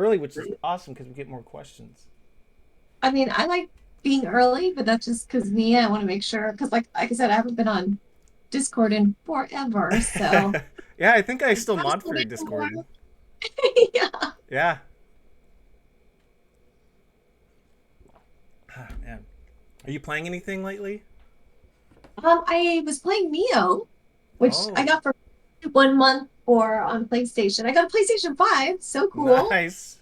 early, which is awesome because we get more questions. I mean, I like being early, but that's just because me. I want to make sure because, like I said, I haven't been on Discord in forever, so Yeah, I think I I'm still trying to mod still for your make some more. Discord. Yeah. Yeah. Ah, man. Are you playing anything lately? I was playing Neo, which I Oh, got for 1 month for on PlayStation. I got a PlayStation 5, so cool. nice.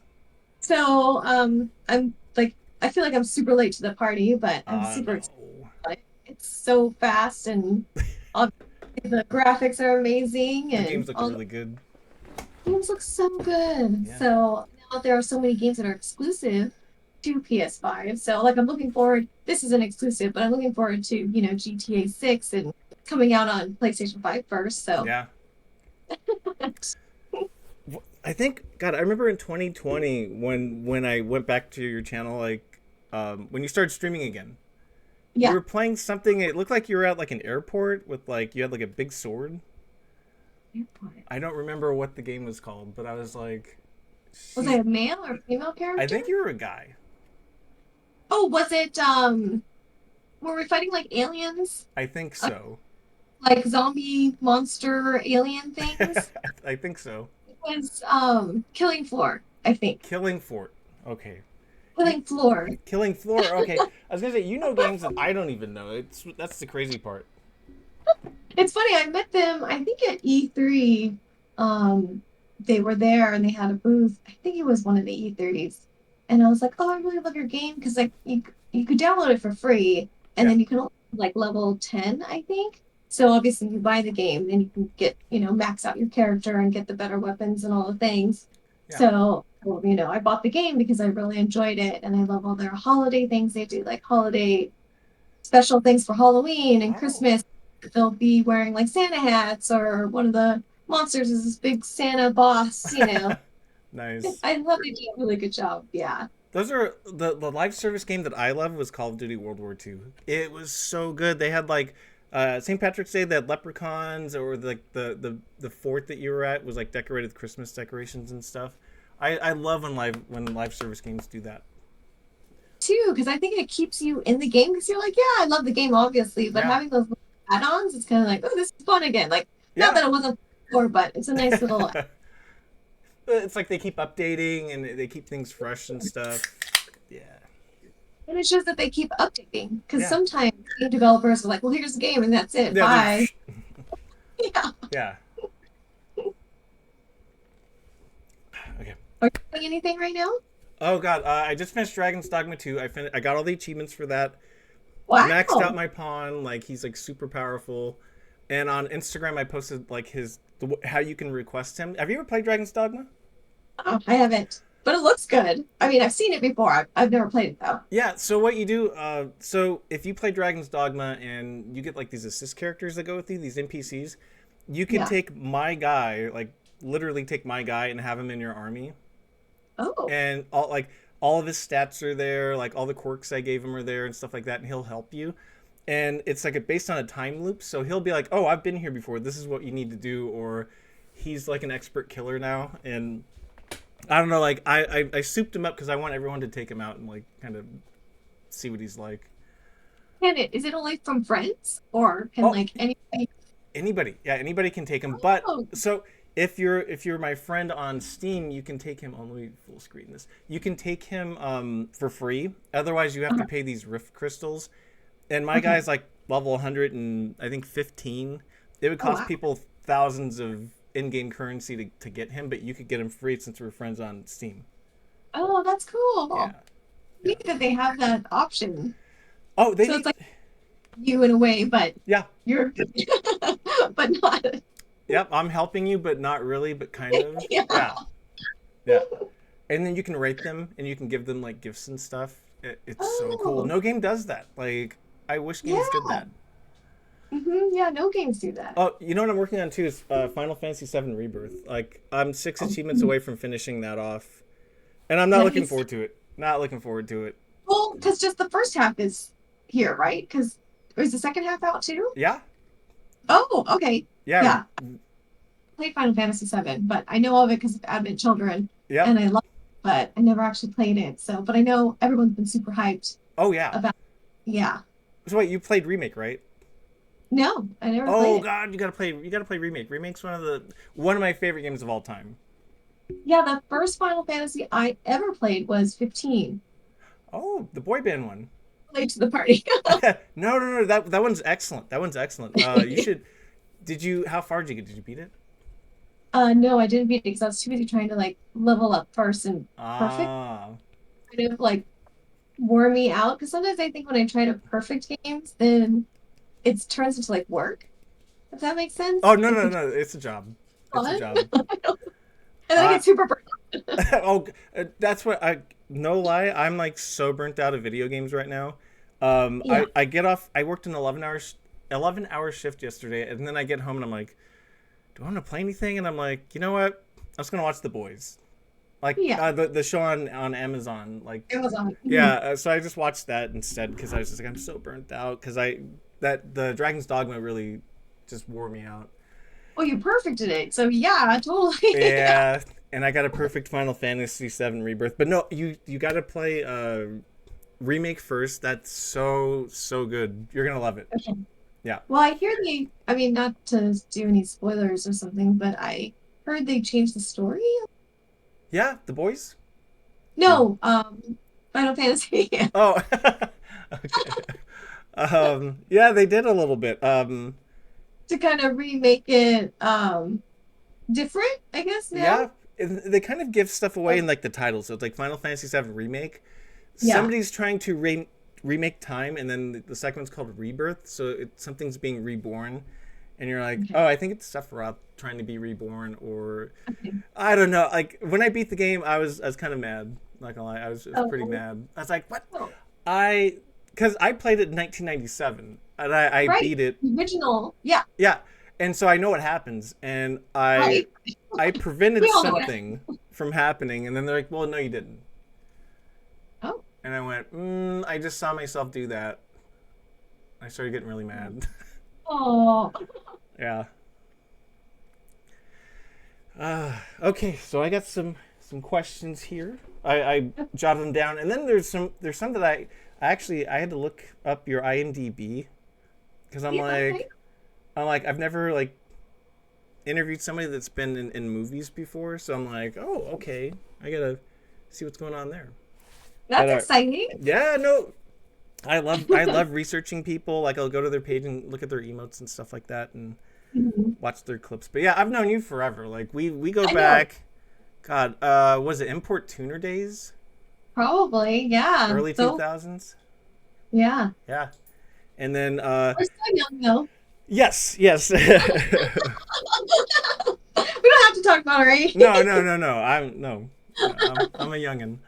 So, I'm like, I feel like I'm super late to the party, but I'm super excited. No. It's so fast and obviously the graphics are amazing The games and look all the really good. games look so good. Yeah. So now there are so many games that are exclusive to PS5. So like I'm looking forward, this is an exclusive, but I'm looking forward to, GTA 6 and coming out on PlayStation 5 first. So Yeah. I think God, I remember in 2020 when I went back to your channel, like when you started streaming again. You yeah. were playing something. It looked like you were at like an airport with like you had like a big sword. I don't remember what the game was called, but I was like, Was I she's. a male or female I character? think you were a guy. Oh, was it were we fighting like aliens? I think Uh, so. like zombie monster alien things? I think so. It was Killing Floor, I think. Killing Fort. Okay. You Killing Floor. Killing Floor. Okay. I was gonna say you know games that I don't even know. It's that's the crazy part. It's funny, I met them, I think at E3. Um, they were there and they had a booth. I think it was one of the E3s. And I was like, oh, I really love your game because like you could download it for free and Yeah. then you can only like level 10, I think. So obviously you buy the game, then you can get, max out your character and get the better weapons and all the things. Yeah. So, well, I bought the game because I really enjoyed it and I love all their holiday things they do, like holiday special things for Halloween and Oh. Christmas. They'll be wearing like Santa hats, or one of the monsters is this big Santa boss. Nice. I love they do a really good job. Yeah. Those are the live service game that I love was Call of Duty World War II. It was so good. They had like St. Patrick's Day, they had leprechauns, or like the fort that you were at was like decorated with Christmas decorations and stuff. I love when live service games do that. Too, because I think it keeps you in the game because you're like, yeah, I love the game, obviously, but Yeah. having those add-ons, it's kind of like, oh, this is fun again. Like, not Yeah. that it wasn't before, but it's a nice little. It's like they keep updating and they keep things fresh and stuff. Yeah. And it shows that they keep updating because Yeah. sometimes game developers are like, well, here's the game and that's it. Yeah. Bye. Yeah. Yeah. Okay. Are you doing anything right now? Oh God, I just finished Dragon's Dogma 2. I got all the achievements for that. Maxed out Wow. my pawn. Like he's like super powerful. And on Instagram, I posted like how you can request him. Have you ever played Dragon's Dogma? Oh, I haven't, but it looks good. I mean, I've seen it before. I've never played it though. Yeah. So what you do? So if you play Dragon's Dogma and you get like these assist characters that go with you, these NPCs, you can Yeah. take my guy, like literally take my guy and have him in your army, Oh, and all of his stats are there, like all the quirks I gave him are there and stuff like that, and he'll help you. And it's like based on a time loop, so he'll be like, "Oh, I've been here before. This is what you need to do," or he's like an expert killer now, and I don't know, like I souped him up because I want everyone to take him out and like kind of see what he's like. can it? Is it only from friends, or can Oh, like anybody? anybody, yeah, anybody can take him. But Oh, so if you're my friend on Steam, you can take him. Oh, let me full screen this. You can take him for free. Otherwise, you have to uh-huh. pay these rift crystals. And my Okay. guy's like level 100 and I think 15. It would Oh cost wow. people thousands of in-game currency to get him, but you could get him free since we're friends on Steam. Oh, that's Yeah, cool. yeah. Neat that they have that option. Oh, they So it's need. like you in a way, but Yeah, you're, but not. yep. I'm helping you, but not really, but kind of. Yeah. Yeah, yeah. And then you can rate them and you can give them like gifts and stuff. It's so cool. Oh, No game does that. Like I wish games did yeah. that. Yeah. No games do that. Oh, you know what I'm working on too is Final Fantasy VII Rebirth. Like I'm six Oh, achievements away from finishing that off, and I'm not looking nice. forward to it. Not looking forward to it. Well, because just the first half is here, right? Because is the second half out too? Yeah, Oh, okay. yeah, Yeah. Played Final Fantasy VII, but I know of it because of Advent Children, yep. and I love. but I never actually played it. So, but I know everyone's been super hyped Oh yeah. about. Yeah. So wait, you played Remake, right? No, I never played Oh it. God, you gotta play Remake. Remake's one of my favorite games of all time. Yeah, the first Final Fantasy I ever played was 15. Oh, the boy band one. Late to the party. No. That one's excellent. That one's excellent. You should. Did you? How far did you get? Did you beat it? No, I didn't beat it because I was too busy trying to like level up first and perfect Ah. kind of like wore me out. Because sometimes I think when I try to perfect games, then it turns into like work, if that makes Oh sense. no It's no like no! It's a job. It's a fun. job. And then I Uh, get super burnt. oh, that's what I. No lie, I'm like so burnt out of video games right now. Yeah. I get off. I worked an 11-hour shift yesterday, and then I get home and I'm like, do I want to play anything? And I'm like, you know what? I'm just gonna watch The Boys, like Yeah. the show on Amazon. Like, Amazon. yeah. So I just watched that instead because I was just like, I'm so burnt out because I that the Dragon's Dogma really just wore me out. Oh, you perfected it. So yeah, totally. Yeah, and I got a perfect Final Fantasy VII Rebirth. But no, you got to play Remake first. That's so good. You're gonna love it. Okay. Yeah, Well, I hear I mean, not to do any spoilers or something, but I heard they changed the story. yeah. The boys. The No, Final Fantasy. oh, okay. Yeah, they did a little bit. To kind of remake it different, I guess now. Yeah, they kind of give stuff away in like the title. So it's like Final Fantasy VII Remake. Yeah. Somebody's trying to remake time, and then the second one's called Rebirth. So something's being reborn, and you're like, Okay. oh, I think it's Sephiroth trying to be reborn, or Okay. I don't know. Like when I beat the game, I was kind of mad. Not gonna lie, I was pretty Oh, mad. I was like, what? oh, I because I played it in 1997, and I right. beat it. The original. Yeah. Yeah, and so I know what happens, and I Right. I prevented We all know it. something from happening, and then they're like, well, no, you didn't. Oh. And I went, I just saw myself do that. I started getting really mad. Oh. Yeah. Okay, so I got some questions here. I jotted them down, and then there's some that I had to look up your IMDb because Yeah, okay. I'm like I've never like interviewed somebody that's been in movies before, so I'm like, oh, okay, I gotta see what's going on there. But That's exciting. yeah, no, I love researching people. Like I'll go to their page and look at their emotes and stuff like that, and Mhm. watch their clips. But yeah, I've known you forever. Like we go I know. back. God, was it Import Tuner days? Probably. Yeah. Early two So, thousands? yeah. Yeah. And then We're still young though. yes. We don't have to talk about our age. No. I'm a youngin.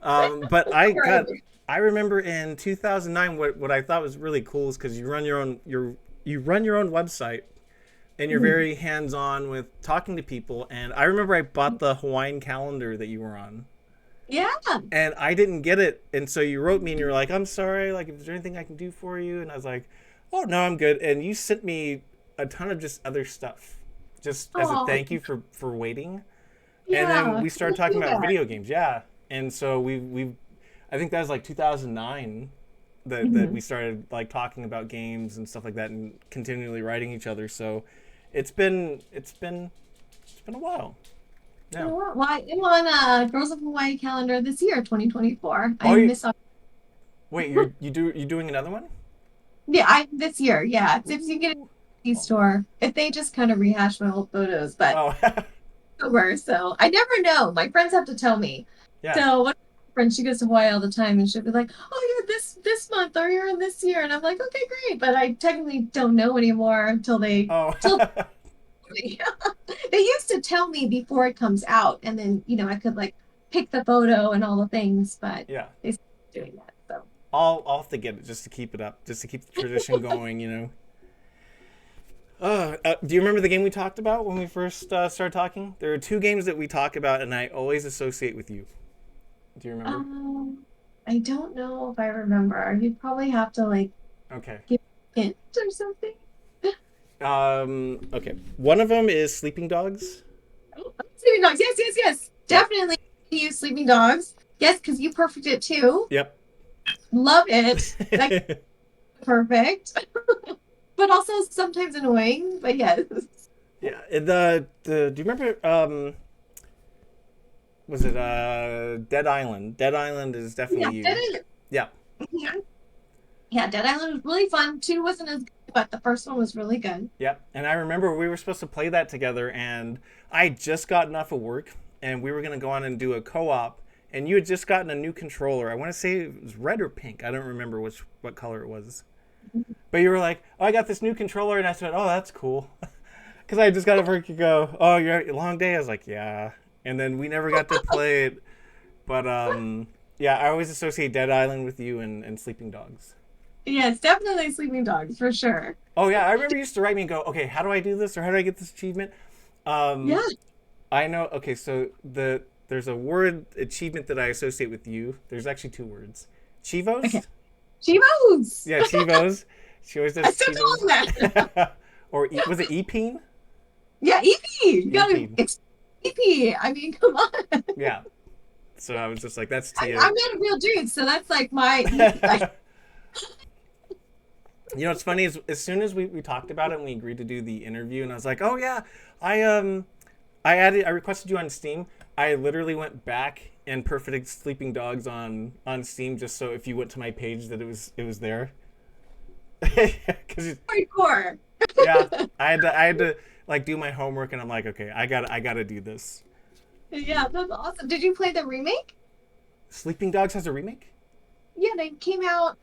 But I remember in 2009 what I thought was really cool is because you run your own website and you're Mhm. very hands on with talking to people. And I remember I bought the Hawaiian calendar that you were on, Yeah. and I didn't get it. And so you wrote me and you're like, I'm sorry. Like, if there's anything I can do for you, and I was like, oh no, I'm good. And you sent me a ton of just other stuff, just as a Oh, thank you for waiting. And then yeah. we started People talking do about that. video games. Yeah. And so we I think that was like 2009 that Mhm. we started like talking about games and stuff like that, and continually writing each other. So it's been a while. You Yeah. know what? Well, I'm on Girls of Hawaii calendar this year, 2024. Oh, I miss out. wait, you doing another one? Yeah, I this year. Yeah. If you get Ooh. a store, if they just kind of rehash my old photos, but Oh, over. So I never know. My friends have to tell me. yeah. So one of my friends, she goes to Hawaii all the time, and she'll be like, "Oh, you're this month, or you're in this year," and I'm like, "Okay, great," but I technically don't know anymore until Oh, till they they used to tell me before it comes out, and then I could like pick the photo and all the things, but yeah. they stopped doing that. So I'll have to get it just to keep it up, just to keep the tradition going. Do you remember the game we talked about when we first started talking? There are two games that we talk about, and I always associate with you. Do you remember? I don't know if I remember. You'd probably have to like Okay. give a hint or something. Okay. One of them is Sleeping Dogs. Oh, Sleeping Dogs. Yes, yes, yes. Yeah. Definitely. You sleeping dogs. Yes, because you perfect it too. Yep. Love it. Like perfect, but also sometimes annoying. But yes. Yeah. The do you remember was it Dead Island? Dead Island is Yeah, definitely Dead you. Island. Yeah. Yeah, yeah, Dead Island was really fun. Two wasn't as good, but the first one was really good. Yep. And I remember we were supposed to play that together, and I had just gotten off of work, and we were gonna go on and do a co-op, and you had just gotten a new controller. I want to say it was red or pink. I don't remember what color it was. But you were like, "Oh, I got this new controller," and I said, "Oh, that's cool," because I just got off work. You go, "Oh, you're a long day." I was like, "Yeah," and then we never got to play it. But yeah, I always associate Dead Island with you and Sleeping Dogs. Yes, definitely sleeping dogs for sure. Oh yeah, I remember you used to write me and go, "Okay, how do I do this or how do I get this achievement?" Yeah. Um, I know. Okay, so there's a word achievement that I associate with you. There's actually two words. Okay. Chivos. Chivos. Yeah, Chivos. She always I does still call Chivos. them that. Or was it Epeen? Yeah, EP. You gotta Epeen. EP. I mean, come on. Yeah. So I was just like, that's Tia. I'm not a real dude, so that's like my EP. Like, You know what's funny is as soon as we talked about it and we agreed to do the interview, and I was like, oh yeah, I I requested you on Steam. I literally went back and perfected Sleeping Dogs on Steam just so if you went to my page that it was there. Because hardcore. yeah, I had to like do my homework and I'm like, okay, I gotta do this. Yeah, that's awesome. Did you play the remake? Sleeping Dogs has a remake? Yeah, they came out.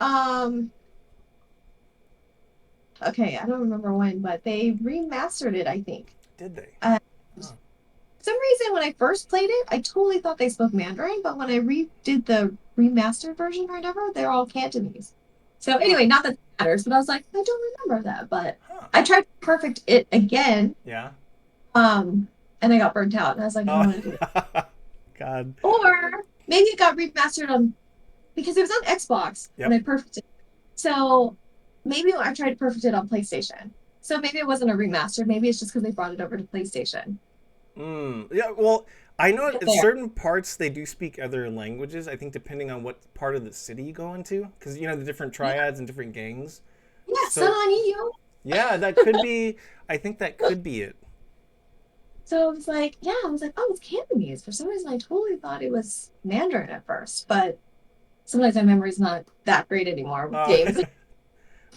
Okay, I don't remember when, but they remastered it, I think. Did they? For Oh. some reason, when I first played it, I totally thought they spoke Mandarin, but when I redid the remastered version or whatever, they're all Cantonese. So Huh. anyway, not that it matters, but I was like, I don't remember that. But Huh. I tried to perfect it again, Yeah. um, and I got burnt out, and I was like, I don't Oh. want to do it. God. Or maybe it got remastered on because it was on Xbox when Yep. I perfected. So maybe I tried to perfect it on PlayStation. So maybe it wasn't a remaster. Maybe it's just because they brought it over to PlayStation. Yeah, well, I know But in there. certain parts they do speak other languages. I think depending on what part of the city you go into, because the different Yeah, triads and different gangs. yeah, Sun So on you. yeah, that could be. I think that could be it. So I was like, yeah, I was like, oh, it's Cantonese. For some reason, I totally thought it was Mandarin at first, but sometimes my memory's not that great anymore with Uh, games.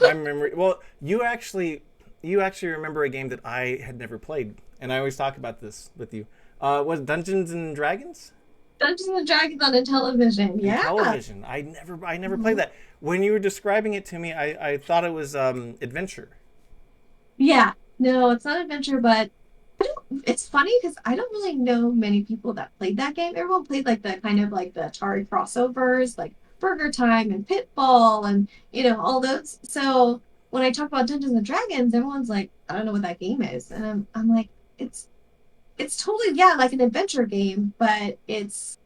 my memory. Well, you actually remember a game that I had never played, and I always talk about this with you. Was Dungeons and Dragons Dungeons and Dragons on a television. and Yeah. television? I never played Mhm. that. When you were describing it to me, I thought it was adventure. Yeah. No, it's not adventure, but it's funny because I don't really know many people that played that game. Everyone played like the kind of like the Atari crossovers, like Burger Time and Pitfall and all those. So when I talk about Dungeons and Dragons, everyone's like, I don't know what that game is. And I'm like, it's it's totally yeah, like an adventure game, but it's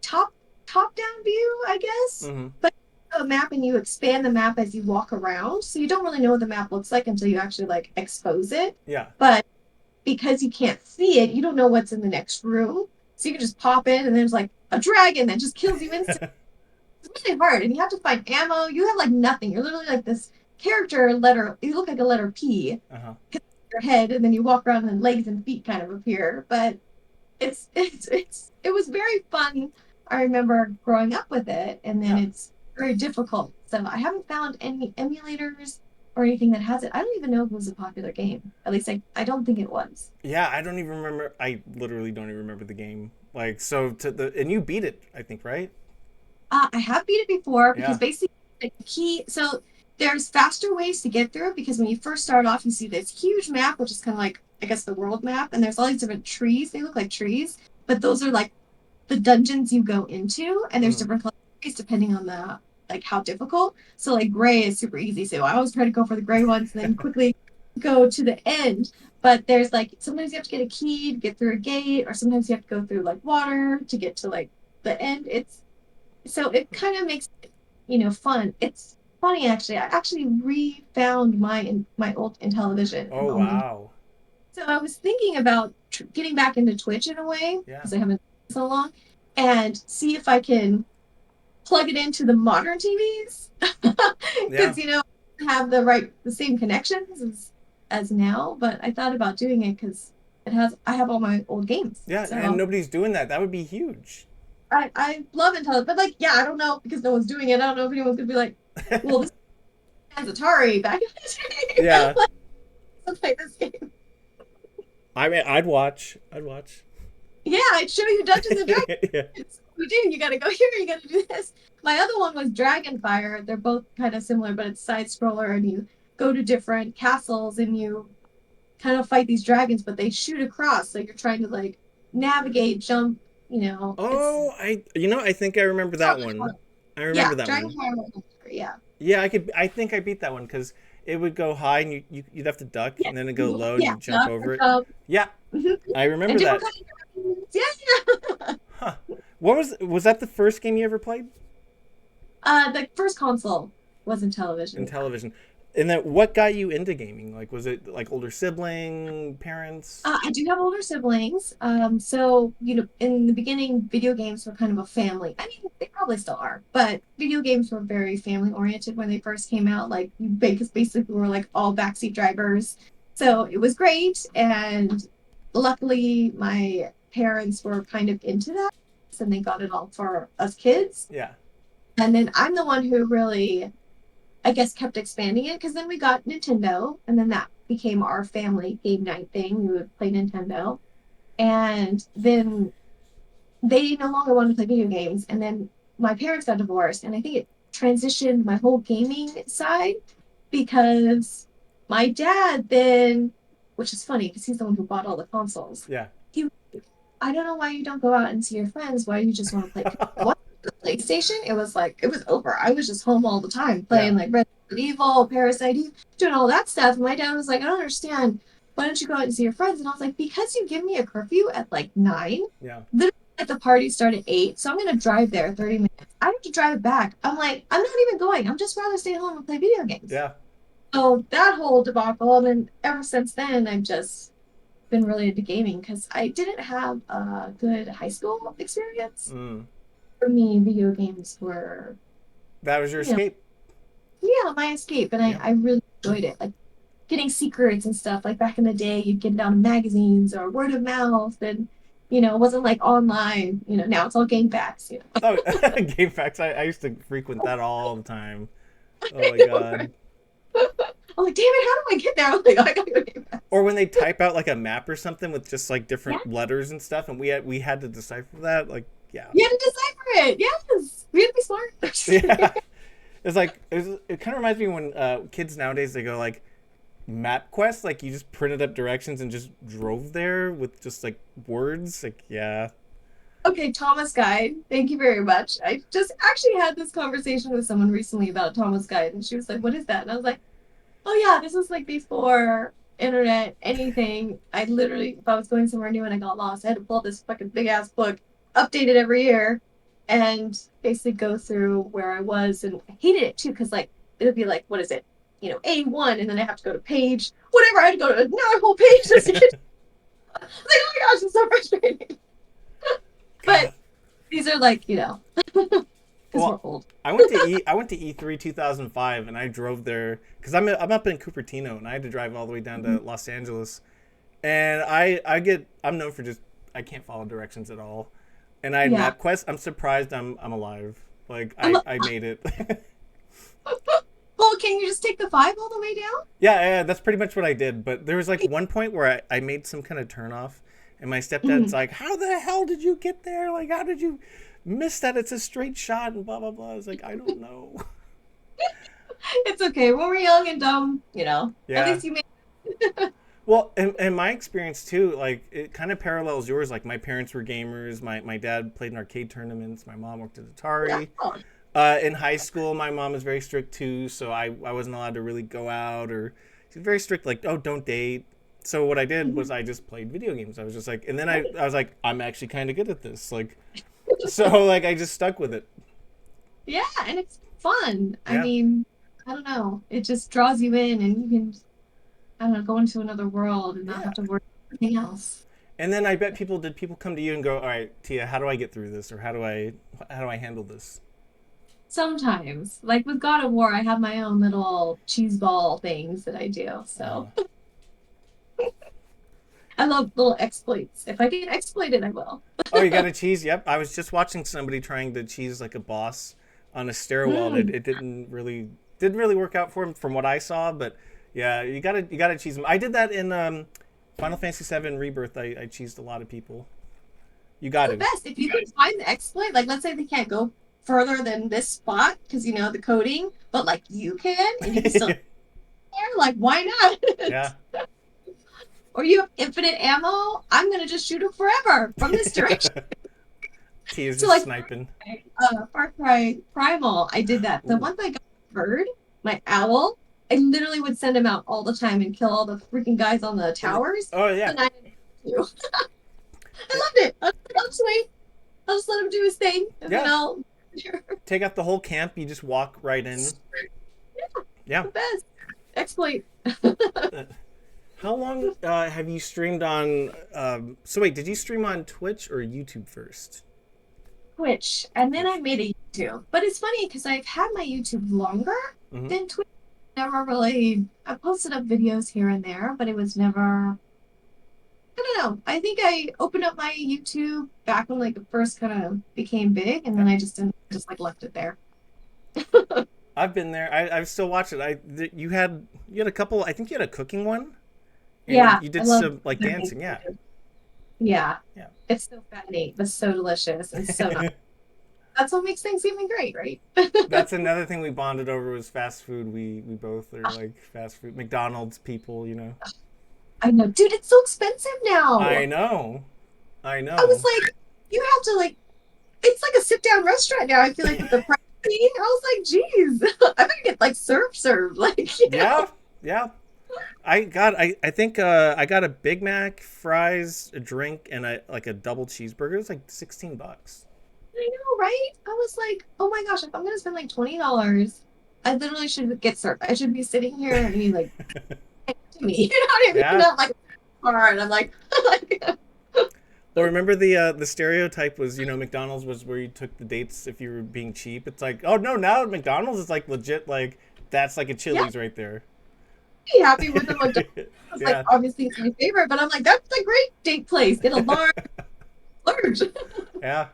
top top down view, I guess. Mm-hmm. But a map and you expand the map as you walk around. So you don't really know what the map looks like until you actually like expose it. Yeah. But because you can't see it, you don't know what's in the next room. So you can just pop in and there's like a dragon that just kills you instantly. It's really hard. And you have to find ammo. You have like nothing. You're literally like this character letter. You look like a letter P, Uh-huh. your head, and then you walk around and legs and feet kind of appear. But it was very fun. I remember growing up with it, and then Yeah. it's very difficult. So I haven't found any emulators or anything that has it. I don't even know if it was a popular game. At least I don't think it was. Yeah, I don't even remember. I literally don't even remember the game. Like, so and you beat it, I think, right? I have beat it before because Yeah. basically the key. So there's faster ways to get through it because when you first start off, you see this huge map, which is kind of like I guess the world map, and there's all these different trees. They look like trees, but those are like the dungeons you go into, and there's Mm-hmm. different colors depending on the like how difficult. So like gray is super easy. So I always try to go for the gray ones and then quickly go to the end. But there's like sometimes you have to get a key to get through a gate, or sometimes you have to go through like water to get to like the end. It's so it kind of makes it, fun. It's funny actually. I actually refound my old Intellivision and Oh home. wow. So I was thinking about getting back into Twitch in a way Yeah. because I haven't so long. and see if I can plug it into the modern TVs Yeah. because have the same connections as now. But I thought about doing it because I have all my old games, Yeah, and so nobody's doing that. That would be huge. I love Intel. But like, yeah, I don't know because no one's doing it. I don't know if anyone's gonna be like, well, this has Atari back in the day. Yeah. Like, let's play this game. I mean, I'd watch. I'd watch. Yeah, I'd show you Dungeons and Dragons. Yeah. We do. You got to go here. You got to do this. My other one was Dragonfire. They're both kind of similar, but it's side scroller, and you go to different castles and you kind of fight these dragons, but they shoot across. So you're trying to like navigate, jump. It's Oh, I think I remember not that that one. hard. I Yeah, remember that one. Dragonfire. Yeah, Yeah, I could. I think I beat that one because it would go high and you'd have to duck, yeah, and then it'd go low and yeah. you'd jump Duck, over it. jump, Yeah, mhm, I and remember different that. kinds of dragons. Yeah. Huh. What was that the first game you ever played The first console wasn't in television. Yeah. television? And then what got you into gaming? Like, was it like older sibling, parents? I do have older siblings. So, in the beginning, video games were kind of a family. I mean, they probably still are, but video games were very family oriented when they first came out. Like, you basically were like all backseat drivers. So it was great. And luckily, my parents were kind of into that. And they got it all for us kids. Yeah, And then I'm the one who really, I guess, kept expanding it because then we got Nintendo, and then that became our family game night thing. We would play Nintendo, and then they no longer wanted to play video games. And then my parents got divorced, and I think it transitioned my whole gaming side because my dad then, which is funny because he's the one who bought all the consoles. yeah. He, I don't know why you don't go out and see your friends. Why do you just want to play? What the PlayStation? It was like it was over. I was just home all the time Yeah. playing like Resident Evil, Parasite Eve, doing all that stuff. And my dad was like, I don't understand. Why don't you go out and see your friends? And I was like, because you give me a curfew at like 9. Yeah. Literally, like the party started at 8, so I'm gonna drive there 30 minutes. I have to drive it back. I'm like, I'm not even going. I'm just rather stay home and play video games. Yeah. So that whole debacle, and then ever since then, I've just been really into gaming because I didn't have a good high school experience. Mm. For me, video games were, That was your you know, escape. yeah, my escape, and I, Yeah. I really enjoyed it. Like getting secrets and stuff. Like back in the day, you'd get it out of magazines or word of mouth, and it wasn't like online. Now it's all game facts. Oh, Game Facts. I used to frequent that all the time. Oh my god. I'm like, damn it, how do I get there? I'm like, I gotta go game facts. Or when they type out like a map or something with just like Yeah, different letters and stuff, and we had to decipher that. Like, yeah, you had to decipher it. Yes, we had to be smart. Just kidding. yeah. It kind of reminds me when kids nowadays they go like map quest, like you just printed up directions and just drove there with just like words. Like, yeah, Okay, Thomas Guide. Thank you very much. I just actually had this conversation with someone recently about Thomas Guide, and she was like, "What is that?" And I was like, "Oh yeah, this was like before internet, anything. I literally, if I was going somewhere new and I got lost, I had to pull up this fucking big ass book, update it every year, and basically go through where I was. And I hated it too, because like it would be like, what is it? A1, and then I have to go to page whatever. I had to go to another whole page just to get. Like, oh my gosh, it's so frustrating. But God. these are like, because we're Well, old. I went to E3 2005, and I drove there because I'm up in Cupertino, and I had to drive all the way down to Los Angeles. And I'm known for just I can't follow directions at all. And I had Yeah. MapQuest. I'm surprised I'm alive. Like I'm, I made it. well, can you just take the 5 all the way down? Yeah, that's pretty much what I did. But there was like one point where I made some kind of turn off, and my stepdad's Mhm. like, "How the hell did you get there? Like, how did you miss that? It's a straight shot," and blah blah blah. I was like, I don't know. It's okay. When we're young and dumb, at Yeah. least you made. Well, and my experience too, like it kind of parallels yours. Like my parents were gamers. My dad played in arcade tournaments. My mom worked at Yeah. Atari. In high school, my mom was very strict too, so I wasn't allowed to really go out or she's very strict. Like, oh, don't date. So what I did was Mhm. I just played video games. I was just like, and then I was like, I'm actually kind of good at this. Like, so like I just stuck with it. Yeah, and it's fun. I Yeah. mean, I don't know. It just draws you in, and you can, I don't know, go into another world and not Yeah. have to worry about anything else. And then I bet people come to you and go, all right, Tia, how do I get through this, or how do I handle this? Sometimes, like with God of War, I have my own little cheese ball things that I do. Uh, So I love little exploits. If I get exploited, I will. oh, you got to cheese? Yep. I was just watching somebody trying to cheese like a boss on a stairwell, and it, Mm. it didn't really work out for him from what I saw. But yeah, you gotta cheese them. I did that in Final Fantasy VII Rebirth. I cheesed a lot of people. You got The to. best. If you can find the exploit, like let's say they can't go further than this spot because you know the coding, but like you can and you can still there, like why not? Yeah. Or you have infinite ammo, I'm gonna just shoot them forever from this direction. T is So just like sniping. Far Cry Primal, I did that. The Ooh. once I got a bird, my owl, I literally would send him out all the time and kill all the freaking guys on the towers. Oh yeah. And I loved it. I was like, oh, sweet. I'll just let him do his thing, and then Yeah. I'll. Take out the whole camp. You just walk right in. Yeah. The best exploit. Uh, How long have you streamed on? So wait, did you stream on Twitch or YouTube first? Twitch, and then I Twitch. made a YouTube. But it's funny because I've had my YouTube longer Hmm. than Twitch. Never really. I posted up videos here and there, but it was never. I don't know. I think I opened up my YouTube back when like it first kind of became big, and Yeah, then I just didn't just like left it there. I've been there. I still watch it. You had a couple. I think you had a cooking one, and Yeah, you I did love some like cooking. dancing. Yeah, Yeah, yeah. it's so fattening, but so delicious and so not. That's what makes Thanksgiving great, right? That's another thing we bonded over was fast food. We both are like fast food McDonald's people. I know, dude, it's so expensive I now. know. I I was know. like, you have to like, it's like a sit down restaurant now. I feel like with the pricing, I was like, geez, I'm gonna get like served, like you Yeah, know, yeah. I think I got a Big Mac, fries, a drink, and a double cheeseburger. It was like $16. I know, right? I was like, oh my gosh, if I'm gonna spend like $20, I literally should get served. I should be sitting here and you like to me, you know what I mean? Yeah. Not like car, and I'm like, like Well, remember the stereotype was McDonald's was where you took the dates if you were being cheap. It's like, oh no, now McDonald's is like legit, like that's like a yeah, Chili's right there. be happy with the McDonald's. It's like Yeah. obviously it's my favorite, but I'm like, that's a great date place. Get a large. Yeah.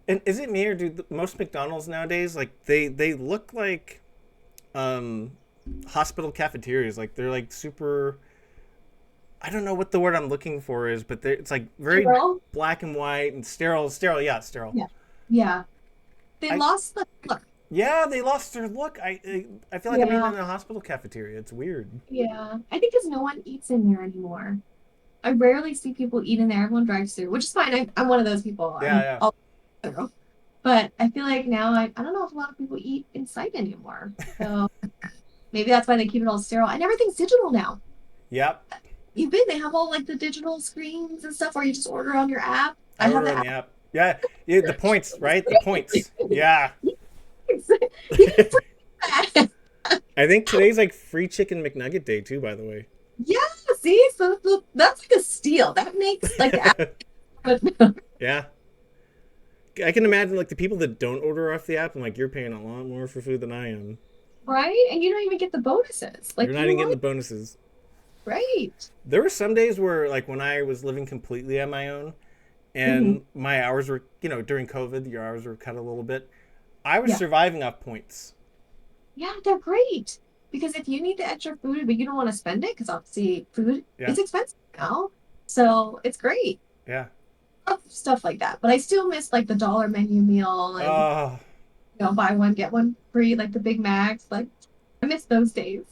And is it me or do most McDonald's nowadays like they look like um hospital cafeterias? Like they're like super. I don't know what the word I'm looking for is, but it's like very Girl. black and white and sterile. Sterile, yeah, sterile. Yeah. Yeah. They I lost the look. Yeah, they lost their look. I feel like I'm eating Yeah. in a hospital cafeteria. It's weird. Yeah. I think because no one eats in there anymore. I rarely see people eat in there. Everyone drives through, which is fine. I'm one of those people. Yeah, I'm yeah. all through. But I feel like now I don't know if a lot of people eat inside anymore. So maybe that's why they keep it all sterile. And everything's digital now. Yep. You've been, they have all like the digital screens and stuff where you just order on your app. I I have order the on app. the app. Yeah, yeah, the points, right? The points. Yeah. You can print that. I think today's like free chicken McNugget day too, by the way. Yeah, see, so that's like a steal. That makes like the app, Yeah. I can imagine like the people that don't order off the app. I'm like, you're paying a lot more for food than I am. right? And you don't even get the bonuses. You're Like not you even getting want, the bonuses. right? There were some days where like when I was living completely on my own Hmm. and my hours were, during COVID, your hours were cut a little bit. I was Yeah, surviving off points. yeah, they're great because if you need the extra food but you don't want to spend it because obviously food Yeah. is expensive now, so it's great Yeah. stuff like that. But I still miss like the dollar menu meal and Oh, buy one get one free like the Big Macs. Like I miss those days.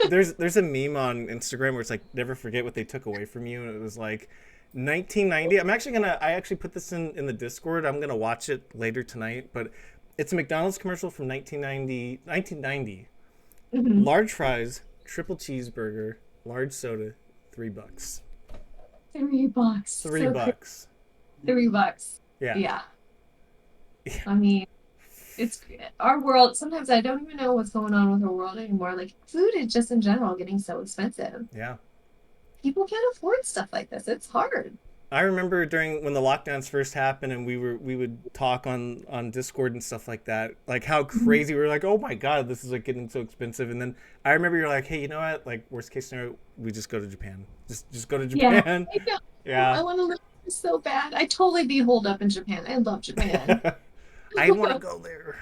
there's a meme on Instagram where it's like never forget what they took away from you, and it was like 1990. I actually put this in the Discord. I'm gonna watch it later tonight, but it's a McDonald's commercial from 1990. 1990. Hmm. Large fries, triple cheeseburger, large soda, $3. $3. Three So crazy. bucks. $3. Yeah. Yeah. Yeah. I mean, it's our world. Sometimes I don't even know what's going on with our world anymore. Like food is just in general getting so expensive. Yeah. people can't afford stuff like this. It's hard. I remember during when the lockdowns first happened, and we would talk on Discord and stuff like that, like how Mhm. crazy we were, like, oh my god, this is like getting so expensive. And then I remember you're like, hey, you know what? Like worst case scenario, we just go to Japan. Just go to Yeah, Japan. I know. Yeah. I want to live there so bad. I totally be holed up in Japan. I love Japan. I want to go there.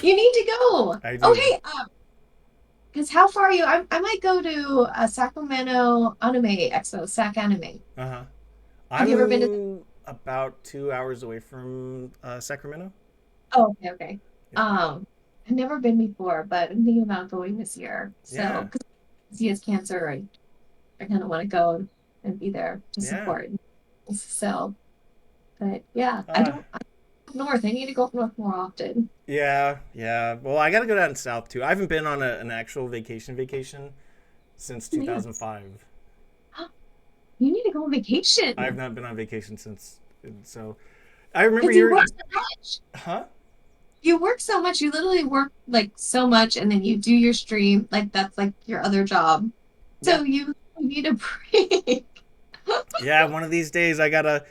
You need to go. I Oh, do. hey, because how far are you? I might go to Sacramento Anime Expo, Sac Anime. Uh huh. Have you ever been to? I'm about 2 hours away from Sacramento. Oh, okay, okay. Yeah. Um, I've never been before, but I'm thinking about going this year. So, Yeah. because he has cancer, I kind of want to go and be there to Yeah. support. So, but yeah, Uh, I'm north. I need to go up north more often. yeah. Yeah. Well, I got to go down south too. I haven't been on an actual vacation since Oh, man, 2005. you need to go on I've vacation not been on vacation since. So I remember because you you're. work so much. Huh? You work so much. You literally work like so much, and then you do your stream. Like that's like your other job. Yeah. So you need a break. Yeah. One of these days, I gotta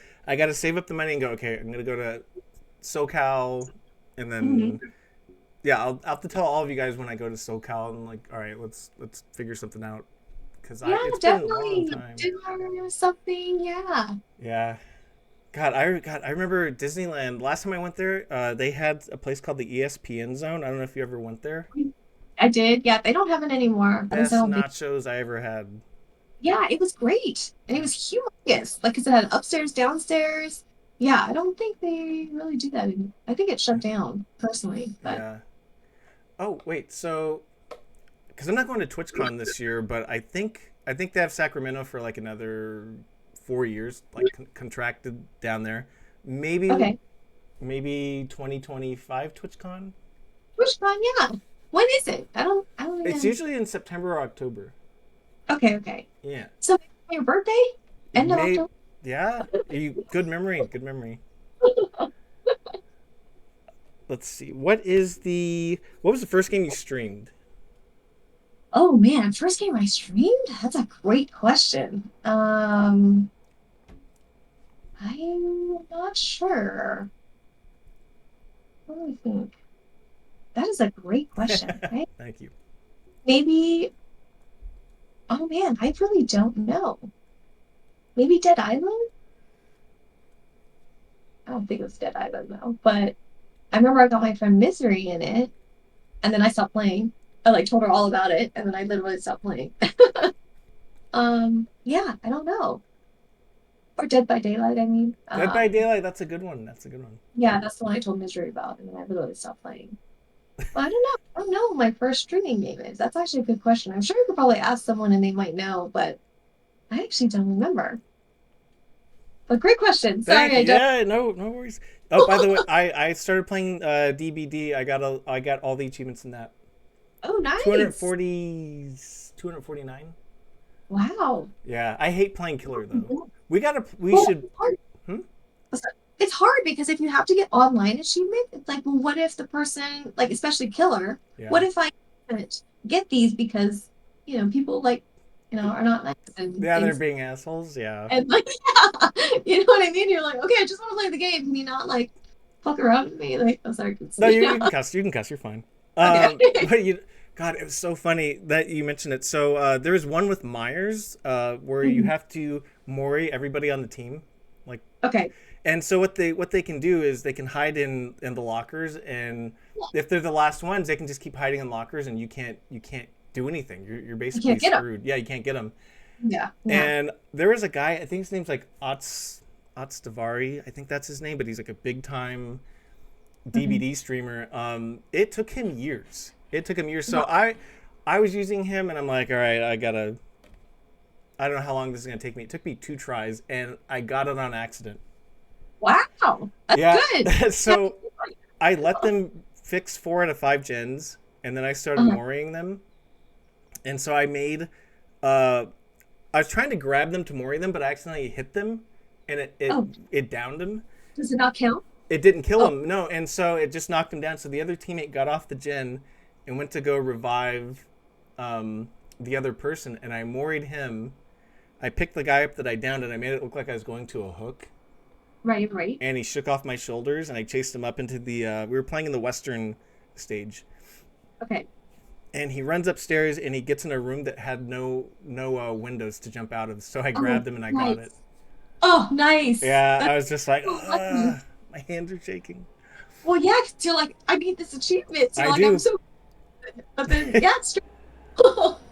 save up the money and go. Okay, I'm gonna go to SoCal, and Mhm. then yeah, I'll have to tell all of you guys when I go to SoCal and like, all right, let's figure something out because I Yeah, it's been a long definitely time. dinner or something. Yeah. Yeah. God, I remember Disneyland. Last time I went there, they had a place called the ESPN Zone. I don't know if you ever went there. I did. Yeah, they don't have it anymore. At least I Best don't think. nachos I ever had. Yeah, it was great. And it was humongous. Like, because it had upstairs, downstairs. Yeah, I don't think they really do that anymore. I think it shut down personally, but Yeah. Oh wait, so because I'm not going to TwitchCon this year, but I think they have Sacramento for like another 4 years, like contracted down there. Maybe okay. maybe 2025 TwitchCon. Which one? Yeah. When is it? I don't It's even. usually in September or October. Okay, okay. Yeah. So your birthday? End of May October? yeah. You good memory. Good memory. Let's see. What was the first game you streamed? Oh man, first game I streamed? That's a great question. I'm not sure. What do I think? That is a great question. Right? Thank you. Maybe, oh man, I really don't know. Maybe Dead Island? I don't think it was Dead Island though, but I remember I got my friend Misery in it, and then I stopped playing. I like told her all about it, and then I literally stopped playing. Yeah, I don't know. Or Dead by Daylight, I mean. Dead by Daylight, that's a good one. That's a good one. Yeah, that's the one I told Misery about, and then I literally stopped playing. But I don't know. I don't know what my first streaming game is. That's actually a good question. I'm sure you could probably ask someone and they might know, but I actually don't remember. But great question. Thank Sorry, you. I don't. Yeah, no worries. Oh, by the way, I started playing DBD. I got all the achievements in that. Oh, nice. 240 249. Wow. Yeah, I hate playing killer though. We Well, should it's hard. hmm? It's hard because if you have to get online achievement, it's like, well, what if the person, like, especially killer, Yeah. what if I can't get these because, people like, are not nice and Yeah, they're things. being assholes. Yeah. And like, yeah, you know what I mean? You're like, okay, I just want to play the game. Can you not like fuck around with me? Like, I'm sorry. No, Yeah. you can cuss. You can cuss. You're fine. Okay. But God, it was so funny that you mentioned it. So there was one with Myers, where you Mhm. have to mori everybody on the team, like, Okay. and so what they can do is they can hide in the lockers, and if they're the last ones, they can just keep hiding in lockers, and you can't do anything. You're I basically can't get them. screwed. Yeah, you can't get them. Yeah. Yeah. And there was a guy, I think his name's like Ots Davari, I think that's his name, but he's like a big time Okay. DVD streamer. It took him years. It took him years. So Wow. I was using him, and I'm like, all right, I don't know how long this is gonna take me. It took me 2 tries, and I got it on accident. Wow. That's Yeah. good. So I let them fix 4 out of 5 gens, and then I started Uh, mooring them. And so uh, I was trying to grab them to moor them, but I accidentally hit them, and oh, it downed them. does it not count? It didn't kill Oh, him, no, and so it just knocked him down. So the other teammate got off the gen and went to go revive the other person, and I moried him. I picked the guy up that I downed, and I made it look like I was going to a hook. Right, right. And he shook off my shoulders, and I chased him up into the. We were playing in the western stage, Okay. and he runs upstairs, and he gets in a room that had no windows to jump out of. So I Oh, grabbed him and I got it. nice. Oh, nice. Yeah, I That's was just like, so lucky. my hands are shaking. Well, yeah, 'cause you're like, I need this achievement. So I you're like, I'm do. so, but then, yeah, it's true.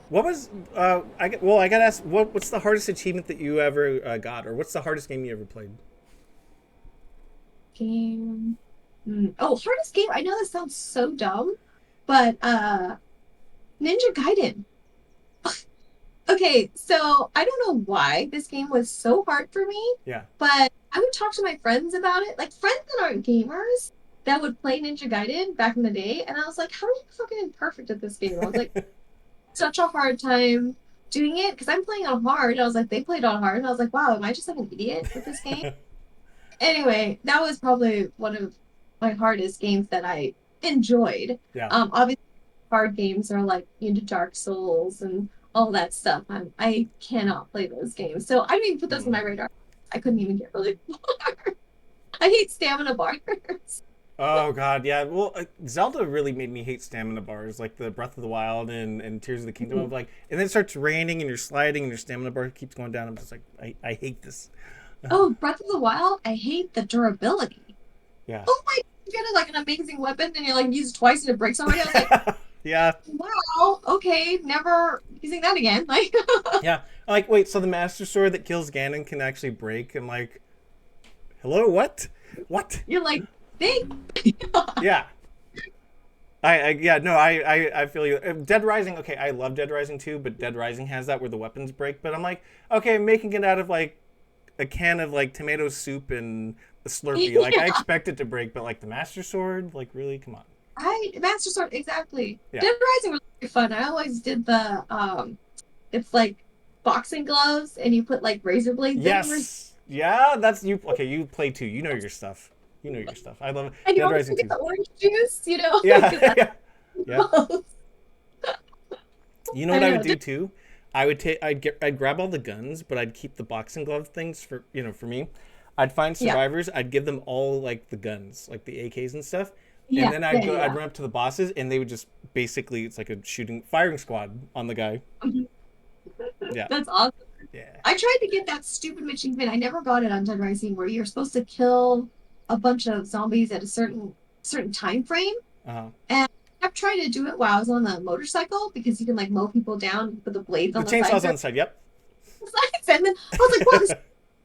What was I got to ask what's the hardest achievement that you ever got, or what's the hardest game you ever played? Game. Oh, hardest game. I know this sounds so dumb, but Ninja Gaiden. Okay, so I don't know why this game was so hard for me, Yeah. but I would talk to my friends about it, like friends that aren't gamers that would play Ninja Gaiden back in the day, and I was like, how are you fucking perfect at this game? I was like, such a hard time doing it because I'm playing on hard. And I was like, they played on hard, and I was like, wow, am I just like an idiot with this game? Anyway, that was probably one of my hardest games that I enjoyed. Yeah. Obviously, hard games are like into Dark Souls and all that stuff. I cannot play those games, so I didn't even put those on Mm. my radar. I couldn't even get really far. I hate stamina bars. Oh God, yeah. Well, Zelda really made me hate stamina bars, like the Breath of the Wild and Tears of the Kingdom. Of like, and then it starts raining and you're sliding and your stamina bar keeps going down. I'm just like, I hate this. Oh, Breath of the Wild, I hate the durability. Yeah. Oh my, you get like an amazing weapon and you like use it twice and it breaks already. I was like, Yeah. wow, okay, never using that again. Like, Yeah. Like, wait, so the Master Sword that kills Ganon can actually break? I'm like, hello, what? What? you're like, big. Yeah. Yeah, no, I feel you. Dead Rising, okay, I love Dead Rising too, but Dead Rising has that where the weapons break. But I'm like, okay, making it out of like a can of like tomato soup and a Slurpee, like I Yeah, expect it to break, but like the Master Sword, like really, come on. right. Master Sword, exactly. Yeah. Dead Rising was really fun. I always did the it's like boxing gloves and you put like razor blades in them Yes. Yeah, that's you. Okay, you play too. You know your stuff. You know your stuff. I love it. and you Dead always Rising get too. the orange juice, because Yeah, that's yeah, yeah. the You know I what I would know. do too? I'd grab all the guns, but I'd keep the boxing glove things for for me. I'd find Yeah, survivors. I'd give them all like the guns, like the AKs and stuff, and yeah, then yeah, I'd yeah. run up to the bosses, and they would just basically it's like a firing squad on the guy. Mhm. Yeah, That's awesome. yeah, I tried to get that stupid achievement. I never got it on Dead Rising where you're supposed to kill a bunch of zombies at a certain time frame. uh-huh. And I kept trying to do it while I was on the motorcycle because you can like mow people down with the blades The on the sides chainsaw's on there. the side. Yep. And then I was like, wow, this is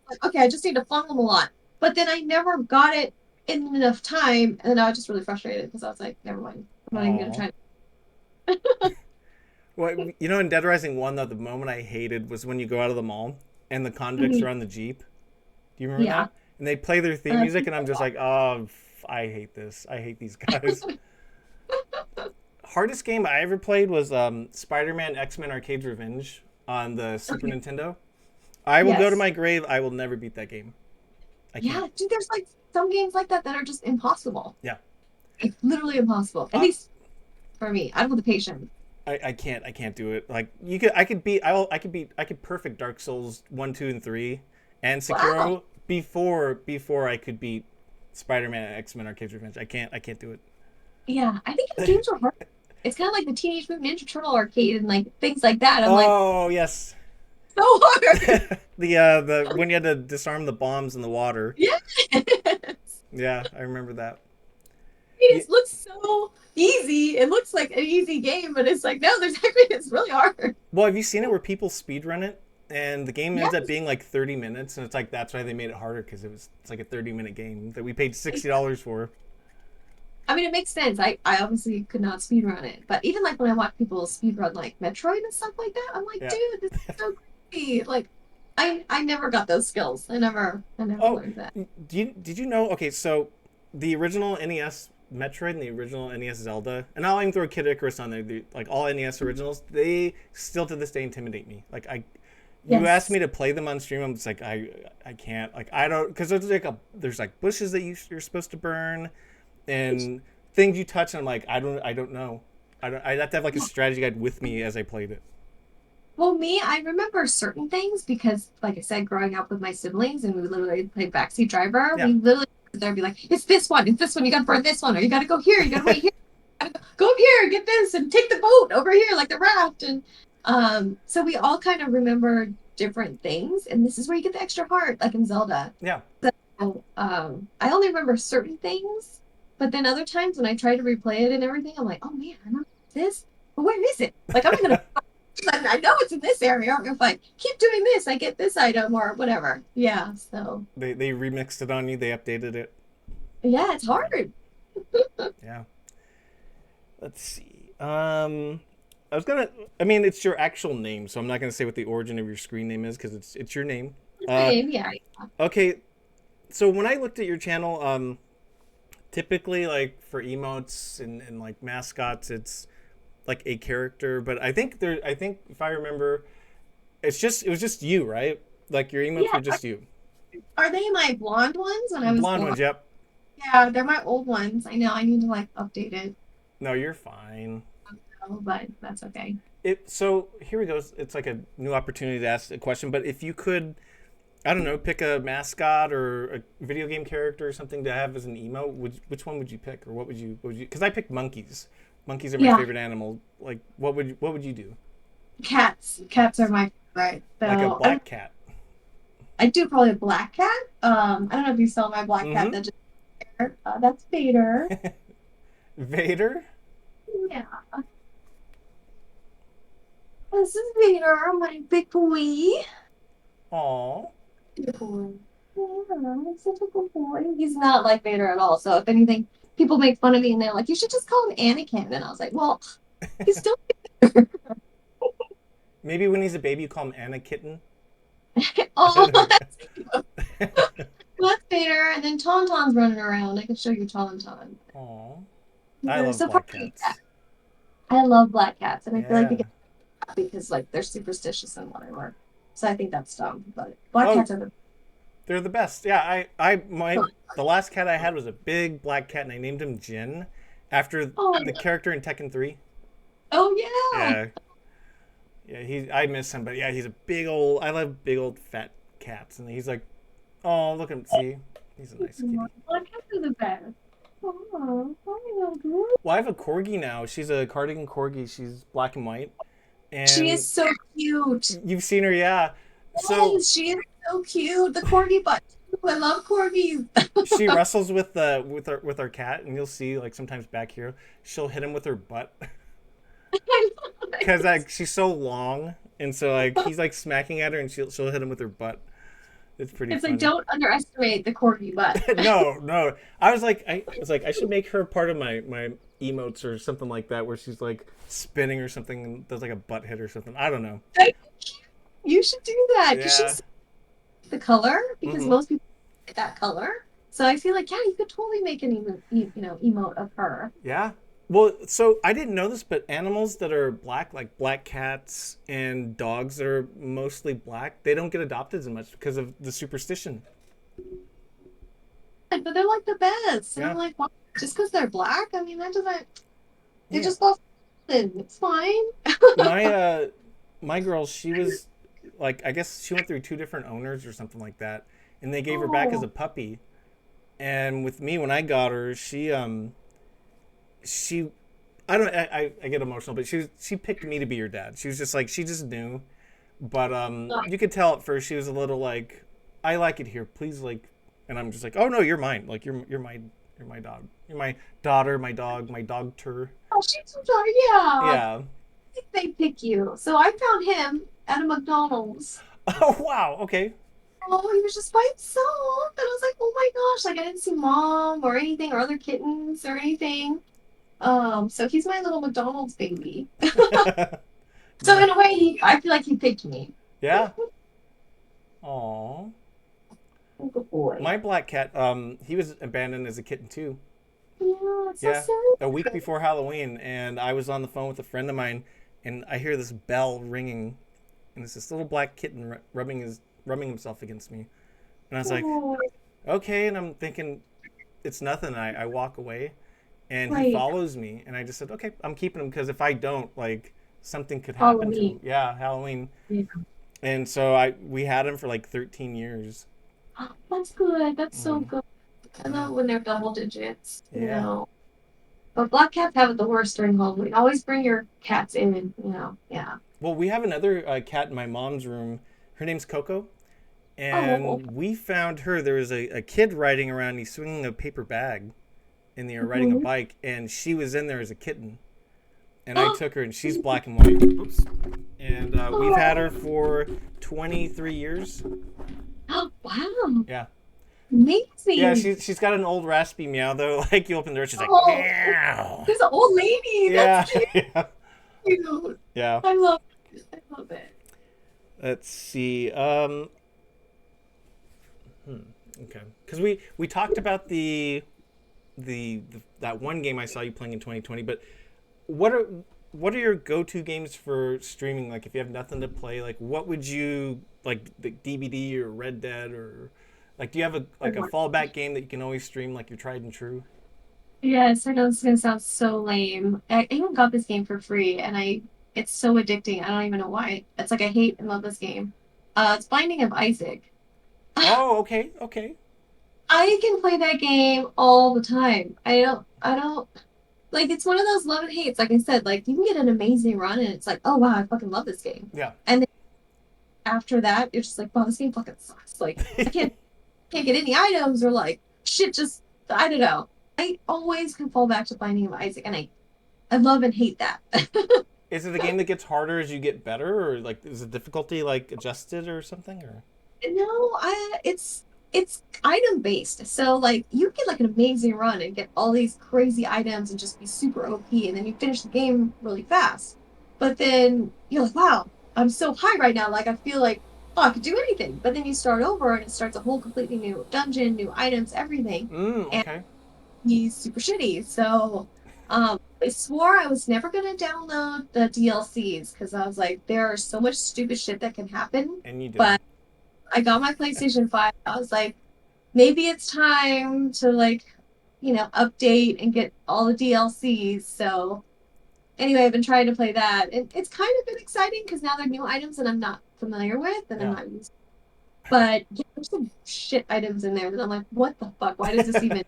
like, okay, I just need to funnel them a lot. But then I never got it in enough time. And then I was just really frustrated because I was like, never mind. I'm not even gonna Oh. try. Well, in Dead Rising One, though, the moment I hated was when you go out of the mall and the convicts Mhm. are on the jeep. Do you remember Yeah. that? And they play their theme Uh, music, and I'm just like, oh, I hate this. I hate these guys. Hardest game I ever played was Spider-Man X-Men Arcade's Revenge on the Super okay. Nintendo. I will go to Yes. my grave. I will never beat that game. I can't. Yeah, dude, there's like some games like that that are just impossible. Yeah. Like literally impossible. At Uh, least for me. I don't have the patience. I can't. I can't do it. Like you could. I could beat. I could beat. I could perfect Dark Souls 1, 2, and 3, and Wow. Sekiro before I could beat Spider-Man X-Men Arcade's Revenge. I can't. I can't do Yeah, I think if it. games are hard, it's kind of like the Teenage Mutant Ninja Turtle arcade and like things like that. I'm like, Oh yes. so hard. The when you had to disarm the bombs in the water. Yeah. Yeah, I remember that. Yeah. It looks so easy. It looks like an easy game, but it's like, no, there's actually, it's really hard. Well, have you seen it where people speedrun it and the game ends up Yes. being like 30 minutes and it's like that's why they made it harder because it's like a 30-minute game that we paid $60 for. I mean, it makes sense. I obviously could not speedrun it, but even like when I watch people speedrun like Metroid and stuff like that, I'm like, Yeah. dude, this is so crazy. Like, I never got those skills. I never Oh, learned that. did you know? Okay, so the original NES Metroid and the original NES Zelda, and I'll even throw Kid Icarus on there. Like all NES originals, they still to this day intimidate me. Like you asked Yes. me to play them on stream, I'm just like I can't. Like I don't because there's like bushes that you're supposed to burn, and things you touch, and I'm like I don't know. I'd have to have like a strategy guide with me as I played it. Well, me, I remember certain things because, like I said, growing up with my siblings and we literally played backseat driver, Yeah, we literally there'd be like, it's this one, you gotta burn this one, or you gotta go here, you gotta wait here, go up here, get this, and take the boat over here, like the raft. And so we all kind of remember different things, and this is where you get the extra heart, like in Zelda. yeah. So, I only remember certain things, but then other times when I try to replay it and everything, I'm like, oh man, I remember this, but where is it? Like, I'm not gonna I know it's in this area. Or if I keep doing this, I get this item or whatever. Yeah. So They remixed it on you. They updated it. yeah, it's Yeah, hard. yeah. Let's see. I was gonna. I mean, it's your actual name, so I'm not gonna say what the origin of your screen name is because it's your name. Uh, Same, yeah. okay. So when I looked at your channel, typically like for emotes and like mascots, it's like a character. But I think there. I think if I remember, it was just you, right? Like your emotes Yeah. were just you. Are they my blonde ones when I was Blonde blonde? ones, yep. Yeah, they're my old ones. I know I need to like update it, No, you're fine. but that's okay. So here we go. It's like a new opportunity to ask a question. But if you could, I don't know, pick a mascot or a video game character or something to have as an emote, which one would you pick, or what would you? Because I picked monkeys. Monkeys are my Yeah, favorite animal. Like, what would you do? cats. Cats are my favorite. Like a So black cat. I do probably a black cat. I don't know if you saw my black cat Mm-hmm. that just that's Vader. Vader. Yeah, this is Vader, my big boy. Aw. Good boy. Yeah, he's such a good boy. He's not like Vader at all. So if anything, people make fun of me and they're like, "You should just call him Anakin." And I was like, "Well, he's still." Maybe when he's a baby, you call him Anna Kitten. Oh, that's Vader. And then Tauntaun's running around. I can show you Tauntaun. Aw. I They're love so black probably cats. I love black cats, and I feel like they Yeah. get because like they're superstitious and whatever. So I think that's dumb. But black Oh, cats are the they're the best. Yeah, the last cat I had was a big black cat, and I named him Jin, after oh the character in Tekken 3. oh yeah. Yeah, yeah. I miss him, but yeah, he's a big old. I love big old fat cats, and he's like, oh, look at him. See, he's a nice kitty. Black cats are the best. Oh, Well, I have a corgi now. She's a cardigan corgi. She's black and white, she and is so cute. you've seen her, yeah. So Yes, she is so cute. The corgi butt. I love corgis. she wrestles with the with our cat, and you'll see like sometimes back here, she'll hit him with her butt. I love Because it. like she's so long, and so like he's like smacking at her, and she'll hit him with her butt. It's pretty It's like funny. don't underestimate the corgi butt. No, no. I was like I should make her part of my emotes or something like that, where she's like spinning or something and does like a butt hit or something. I don't know. You should do that because Yeah. she's the color because Mm-hmm. most people get that color. So I feel like yeah, you could totally make an emote of her. Yeah. Well, so I didn't know this, but animals that are black, like black cats and dogs that are mostly black, they don't get adopted as much because of the superstition. But they're like the best, and I'm Yeah. like, wow, just because they're black? I mean, that doesn't. They Yeah. just lost. It's fine. My my girl, she was like, I guess she went through two different owners or something like that, and they gave her back as Oh, a puppy. And with me, when I got her, she I don't I get emotional, but she picked me to be your dad. She was just like she just knew, but you could tell at first she was a little like, I like it here, please, like, and I'm just like, oh no, you're mine, like you're my dog, you're my daughter, my dog, my dog tur. oh, she's so sorry. Yeah, Yeah. they pick you. So I found him at a McDonald's. Oh wow, okay. Oh, he was just by himself. And I was like, oh my gosh, like I didn't see mom or anything or other kittens or anything. So he's my little McDonald's baby. So My in a way, I feel like he picked me. yeah. Aw. Good boy. My black cat, he was abandoned as a kitten too. Yeah, it's so Yeah, a week sad. before Halloween, and I was on the phone with a friend of mine, and I hear this bell ringing, and it's this little black kitten rubbing himself against me, and I was like, Oh, okay, and I'm thinking it's nothing. I walk away, and he right. follows me, and I just said, okay, I'm keeping him because if I don't, like, something could happen to him. Halloween. Yeah, Halloween. Yeah. And so I we had him for like 13 years. Oh, that's good. That's so Hmm. good. I Yeah. love when they're double digits, Yeah. But black cats have it the worst during Halloween. Always bring your cats in. Yeah. Well, we have another cat in my mom's room. Her name's Coco, Oh. and we found her. There was a kid riding around. He's swinging a paper bag in the air, riding a Mhm. bike, and she was in there as a kitten. And I Oh, took her, and she's black and white. Oops. And we've had her oh, for 23 years. wow. Yeah. Yeah, Amazing. she's got an old raspy meow though. Like you open the door, she's like Oh, meow. there's an old lady. That's Yeah, yeah, cute. yeah. I love it. I love it. Let's see. Okay, because we talked about the that one game I saw you playing in 2020. But what are what are your go-to games for streaming? Like if you have nothing to play, like what would you like the DVD or Red Dead or like do you have a like a fallback game that you can always stream like your tried and true? Yes, I know this is gonna sound so lame. I even got this game for free, and it's so addicting. I don't even know why. It's like I hate and love this game. It's Binding of Isaac. Oh, okay, okay. I can play that game all the time. I don't like it's one of those love and hates. Like I said, like you can get an amazing run, and it's like, oh wow, I fucking love this game. Yeah. And then after that, it's just like, wow, this game fucking sucks. Like I can't get any items or like shit. Just I don't know. I always can fall back to Binding of Isaac, and I love and hate that. Is it a game that gets harder as you get better, or like is the difficulty like adjusted or something? Or No, it's item based. So like you get like an amazing run and get all these crazy items and just be super OP, and then you finish the game really fast. But then you're like, wow, I'm so high right now. Like I feel like, oh, I could do anything. But then you start over and it starts a whole completely new dungeon, new items, everything. And okay. he's super shitty. So I swore I was never gonna download the DLCs because I was like, there are so much stupid shit that can happen. And you did. But I got my PlayStation 5. I was like, maybe it's time to like, update and get all the DLCs. So anyway, I've been trying to play that. And it's kind of been exciting because now there are new items that I'm not familiar with and I'm Yeah. not used to. But yeah, there's some shit items in there that I'm like, what the fuck? Why does this even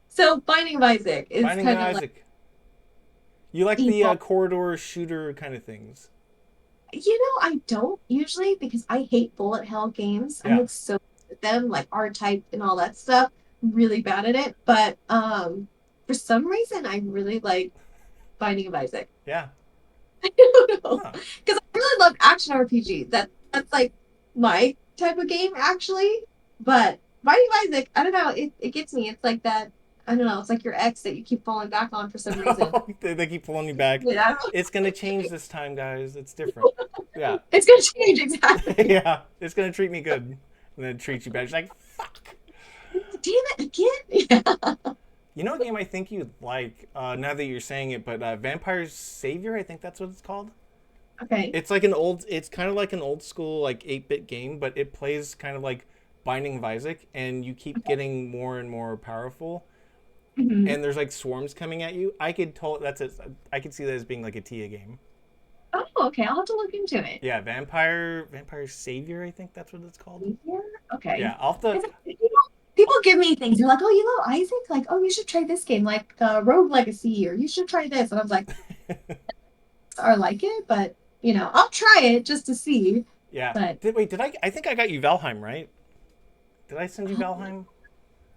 So Binding of Isaac is Binding of kind of like Isaac. You like the default. corridor shooter kind of things? I don't usually because I hate bullet hell games. I'm Yeah. like so good at them, like R-Type and all that stuff. Really bad at it. But for some reason I really like Binding of Isaac. Yeah. I don't know. Huh. Because I really love action RPG. That's like my type of game actually. But Binding of Isaac, I don't know, it gets me. It's like that, I don't know, it's like your ex that you keep falling back on for some reason. They keep pulling you back. Yeah, It's gonna change this time, guys. It's different. Yeah. it's gonna change exactly. Yeah. It's gonna treat me good, and then treat you bad. She's like, fuck. Damn it again. Yeah. You know a game I think you'd like, now that you're saying it, but Vampire Savior, I think that's what it's called. Okay. It's it's kind of like an old school, like 8-bit game, but it plays kind of like Binding of Isaac, and you keep getting more and more powerful, Mhm. and there's like swarms coming at you. I could tell that's it. I could see that as being like a Tia game. Oh, okay. I'll have to look into it. Yeah, Vampire Savior, I think that's what it's called. Yeah. Okay. Yeah, I'll have to. 'Cause, people give me things. They're like, "Oh, you know Isaac? Like, oh, you should try this game, like Rogue Legacy, or you should try this." And I was like, "Or like it," but I'll try it just to see. Yeah. But Wait, did I? I think I got you Valheim, right? Did I send you uh, Valheim?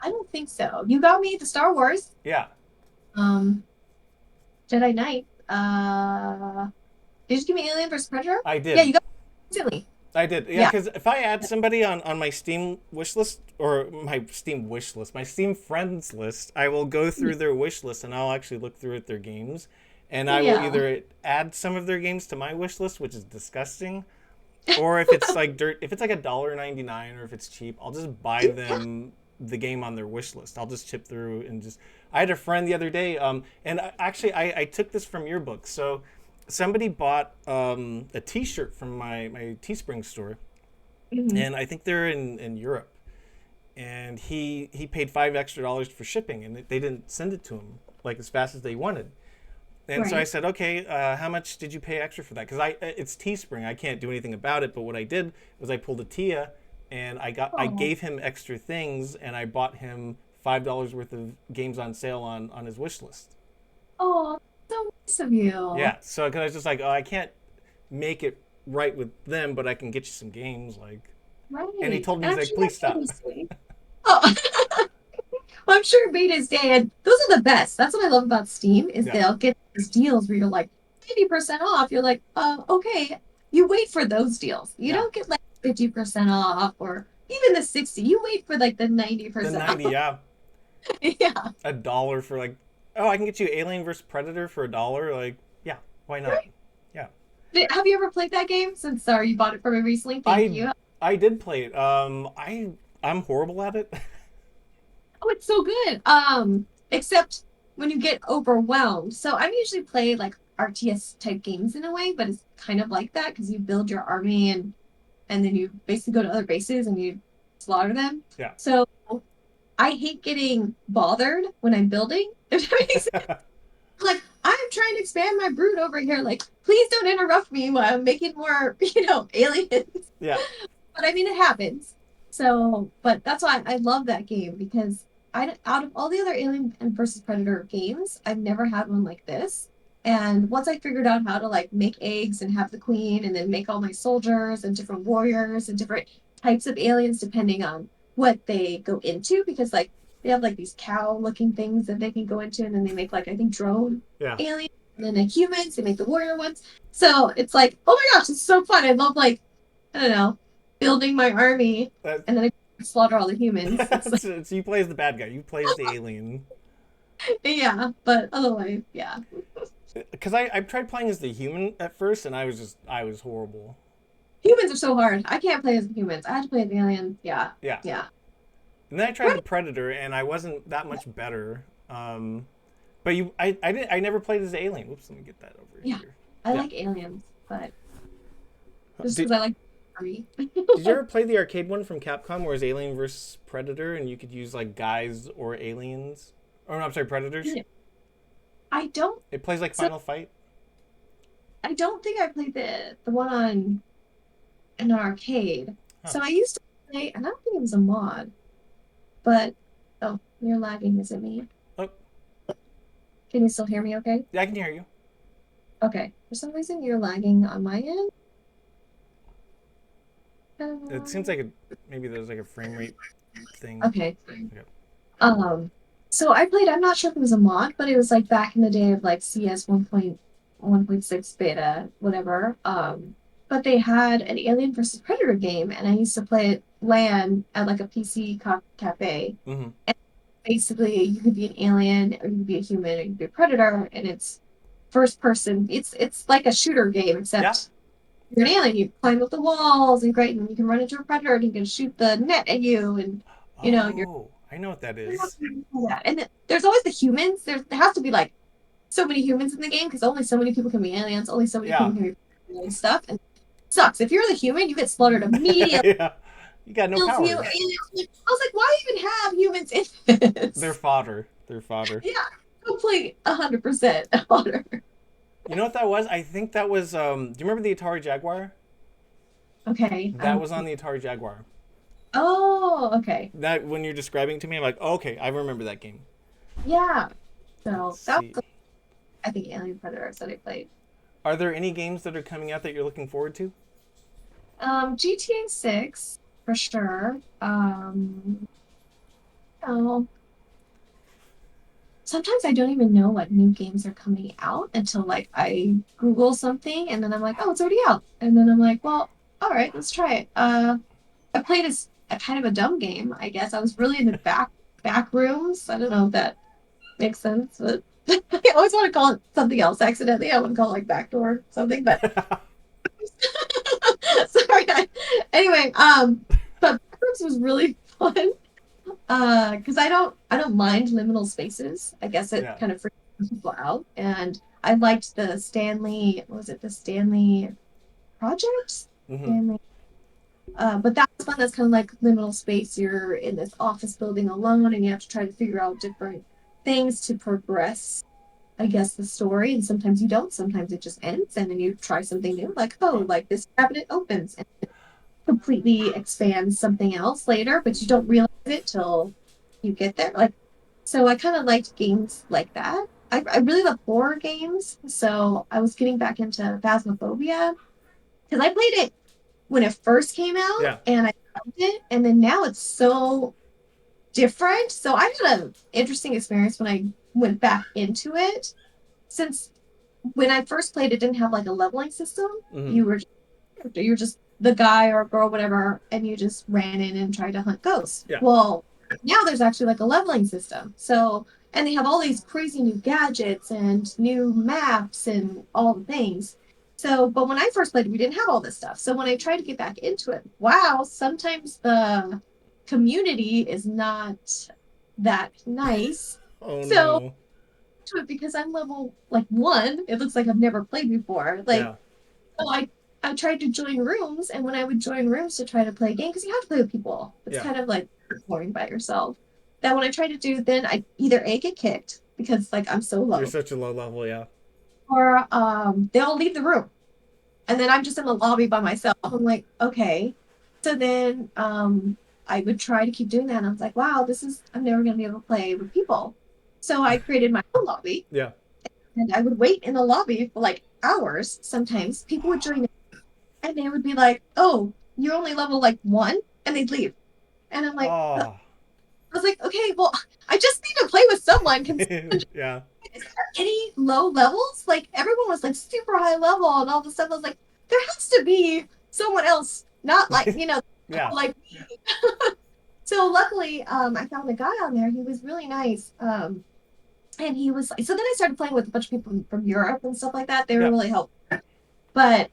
I don't think so. You got me the Star Wars, Yeah, um, Jedi Knight. Did you give me Alien vs Predator? I Yeah, did. you got it instantly. I did. Yeah, Yeah. because if I add somebody on my Steam wish list or my Steam wish list, my Steam friends list, I will go through their wish list and I'll actually look through at their games, and I will Yeah. either add some of their games to my wish list, which is disgusting, or if it's like if it's like $1.99 or if it's cheap, I'll just buy them the game on their wish list. I'll just chip through and just. I had a friend the other day, and actually I took this from your book. So somebody bought a T-shirt from my Teespring store, Mhm. and I think they're in Europe, and he paid $5 extra for shipping, and they didn't send it to him like as fast as they wanted. And so I Right. said, okay, how much did you pay extra for that? Because it's Teespring, I can't do anything about it. But what I did was I pulled a Tia, and I Oh, gave him extra things, and I bought him $5 worth of games on sale on his wish list. oh, so nice of you. Yeah, so because I was just like, oh, I can't make it right with them, but I can get you some games, like. And he Right. told me, And he's I'm like, sure that please made stop. his day. Oh, well, I'm sure it made his day. And those are the best. That's what I love about Steam is Yeah, they'll get these deals where you're like 50% off. You're like, okay. You wait for those deals. You yeah. don't get like 50% off or even the 60. You wait for like the The 90% 90, off. yeah. Yeah. $1 for like, oh, I can get you Alien versus Predator for $1. Like, yeah, why not? Right. Yeah. Have you ever played that game? Since sorry, you bought it for me recently. Thank I you. I did play it. I'm horrible at it. Oh, it's so good. Except when you get overwhelmed. So I'm usually play like RTS type games in a way, but it's kind of like that because you build your army and then you basically go to other bases and you slaughter them. Yeah. So I hate getting bothered when I'm building. If that makes sense. Like I'm trying to expand my brood over here. Like, please don't interrupt me while I'm making more, aliens. Yeah. But I mean, it happens. So, but that's why I love that game because out of all the other Alien and versus Predator games, I've never had one like this. And once I figured out how to like make eggs and have the queen and then make all my soldiers and different warriors and different types of aliens depending on what they go into, because like they have like these cow looking things that they can go into, and then they make like I think drone Yeah. aliens, and then the humans, they make the warrior ones. So it's like, oh my gosh, it's so fun. I love like I don't know, building my army That, and then I slaughter all the humans. It's like, so you play as the bad guy. You play as the alien. yeah, but otherwise, yeah. Because I've tried playing as the human at first, and I was horrible. Humans are so hard. I can't play as humans. I had to play as aliens. Yeah, Yeah. yeah. And then I tried Right. the Predator, and I wasn't that much better. But I never played as the alien. Whoops, let me get that over Yeah, here. I Yeah. like aliens, but just Did because I like army. Did you ever play the arcade one from Capcom where it's Alien versus Predator and you could use like guys or aliens? Or no, I'm sorry, Predators. I don't. It plays like So Final Fight. I don't think I played the one on an arcade. Huh. So I used to play, and I don't think it was a mod, but oh, you're lagging. Is it me? Oh, Can you still hear me? Okay. yeah, I can hear you. Okay. For some reason, you're lagging on my end. It seems like maybe there's like a frame rate thing. Okay. Okay. Um, so I played, I'm not sure if it was a mod, but it was like back in the day of like CS 1.1.6 beta, whatever. But they had an Alien versus Predator game, and I used to play it LAN at like a PC cafe. Mm-hmm. And basically, you could be an alien, or you could be a human, or you could be a predator, and it's first person. It's like a shooter game, Yeah. except you're an alien. You climb up the walls and great, and you can run into a predator, and he can shoot the net at you, and you're Oh, I know what that is. yeah. And there's always the humans. There has to be like so many humans in the game because only so many people can be aliens. Only so many Yeah. people can be alien stuff. And it sucks. If you're the human, you get slaughtered immediately. Yeah. You got no Kills you. powers. And I was like, why even have humans in They're this? fodder. They're fodder. Yeah, complete 100% honor. You know what that was? I think that was. Do you remember the Atari Jaguar? Okay. That was on the Atari Jaguar. Oh, okay. That when you're describing it to me, I'm like, oh, okay, I remember that game. Yeah. Let's So that see. was, I think, Alien Predators that I played. Are there any games that are coming out that you're looking forward to? GTA 6 for sure. Oh, sometimes I don't even know what new games are coming out until like I Google something and then I'm like, oh, it's already out. And then I'm like, well, all right, let's try it. I played a kind of a dumb game, I guess. I was really in the back rooms. I don't know if that makes sense, but I always want to call it something else accidentally. I want to call it like backdoor something, but sorry. Anyway, but Backrooms was really fun. Because I don't mind liminal spaces. I guess it Yeah. kind of freaks people out. And I liked the Stanley, what was it, the Stanley Project? Hmm. Stanley. But that was fun. That's kind of like liminal space. You're in this office building alone and you have to try to figure out different things to progress I guess, the story, and sometimes you don't. Sometimes it just ends, and then you try something new, like, oh, Huh. like this cabinet opens and completely expands something else later, but you don't realize it till you get there. Like, so I kind of liked games like that. I really love horror games, so I was getting back into Phasmophobia because I played it when it first came out, Yeah. and I loved it, and then now it's so different. So I had an interesting experience when I went back into it. Since when I first played, it didn't have like a leveling system. Mm-hmm. You're just the guy or girl, whatever, and you just ran in and tried to hunt ghosts. Yeah. Well, now there's actually like a leveling system. So, and they have all these crazy new gadgets and new maps and all the things. So, but when I first played, we didn't have all this stuff. So when I tried to get back into it, wow, sometimes the community is not that nice. Oh So no. to it because I'm level like one, it looks like I've never played before. Like, Yeah. so I tried to join rooms, and when I would join rooms to try to play a game, because you have to play with people, it's Yeah. kind of like boring by yourself. That when I try to do, then I either A get kicked because like I'm so You're low, such a low level. Yeah. or they'll leave the room, and then I'm just in the lobby by myself. I'm like, okay. So then I would try to keep doing that, and I was like, wow, this is I'm never gonna be able to play with people. So I created my own lobby, Yeah. and I would wait in the lobby for like hours. Sometimes people would join and they would be like, "Oh, you're only level like one," and they'd leave. And I'm like, Oh. I was like, okay, well, I just need to play with someone. Can Yeah. is there any low levels? Like everyone was like super high level and all this stuff. I was like, there has to be someone else, not like Yeah. like me. So luckily, I found a guy on there. He was really nice. And he was so then I started playing with a bunch of people from Europe and stuff like that. They were Yeah. really helpful. But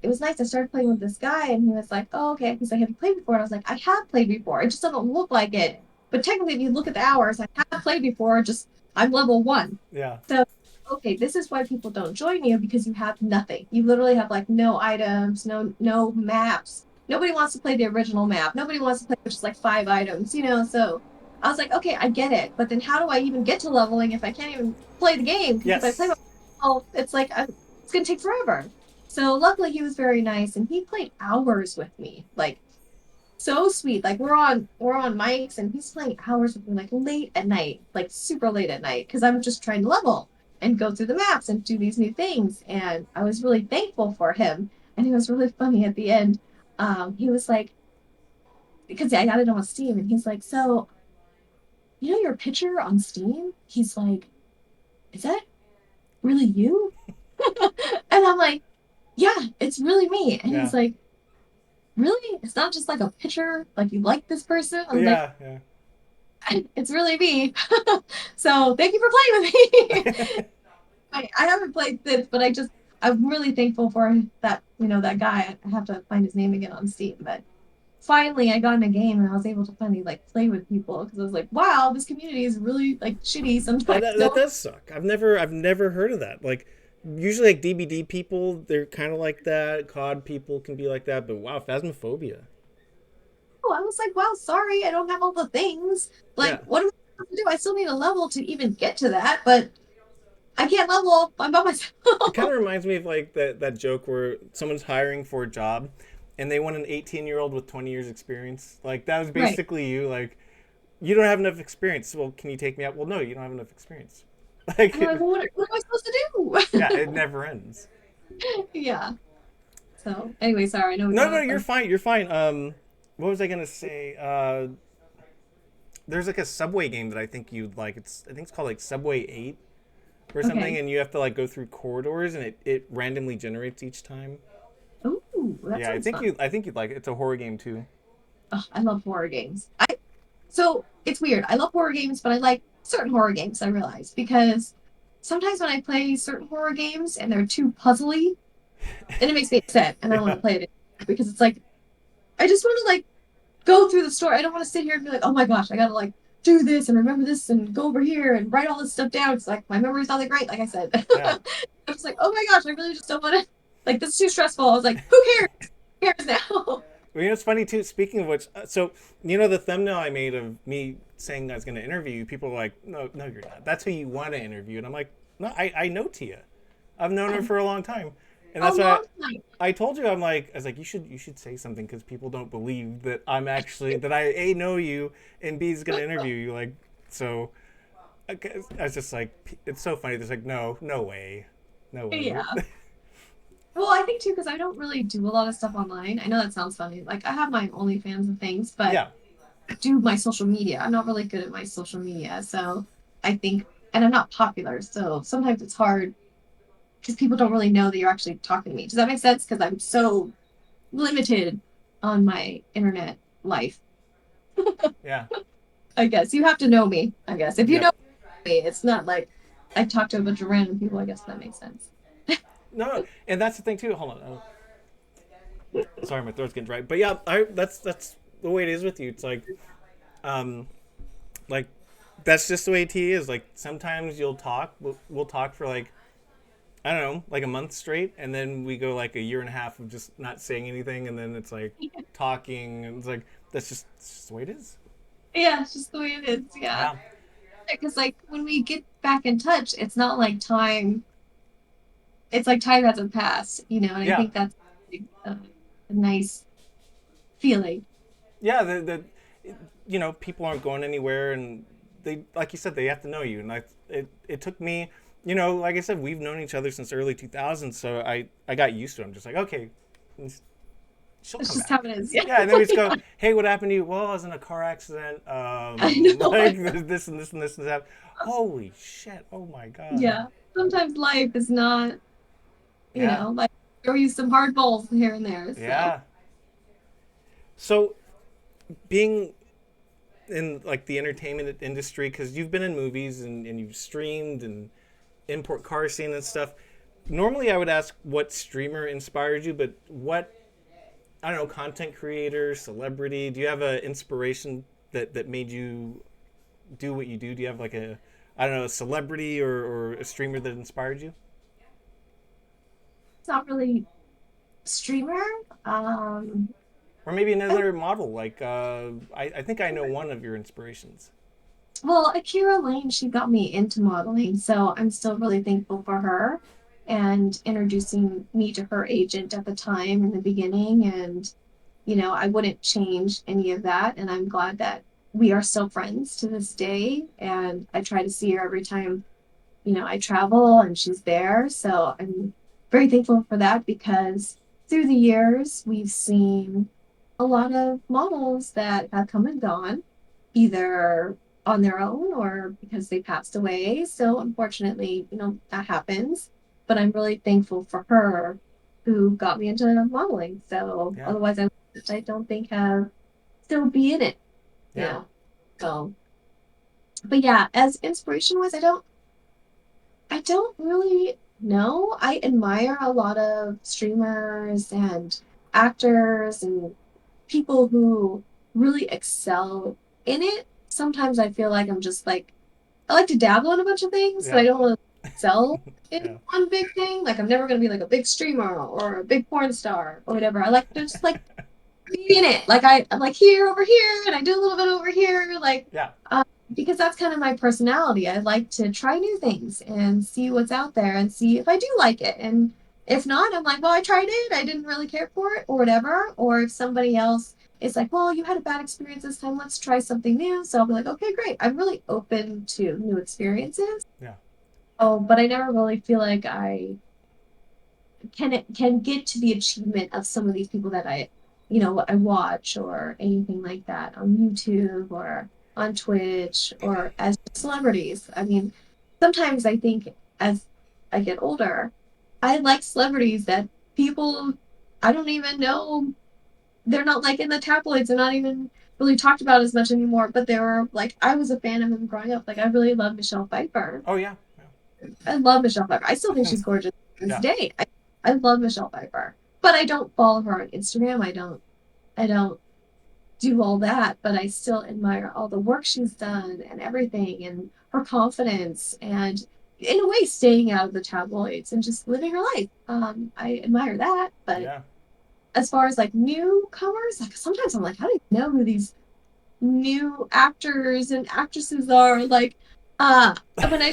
it was nice. I started playing with this guy, and he was like, "Oh, okay." He's like, "Have you played before?" And I was like, "I have played before. It just doesn't look like it. But technically, if you look at the hours, I have played before. Just I'm level one. Yeah. So okay, this is why people don't join you because you have nothing. You literally have like no items, no maps. Nobody wants to play the original map. Nobody wants to play with just like 5 items, So I was like, okay, I get it. But then how do I even get to leveling if I can't even play the game? Because if I play Yes. myself, it's like it's gonna take forever. So luckily he was very nice and he played hours with me. Like so sweet. Like we're on mics and he's playing hours with me like late at night, like super late at night, because I'm just trying to level and go through the maps and do these new things. And I was really thankful for him. And he was really funny at the end. He was like, because I got it on Steam, and he's like, so your picture on Steam? He's like, is that really you? And I'm like, yeah, it's really me. And Yeah. he's like, really? It's not just like a picture, like you like this person? I'm like, Yeah. Yeah. it's really me. So thank you for playing with me. I haven't played since, but I'm really thankful for that guy. I have to find his name again on Steam, but finally I got in a game and I was able to finally like play with people because I was like, wow, this community is really like shitty Yeah, sometimes. that No, does suck. I've never heard of that. Like usually like DBD people, they're kind of like that. COD people can be like that, but wow, Phasmophobia. I was like, wow, sorry, I don't have all the things. Yeah. Like, what am I supposed to do? I still need a level to even get to that, but I can't level. I'm by myself. It kind of reminds me of like that joke where someone's hiring for a job and they want an 18-year-old with 20 years experience. Like that was Right. basically you like you don't have enough experience. Well, can you take me out? Well, no, you don't have enough experience. Like And I'm like, well, what am I supposed to yeah, do? it never ends. Yeah. So anyway, sorry, I know we No, got no, off you're on. fine. You're fine. What was I gonna say? There's like a subway game that I think you'd like. I think it's called like Subway 8 or something, Okay. and you have to like go through corridors, and it randomly generates each time. Ooh, that Yeah, I sounds think fun. you'd like it. It's a horror game too. Ugh, I love horror games. So it's weird. I love horror games, but I like certain horror games, I realize, because sometimes when I play certain horror games and they're too puzzly, and it makes me upset, and I don't want Yeah, to play it because it's like I just want to like go through the story. I don't want to sit here and be like, oh my gosh, I gotta like do this and remember this and go over here and write all this stuff down. It's like my memory's not that great, like I said. yeah. I was like, oh my gosh, I really just don't want to. Like this is too stressful. I was like, who cares? Who cares now? Well, it's funny too. Speaking of which, so the thumbnail I made of me saying I was going to interview you, people were like, "No, no, you're not. That's who you want to interview." And I'm like, No, I know Tia. I've known her Oh, for a long time, and a that's why long time. I told you. I was like, you should say something because people don't believe that I'm actually that I a know you and b is gonna interview you. Like, so I was just like, it's so funny. There's like, no way, no way. Yeah. Well, I think too, because I don't really do a lot of stuff online. I know that sounds funny. Like I have my OnlyFans and things, but Yeah, I do my social media. I'm not really good at my social media. So I think, and I'm not popular. So sometimes it's hard because people don't really know that you're actually talking to me. Does that make sense? Because I'm so limited on my internet life. yeah, I guess you have to know me. I guess if you yep. know me, it's not like I talk to a bunch of random people. I guess that makes sense. No, and that's the thing too. Hold on. Sorry, my throat's getting dry. But yeah, I that's the way it is with you. It's um, like that's just the way T is. Like sometimes you'll talk. We'll talk for like I don't know, like a month straight, and then we go like a year and a half of just not saying anything, and then it's like talking, and it's like it's just the way it is. Yeah, it's just the way it is. Yeah. Yeah, Because like when we get back in touch, it's not like time. It's like time hasn't passed, and I yeah, think that's a nice feeling. yeah. People aren't going anywhere, and they, like you said, they have to know you. And it took me, like I said, we've known each other since early 2000s, so I got used to it. I'm just like, okay, she'll It's come just how back. it is. Yeah. Yeah, and then we just go, hey, what happened to you? Well, I was in a car accident. I know. I Like know. this and this and this and that. Holy shit! Oh my god. Yeah. Sometimes life is not, Yeah, like throw you some hard balls here and there. So yeah. So being in like the entertainment industry, because you've been in movies and you've streamed and import car scene and stuff. Normally, I would ask what streamer inspired you, but what I don't know, content creator, celebrity. Do you have an inspiration that made you do what you do? Do you have like a I don't know, a celebrity or a streamer that inspired you? it's not really streamer. Um, Or maybe I another model. Like I think I know one of your inspirations. Well, Akira Lane, she got me into modeling, so I'm still really thankful for her and introducing me to her agent at the time in the beginning. And, I wouldn't change any of that. And I'm glad that we are still friends to this day. And I try to see her every time, I travel and she's there. So I'm very thankful for that because through the years, we've seen a lot of models that have come and gone, either on their own or because they passed away. So unfortunately, that happens. But I'm really thankful for her who got me into modeling. So Yeah, otherwise I don't think have still be in it, you yeah, know. So but yeah, as inspiration wise, I don't really know. I admire a lot of streamers and actors and people who really excel in it. Sometimes I feel like I'm just like, I like to dabble in a bunch of things, but I yeah, don't want to excel in yeah, one big thing. Like I'm never going to be like a big streamer or a big porn star or whatever. I like to just like be in it. Like I'm like here over here and I do a little bit over here. Like, yeah, because that's kind of my personality. I like to try new things and see what's out there and see if I do like it. And if not, I'm like, well, I tried it. I didn't really care for it or whatever. Or if somebody else is like, well, you had a bad experience this time, let's try something new. So I'll be like, okay, great. I'm really open to new experiences. yeah, Oh, but I never really feel like I can get to the achievement of some of these people that I watch or anything like that on YouTube or on Twitch or as celebrities. I mean, sometimes I think as I get older, I like celebrities that people I don't even know. They're not like in the tabloids. They're not even really talked about as much anymore. But they were like, I was a fan of them growing up. Like, I really love Michelle Pfeiffer. oh yeah, I love Michelle Pfeiffer. I still think yeah, she's gorgeous to this yeah, day. I love Michelle Pfeiffer, but I don't follow her on Instagram. I don't do all that, but I still admire all the work she's done and everything and her confidence and in a way staying out of the tabloids and just living her life. I admire that. But yeah. as far as like newcomers, like sometimes I'm like, how do you know who these new actors and actresses are? Like, when I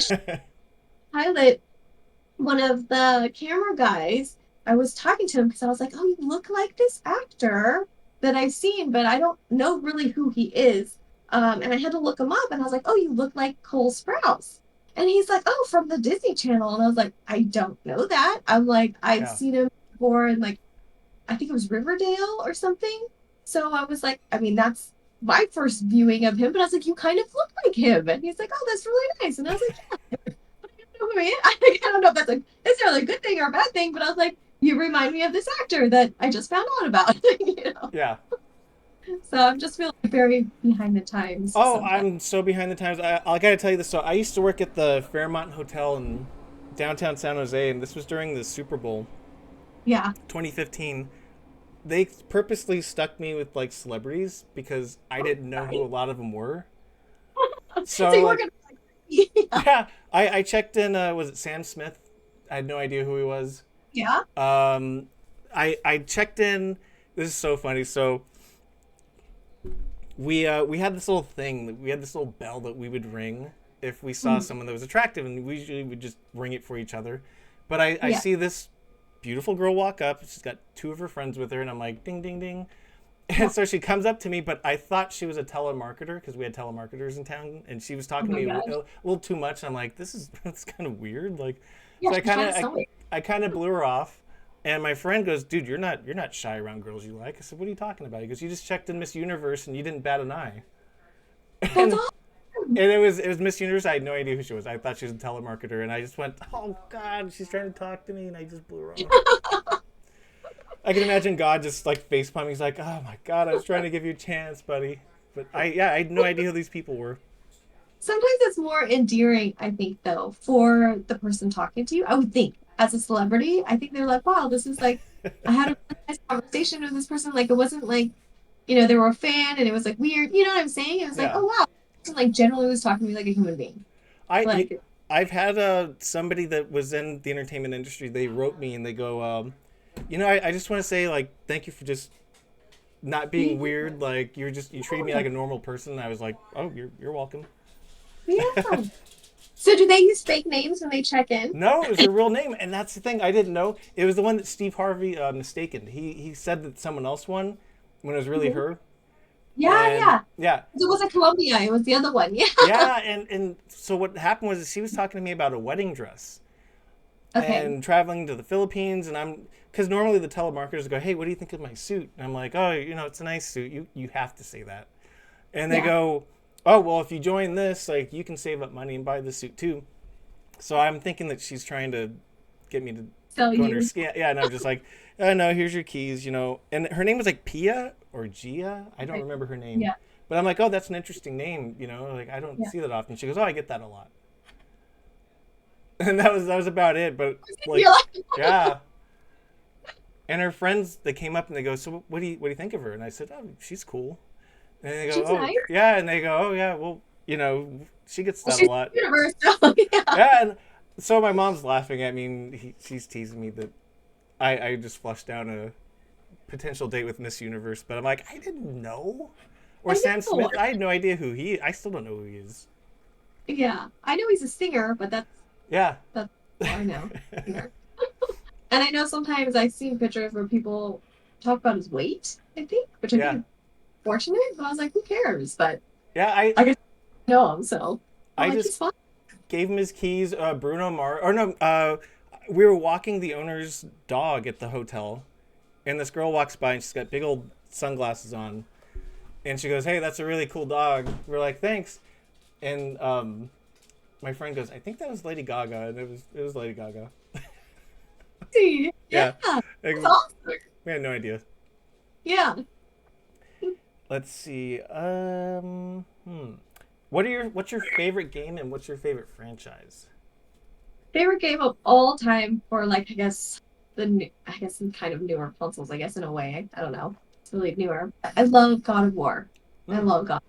pilot, one of the camera guys, I was talking to him because I was like, "Oh, you look like this actor that I've seen, but I don't know really who he is." And I had to look him up, and I was like, "Oh, you look like Cole Sprouse." And he's like, "Oh, from the Disney Channel." And I was like, "I don't know that." I'm like, "I've Yeah. seen him before in like I think it was Riverdale or something." So I was like, I mean, that's my first viewing of him, but I was like, "You kind of look like him." And he's like, "Oh, that's really nice." And I was like, know who he is. I don't know if that's a necessarily a good thing or a bad thing, but I was like, you remind me of this actor that I just found out about. You know? Yeah. So I'm just feeling very behind the times Oh, sometimes. I'm so behind the times. I gotta tell you this. So I used to work at the Fairmont Hotel in downtown San Jose, and this was during the Super Bowl Yeah. 2015. They purposely stuck me with like celebrities because I didn't know who a Sorry. lot of them were. So So you were like, gonna yeah. yeah, I checked in. Was it Sam Smith? I had no idea who he was. Yeah. Um, I checked in. This is so funny. So we had this little thing. We had this little bell that we would ring if we saw Mm, someone that was attractive, and we usually would just ring it for each other. But I yeah. see this beautiful girl walk up. She's got two of her friends with her, and I'm like, ding, ding, ding. And Yeah. so she comes up to me, but I thought she was a telemarketer because we had telemarketers in town, and she was Oh talking to my me gosh. a little too much. I'm like, this is that's kind of weird. Like, Yeah, so she's trying to sell it. I kind of blew her off, and my friend goes, "Dude, you're not shy around girls you like." I said, "What are you talking about?" He goes, "You just checked in Miss Universe and you didn't bat an eye." That's And awesome. it was Miss Universe. I had no idea who she was. I thought she was a telemarketer, and I just went, "Oh God, she's trying to talk to me," and I just blew her off. I can imagine God just like face palming. He's like, "Oh my God, I was trying to give you a chance, buddy." But I had no idea who these people were. Sometimes it's more endearing, I think, though, for the person talking to you. I would think, as a celebrity, I think they're like, wow, this is like, I had a really nice conversation with this person. Like, it wasn't like, they were a fan and it was like weird. You know what I'm saying? It was like, Yeah, oh, wow. This person, like, generally was talking to me like a human being. I Like, I've had somebody that was in the entertainment industry. They wrote me and they go, I just want to say like thank you for just not being yeah, weird. Like you treated me like a normal person. I was like, oh, you're welcome. yeah. So do they use fake names when they check in? No, it was her real name, and that's the thing I didn't know. It was the one that Steve Harvey mistaken. He said that someone else won when it was really Mhm. her. Yeah, And yeah. yeah, It wasn't Columbia. It was the other one. Yeah. yeah, and so what happened was she was talking to me about a wedding dress Okay. and traveling to the Philippines, and I'm because normally the telemarketers go, hey, what do you think of my suit? And I'm like, oh, it's a nice suit. You have to say that. And they Yeah. go, oh, well, if you join this, like you can save up money and buy the suit too. So I'm thinking that she's trying to get me to So go under you, scan. Yeah, and I'm just like, oh no, here's your keys, And her name was like Pia or Gia. I don't okay. remember her name. Yeah. But I'm like, oh, that's an interesting name, Like I don't Yeah. see that often. She goes, oh, I get that a lot. And that was about it. But You're like, like, yeah. And her friends, they came up and they go, so what do you think of her? And I said, oh, she's cool. And they go, she's oh nice. yeah, and they go, oh yeah, well, she gets Well, that a she's lot. universal. Yeah. Yeah, and so my mom's laughing at me, and she's teasing me that I just flushed down a potential date with Miss Universe, but I'm like, I didn't know. Or I Sam know. Smith, I had no idea who I still don't know who he is. Yeah. I know he's a singer, but Yeah. that's all I know. Singer. And I know sometimes I've seen pictures where people talk about his weight, I think, which I think Yeah. is fortunate, but I was like, who cares? But Yeah, I I guess I know him, so I'm I like, just he's fine. gave him his keys. Bruno Mars, or no, we were walking the owner's dog at the hotel, and this girl walks by and she's got big old sunglasses on, and she goes, "Hey, that's a really cool dog." We're like, "Thanks," and my friend goes, "I think that was Lady Gaga," and it was Lady Gaga. Yeah. Yeah, like, That's awesome. we had no idea. Yeah. Let's see. What's your favorite game and what's your favorite franchise? Favorite game of all time for like I guess some kind of newer consoles, I guess in a way. I don't know. It's really newer. I love God of War. I Hmm. love God.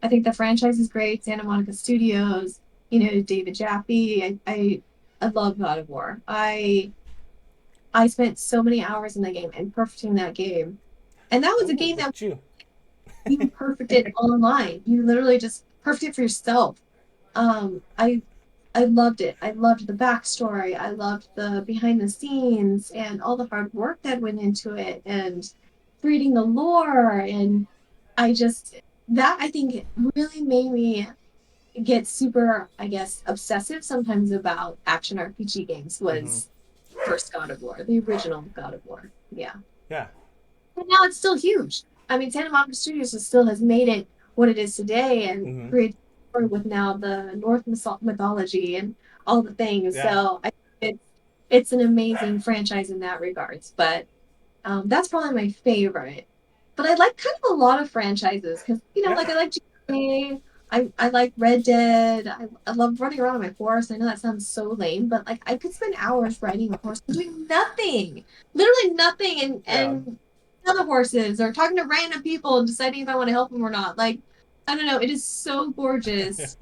I think the franchise is great. Santa Monica Studios, David Jaffe. I love God of War. I spent so many hours in that game and perfecting that game. And that was a Oh, game look that at you. you perfected online. You literally just perfected it for yourself. I I loved it. I loved the backstory. I loved the behind the scenes and all the hard work that went into it and reading the lore. And I just, that I think really made me get super, I guess, obsessive sometimes about action RPG games Hmm. was first God of War, the original God of War. Yeah. Yeah. And now it's still huge. I mean, Santa Monica Studios still has made it what it is today and Hmm. created a story with now the Norse mythology and all the things. Yeah. So I think it's an amazing franchise in that regards. But that's probably my favorite. But I like kind of a lot of franchises because Yeah. like I like GTA. I like Red Dead. I love running around on my horse. I know that sounds so lame, but like I could spend hours riding a horse and doing nothing, literally nothing, Yeah. and other horses or talking to random people and deciding if I want to help them or not. Like I don't know, it is so gorgeous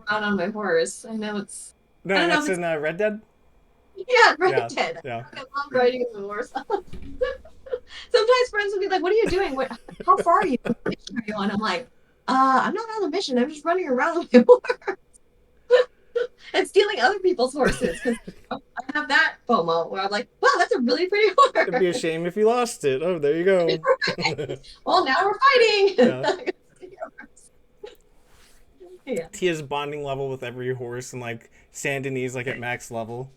around on my horse. I know it's I No, don't know if that's it's in Red Dead. yeah, Red Yeah. Dead. Yeah. I love riding a horse. Sometimes friends will be like, "What are you doing? How far are you? What mission are you on?" I'm like, I'm not on a mission. I'm just running around with my horse and stealing other people's horses because I have that FOMO where I'm like, wow, that's a really pretty It'd be a horse. shame if you lost it. Oh, there you go. Well, now we're fighting. Yeah. Yeah. Tia's bonding level with every horse, and like Saint Denis like at max level.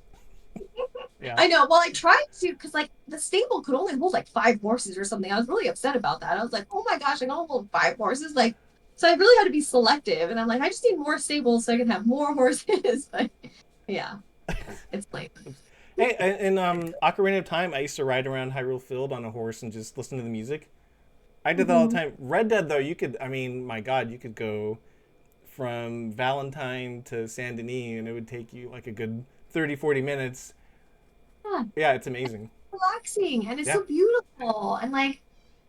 Yeah. I know. Well, I tried to because like the stable could only hold like 5 horses or something. I was really upset about that. I was like, oh my gosh, I can only hold 5 horses. Like, so I really had to be selective. And I'm like, I just need more stables so I can have more horses. But yeah, it's lame. Hey, in Ocarina of Time, I used to ride around Hyrule Field on a horse and just listen to the music. I did that all the Mhm. time. Red Dead though, you could. I mean, my God, you could go from Valentine to Saint Denis, and it would take you like a good 30, 40 minutes. Yeah, Yeah, it's amazing. relaxing and it's Yeah. so beautiful. And like,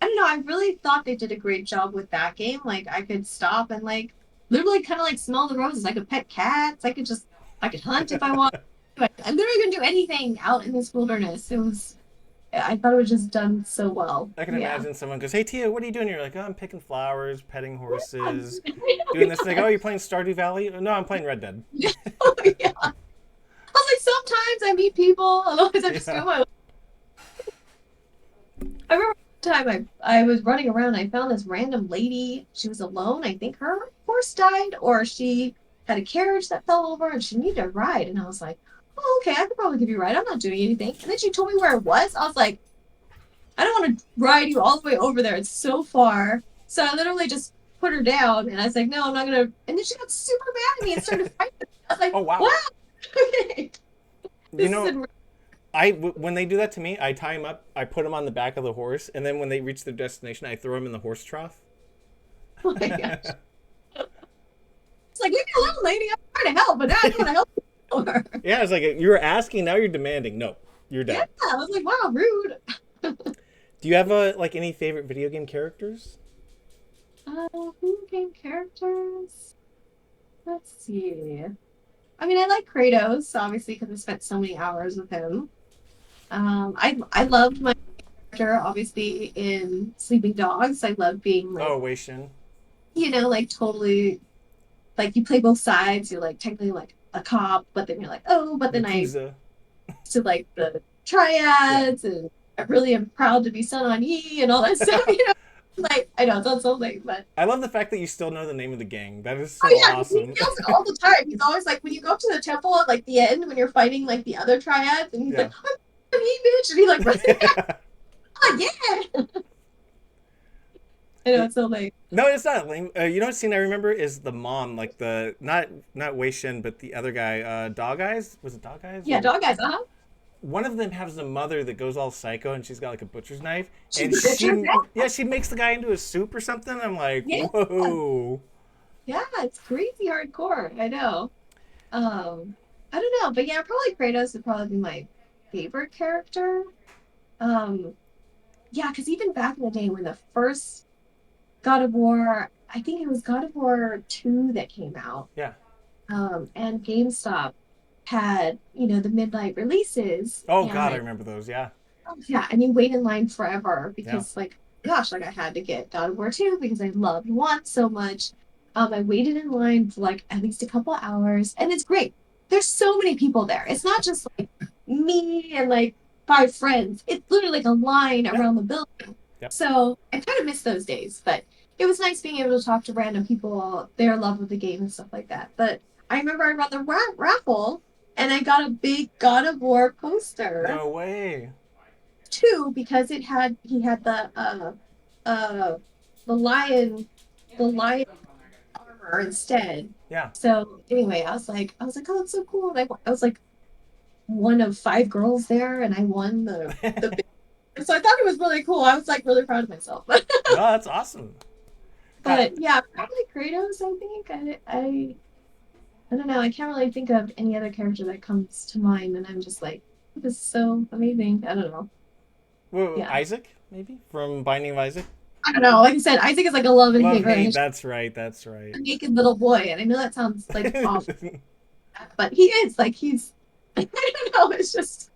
I don't know, I really thought they did a great job with that game. Like, I could stop and like literally kind of like smell the roses. I could pet cats. I could hunt if I want. I literally couldn't do anything out in this wilderness. I thought it was just done so well. I can Yeah. imagine someone goes, "Hey Tia, what are you doing?" You're like, "Oh, I'm picking flowers, petting Yeah. horses, doing this." And they go, "Oh, you're playing Stardew Valley?" No, I'm playing Red Dead. Yeah. Yeah. I was like, sometimes I meet people, otherwise I'm just Yeah. doing my I remember one time I was running around. I found this random lady. She was alone. I think her horse died, or she had a carriage that fell over and she needed a ride. And I was like, oh, okay, I could probably give you a ride. I'm not doing anything. And then she told me where it was. I was like, I don't want to ride you all the way over there. It's so far. So I literally just put her down and I was like, no, I'm not going to. And then she got super mad at me and started fighting. I was like, Oh wow. wow, okay, You this know, isn't. when they do that to me, I tie them up, I put them on the back of the horse, and then when they reach their destination, I throw them in the horse trough. Oh my gosh. It's like, leave me alone, lady. I'm trying to help, but now I don't want to help anymore. Yeah, it's like you were asking, now you're demanding. No, you're Yeah, dead. I was like, wow, rude. Do you have like any favorite video game characters? Video game characters. Let's see. I mean, I like Kratos, obviously, because I spent so many hours with him. I loved my character, obviously, in Sleeping Dogs. I love being like, Oh, Wei Shin. like totally like you play both sides. You're like technically like a cop, but then you're like, oh, but then I Yakuza. to like the Yeah. triads and I really am proud to be son on Yi and all that stuff, Like I know it sounds so lame, but I love the fact that you still know the name of the gang. That is oh so yeah, he awesome. yells it all the time. He's always like when you go to the temple at like the end when you're fighting like the other triads, and he's Yeah. like, I'm Yi, bitch, and he like runs back. I'm like, yeah. I know it's so lame. No, it's not lame. You know what scene I remember is the mom, like the not Wei Shin, but the other guy, Dog Eyes. Was it Dog Eyes Yeah, or dog guys, uh-huh. one of them has a mother that goes all psycho and she's got like a butcher's knife She's and the bitch. she makes the guy into a soup or something. I'm like, Yeah. whoa. Yeah, it's crazy hardcore. I know. I don't know, but yeah, probably Kratos would probably be my favorite character. Um, yeah, because even back in the day when the first God of War, I think it was God of War 2 that came out, Yeah. and GameStop had, the midnight releases, Oh God, I and remember those. Yeah. yeah, and you wait in line forever Yeah. because, like, gosh, like I had to get God of War 2 because I loved 1 so much. I waited in line for like at least a couple hours, and it's great. there's so many people there. It's not just like me and like five friends. It's literally like a line Yeah. around the building. Yep. So I kind of miss those days, but it was nice being able to talk to random people, their love of the game and stuff like that. But I remember I ran the raffle and I got a big God of War poster No way. too because he had uh the lion armor instead. Yeah. So anyway, I was like, oh, that's so cool. And I was like one of five girls there, and I won the big. So I thought it was really cool. I was like really proud of myself. No, that's awesome. God, But yeah, probably Kratos. I think I don't know. I can't really think of any other character that comes to mind, and I'm just like, this is so amazing. I don't know. Yeah, Isaac maybe from Binding of Isaac. I don't know. Like I said, I think it's like a love and Love hate hate. relationship. That's right. That's right. A naked little boy, and I know that sounds like awful, but he is like he's. I don't know. It's just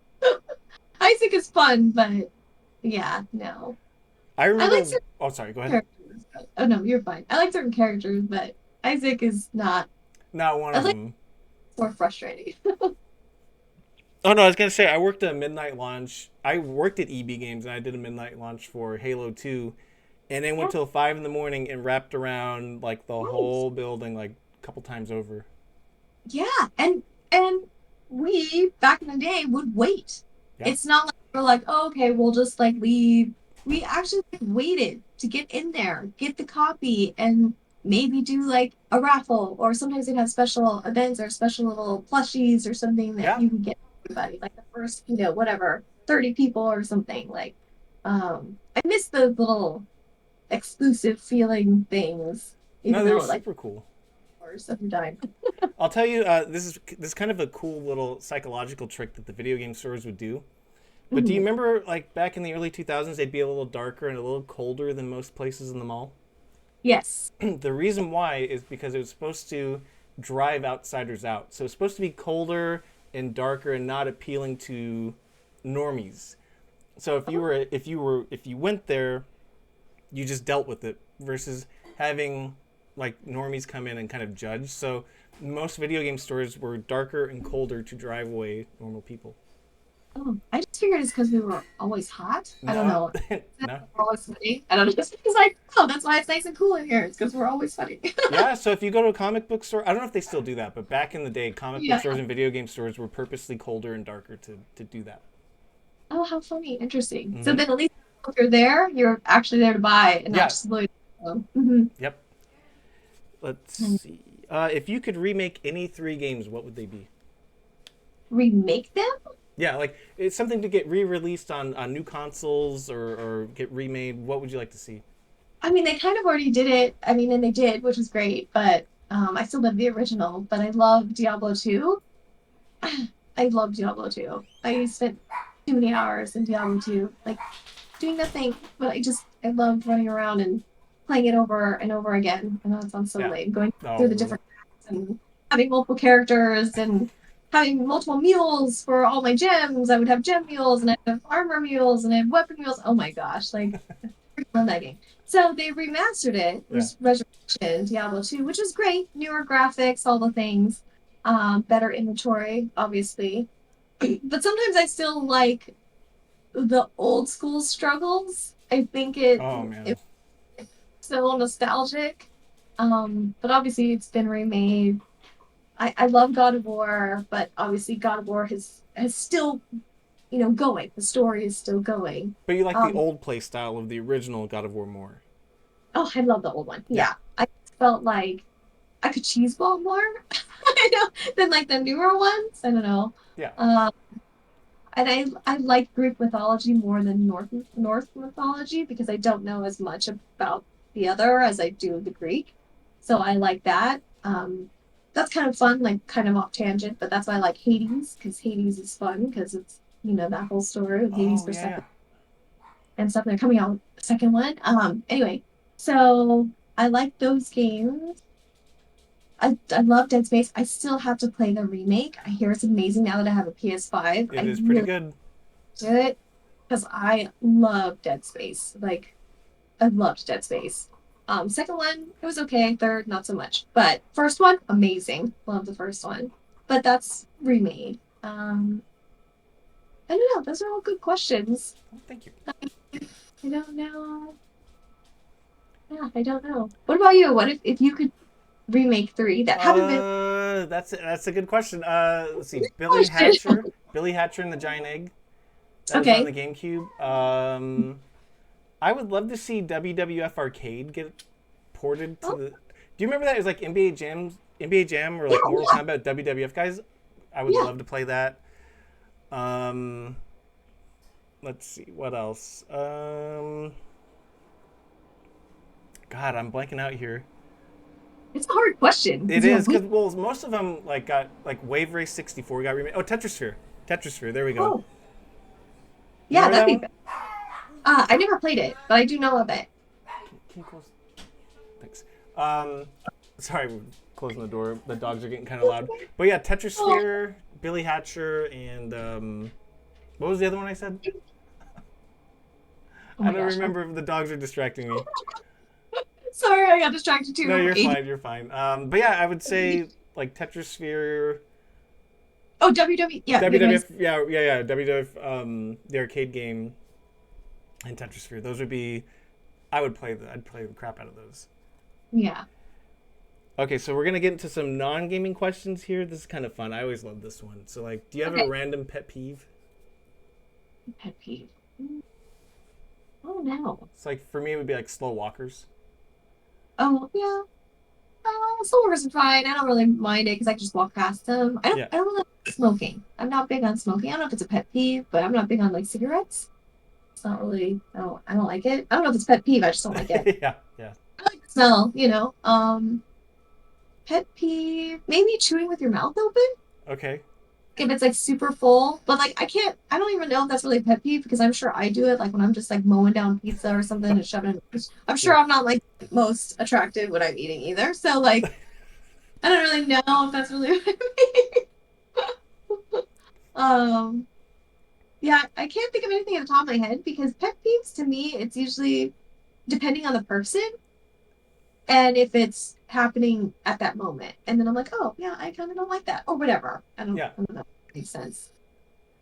Isaac is fun, but yeah, no. I I like remember. certain Oh, sorry. Go ahead. characters. Oh no, you're fine. I like certain characters, but Isaac is not. Not one I of like them. more frustrating. Oh no, I was gonna say I worked a midnight launch. I worked at EB Games and I did a midnight launch for Halo 2, and then went Yeah, till 5 in the morning and wrapped around like the nice. whole building like a couple times over. Yeah, and we back in the day would wait. Yeah. It's not like we're like, oh, okay, we'll just like leave. We actually like, waited to get in there, get the copy, and maybe do like a raffle, or sometimes they'd have special events or special little plushies or something that Yeah. you could get everybody, like the first, whatever, 30 people or something. Like, I miss those little exclusive feeling things, No, even they were though like super cool. hours of your time. I'll tell you, this is kind of a cool little psychological trick that the video game stores would do. But do you Mhm. remember, like back in the early 2000s, they'd be a little darker and a little colder than most places in the mall? Yes. The reason why is because it was supposed to drive outsiders out. So it's supposed to be colder and darker and not appealing to normies. So if you went there, you just dealt with it versus having like normies come in and kind of judge. So most video game stores were darker and colder to drive away normal people. Oh, I just figured it's because we were always hot. I don't No, know. no. We're always sweaty. I don't know. It's like, oh, that's why it's nice and cool in here. It's because we're always sweaty. Yeah, so if you go to a comic book store, I don't know if they still do that, but back in the day, comic book Yeah. stores and video game stores were purposely colder and darker to do that. Oh, how funny. Interesting. So Mm-hmm. then at least if you're there, you're actually there to buy and not Yeah. just look. Mm-hmm. Yep. Let's see. If you could remake any three games, what would they be? Remake them? Yeah, like it's something to get re-released on new consoles or get remade. What would you like to see? I mean, they kind of already did it. I mean, and they did, which was great, but I still love the original, but I love Diablo 2. I love Diablo 2. I spent too many hours in Diablo 2, like doing nothing, but I loved running around and playing it over and over again. I know it sounds so Yeah. lame, going through the Oh, different packs and having multiple characters and having multiple mules for all my gems. I would have gem mules and I have armor mules and I have weapon mules. Oh my gosh, like I love that game. So they remastered it, yeah. Resurrection, Diablo 2, which was great. Newer graphics, all the things. Better inventory, obviously. But sometimes I still like the old school struggles. I think Oh man. it's so nostalgic. But obviously it's been remade. I love God of War, but obviously God of War has still, going. The story is still going. But you like the Um, old play style of the original God of War more. oh, I love the old one. Yeah. Yeah. I felt like I could cheese ball more, I know, than like the newer ones. I don't know. Yeah. Um, and I like Greek mythology more than North mythology because I don't know as much about the other as I do the Greek. So I like that. That's kind of fun, like kind of off tangent, but that's why I like Hades because Hades is fun because it's that whole story of Hades Oh yeah. Yeah. perspective and stuff. They're coming out the second one. Anyway, so I like those games. I love Dead Space. I still have to play the remake. I hear it's amazing now that I have a PS5. It I is pretty really good. do it because I love Dead Space. Like I loved Dead Space. Second one, it was okay. Third, not so much. But first one, amazing. Love the first one. but that's remade. I don't know. Those are all good questions. Oh, thank you. I don't know. Yeah, I don't know. What about you? What if you could remake three that haven't been That's a good question. Let's see, question? Billy Hatcher and the Giant Egg. That was on Okay. the GameCube. I would love to see WWF Arcade get ported to Oh, the. Do you remember that? It was like NBA Jam, or yeah, like Mortal yeah, Kombat WWF guys. I would yeah. love to play that. Um, let's see what else. God, I'm blanking out here. It's a hard question It because you have is we. because well, most of them like got like Wave Race 64 got remade. Oh, Tetrisphere, Tetrisphere. There we go. Oh, Do you yeah, remember that'd that be. one? I never played it, but I do know of it. Can you close? Thanks. Um, sorry, we're closing the door. The dogs are getting kind of loud. But yeah, Oh, Tetrisphere, Billy Hatcher, and what was the other one I said? oh I my don't gosh. remember if the dogs are distracting me. Sorry, I got distracted No, too. you're fine. You're fine. But yeah, I would say like Tetrisphere, Oh, WW. Yeah, you guys. WWF. Yeah. WWF. The arcade game and Tetrisphere. Those would be. I'd play the crap out of those. Yeah. Okay, so we're gonna get into some non-gaming questions here. This is kind of fun. I always love this one. So, like, do you have a Okay. random pet peeve? Pet peeve. Oh no. It's like for me, it would be like slow walkers. Oh yeah. Slowers are fine. I don't really mind it because I can just walk past them. I don't. Yeah, I don't really like smoking. I'm not big on smoking. I don't know if it's a pet peeve, but I'm not big on like cigarettes. It's not really. I don't like it. I don't know if it's a pet peeve. I just don't like it. yeah, yeah. I like the smell. Pet peeve. Maybe chewing with your mouth open. Okay. If it's like super full, but like I can't. I don't even know if that's really a pet peeve because I'm sure I do it. Like when I'm just like mowing down pizza or something and shoving it. I'm Yeah. sure I'm not like most attractive when I'm eating either. So like I don't really know if that's really what I mean. Um, yeah, I can't think of anything at the top of my head because pet peeves to me, it's usually depending on the person and if it's happening at that moment. And then I'm like, oh yeah, I kind of don't like that or whatever. Yeah. I don't know if that makes sense.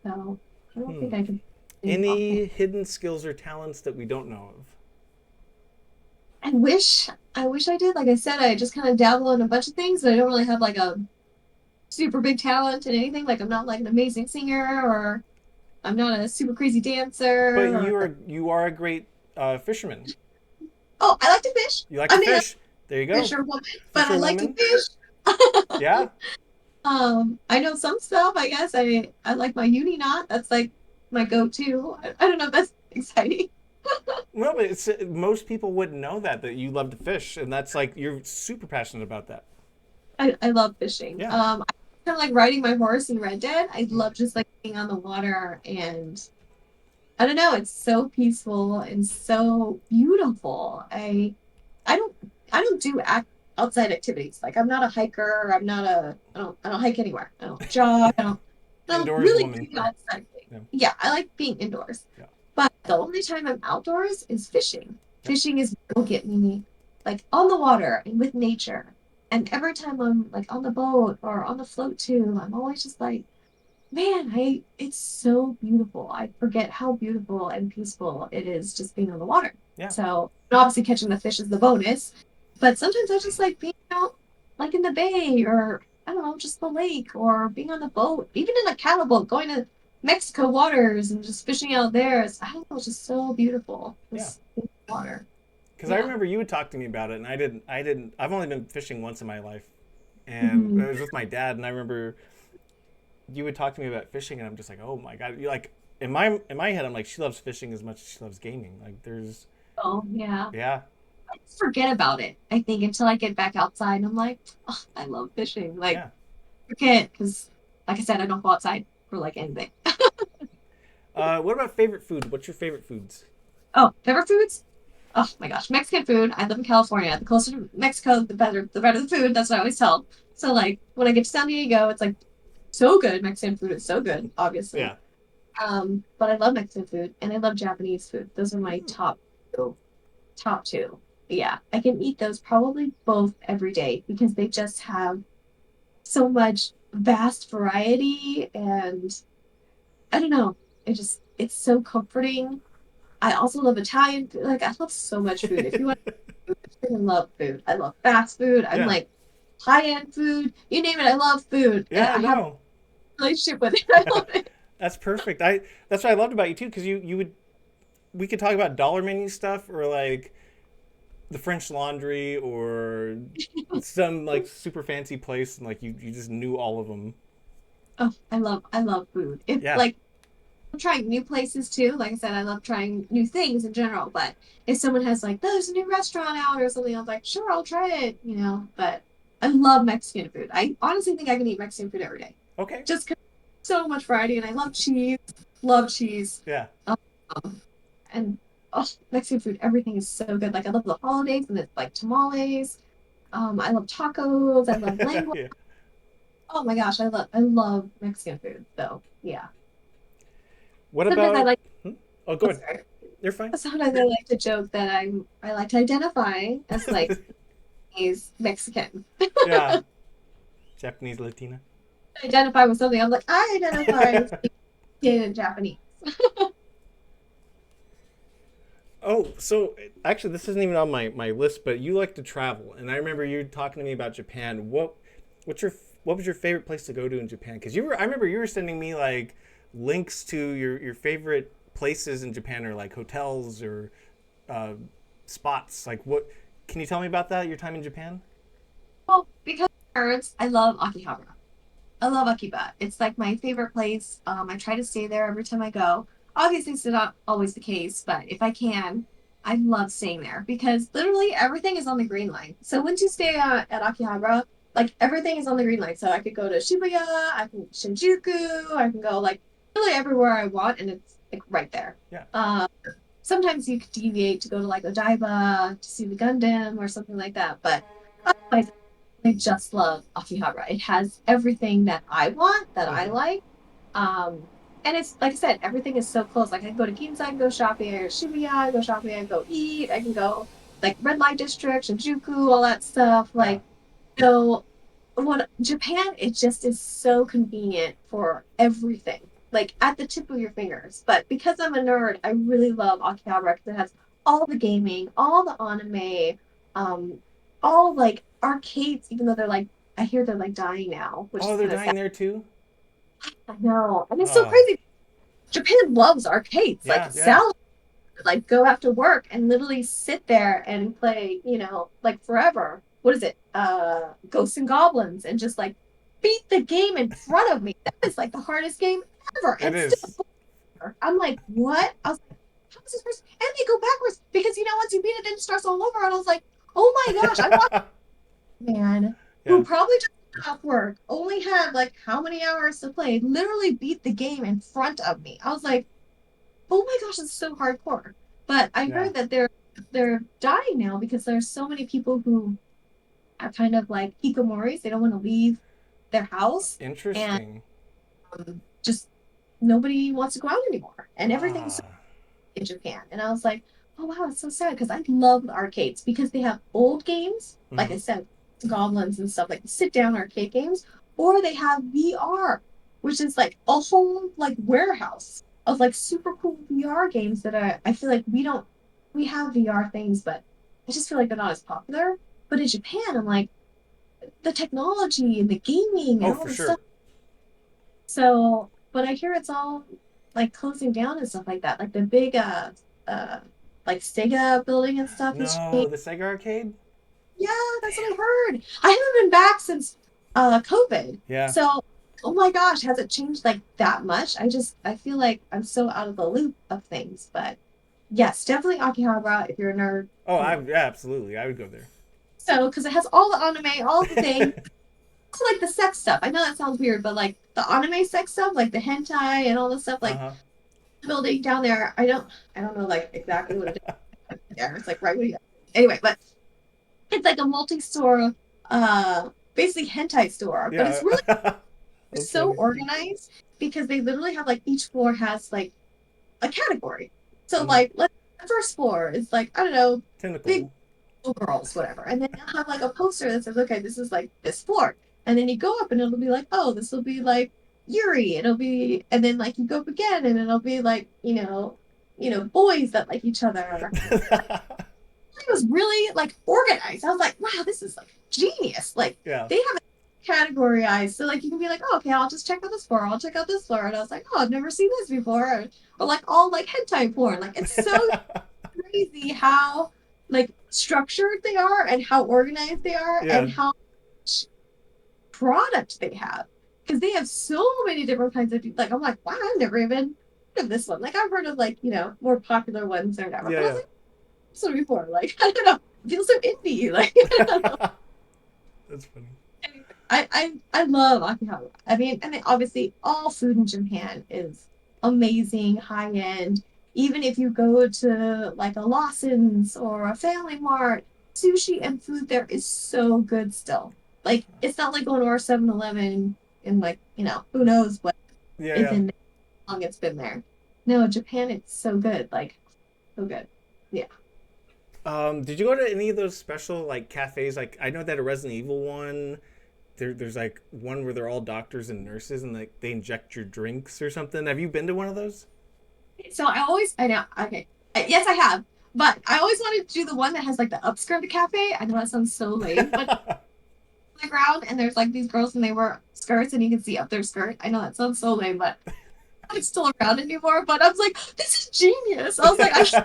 So I don't Hmm. think I can think offhand. Any hidden skills or talents that we don't know of? I wish I did. Like I said, I just kind of dabble in a bunch of things, but I don't really have like a super big talent in anything. Like I'm not like an amazing singer or I'm not a super crazy But dancer or you are a great fisherman. oh, I like to fish. You like to I mean, I'm fish. There you a go. fisherwoman, but I like to Fisherwoman. fish. Yeah. I know some stuff. I guess I like my uni knot. That's like my go-to. I don't know if that's exciting. Well, but most people wouldn't know that you love to fish, and that's like you're super passionate about that. I love fishing. Yeah. I kind of like riding my horse in Red Dead. I Mm. love just like being on the water and I don't know, it's so peaceful and so beautiful. I don't I don't do outside activities. Like I'm not a hiker. I don't hike anywhere. I don't jog. I don't Indoors really woman. do Yeah. outside thing. Yeah. Yeah, I like being indoors. Yeah. But the only time I'm outdoors is fishing. Yep. Fishing is will get me like on the water and with nature. And every time I'm like on the boat or on the float too, I'm always just like man, it's so beautiful. I forget how beautiful and peaceful it is just being on the water. Yeah. So obviously catching the fish is the bonus, but sometimes I just like being out like in the bay or I don't know, just the lake or being on the boat, even in a cattle boat, going to Mexico waters and just fishing out there. I don't know, it's just so beautiful. Yeah. This water. Because I Yeah. remember you would talk to me about it, and I didn't. I didn't. I've only been fishing once in my life, and Mhm. it was with my dad. And I remember you would talk to me about fishing, and I'm just like, oh my god. You like in my head, I'm like, she loves fishing as much as she loves gaming. Like there's Oh, yeah. yeah, I just forget about it, I think, until I get back outside and I'm like, oh, I love fishing. Like, yeah. I can't because, like I said, I don't go outside for like anything. What about favorite food? What's your favorite foods? Oh, favorite foods? Oh my gosh, Mexican food. I live in California. The closer to Mexico, the better the food. That's what I always tell. So like when I get to San Diego, it's like so good. Mexican food is so good, obviously. Yeah. But I love Mexican food and I love Japanese food. Those are my Hmm. two, top two. Yeah, I can eat those probably both every day because they just have so much. vast variety, and I don't know. It's so comforting. I also love Italian food. Like I love so much food. If you want, I love food. I love fast food. I'm Yeah. like high-end food. You name it, I love food. And Yeah, I have a no. relationship with it. I love it. That's perfect. I That's what I loved about you too, because you would we could talk about dollar menu stuff or like the French Laundry or some like super fancy place, and like you just knew all of them. Oh, I love food. If Yeah. like I'm trying new places too. Like I said, I love trying new things in general. But if someone has like, there's a new restaurant out or something, I'm like, sure, I'll try it, you know. But I love Mexican food. I honestly think I can eat Mexican food every day. Okay. Just 'cause so much variety, and I love cheese. Love cheese. Yeah. Um, and oh, Mexican food, everything is so good. Like I love the holidays and it's like tamales. I love tacos. I love lengua. Yeah. Oh my gosh, I love Mexican food. So yeah. What Sometimes I about? like. Hmm? Oh, go Oh, ahead. sorry. You're fine. Sometimes I like to joke that I like to identify as like he's Mexican. Yeah. Japanese Latina. Identify with something. I'm like, I identify as Indian and Japanese. Oh, so actually, this isn't even on my list, but you like to travel, and I remember you talking to me about Japan. What's your what was your favorite place to go to in Japan? Because I remember you were sending me like links to your favorite places in Japan, or like hotels or uh, spots. Like what? Can you tell me about that? Your time in Japan? Well, because of parents, I love Akihabara. I love Akiba. It's like my favorite place. I try to stay there every time I go. Obviously, it's not always the case, but if I can, I love staying there because literally everything is on the green line. So once you stay at Akihabara, like everything is on the green line. So I could go to Shibuya, I can Shinjuku, I can go like really everywhere I want, and it's like right there. Yeah. Uh, Sometimes you could deviate to go to like Odaiba to see the Gundam or something like that, but otherwise I just love Akihabara. It has everything that I want, that I Mm-hmm. like. Um, and it's like I said, everything is so close. Like I can go to Ginza, I can go shopping, or Shibuya, I can go shopping, I can go eat, I can go like red light district, Shinjuku, all that stuff. Yeah. Like so what Japan, it just is so convenient for everything. Like at the tip of your fingers. But because I'm a nerd, I really love Akihabara because it has all the gaming, all the anime, um, all like arcades, even though they're like I hear they're like dying now, which Oh, is they're kind of dying sad. there too. I know. And it's so Oh, crazy. Japan loves arcades. Like yeah, yeah. Sal like go after work and literally sit there and play, like forever. What is it? Ghosts and Goblins and just like beat the game in front of me. That is like the hardest game ever. It And still is. I'm like, what? I was like, how is this person? And they go backwards because once you beat it, then it starts all over. And I was like, oh my gosh, I watched a man Yeah. who probably just got off work, only had like how many hours to play, literally beat the game in front of me. I was like, oh my gosh, it's so hardcore. But I Yeah. heard that they're dying now because there's so many people who are kind of like hikomoris. They don't want to leave their house and Interesting. just nobody wants to go out anymore. And everything's so Ah. in Japan. And I was like, oh wow, it's so sad because I love the arcades because they have old games, like Mm-hmm. I said, goblins and stuff, like sit down arcade games, or they have VR, which is like a whole like warehouse of like super cool VR games that I feel like we have VR things, but I just feel like they're not as popular. But in Japan, I'm like the technology and the gaming Oh, and all for the sure. stuff. So, but I hear it's all like closing down and stuff like that. Like the big uh like Sega building and stuff is No, changed. the Sega arcade. Yeah, that's what I Damn. heard. I haven't been back since COVID. Yeah. So, oh my gosh, has it changed like that much? I feel like I'm so out of the loop of things. But yes, definitely Akihabara if you're a nerd. Oh, You I know. yeah, absolutely. I would go there. So, because it has all the anime, all the things. Also like the sex stuff. I know that sounds weird, but like the anime sex stuff, like the hentai and all the stuff, Uh like huh. building down there. I don't know like exactly what it is there. It's like right where you anyway, but it's like a multi-store basically hentai store, but Yeah. it's really That's so funny. organized because they literally have like each floor has like a category. So Mm-hmm. like let's the first floor is like, I don't know, big Tentacle. girls, whatever. And then they'll have like a poster that says, okay, this is like this floor. And then you go up and it'll be like, oh, this will be like Yuri. It'll be, and then like you go up again and it'll be like, boys that like each other. It was really like organized. I was like, wow, this is like genius. Like Yeah. they have it categorized. So like you can be like, oh, okay, I'll just check out this floor. I'll check out this floor. And I was like, oh, I've never seen this before. Or like all like hentai porn. Like it's so crazy how like structured they are and how organized they are and Yeah. how much product they have. Because they have so many different kinds of like I'm like, wow, I've never even heard of this one. Like I've heard of like, more popular ones or whatever. Yeah, But I was yeah. like, so before. Like, I don't know. I feel so indie. Like, I don't know. That's funny. Anyway, I love Akihabara. I mean, and then obviously all food in Japan is amazing, high end. Even if you go to like a Lawson's or a Family Mart, sushi and food there is so good still. Like, it's not like going to our 7-Eleven and like, who knows what Yeah, it's yeah. in there, how long it's been there. No, Japan, it's so good. Like, so good. Yeah. Did you go to any of those special like cafes? Like I know that a Resident Evil one, there's like one where they're all doctors and nurses and like they inject your drinks or something. Have you been to one of those? So I know, okay. Yes, I have. But I always wanted to do the one that has like the upskirt cafe. I know that sounds so lame, but on the ground and there's like these girls and they wear skirts and you can see up their skirt. I know that sounds so lame, but it's still around anymore. But I was like, this is genius. I was like, I should.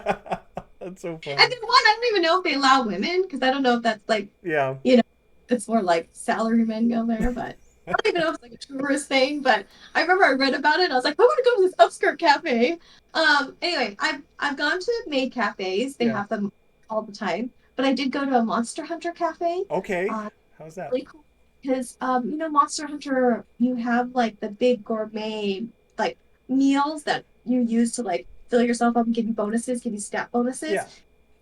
That's so And funny. then one, I don't even know if they allow women because I don't know if that's like, Yeah. you know, it's more like salary men go there, but I don't even know if it's like a tourist thing. But I remember I read about it. I was like, I want to go to this upskirt cafe. Anyway, I've gone to maid cafes. They Yeah. have them all the time. But I did go to a Monster Hunter cafe. Okay. Uh, How's that? really cool because Monster Hunter, you have like the big gourmet like meals that you use to like fill yourself up and give you bonuses, give you stat bonuses. Yeah.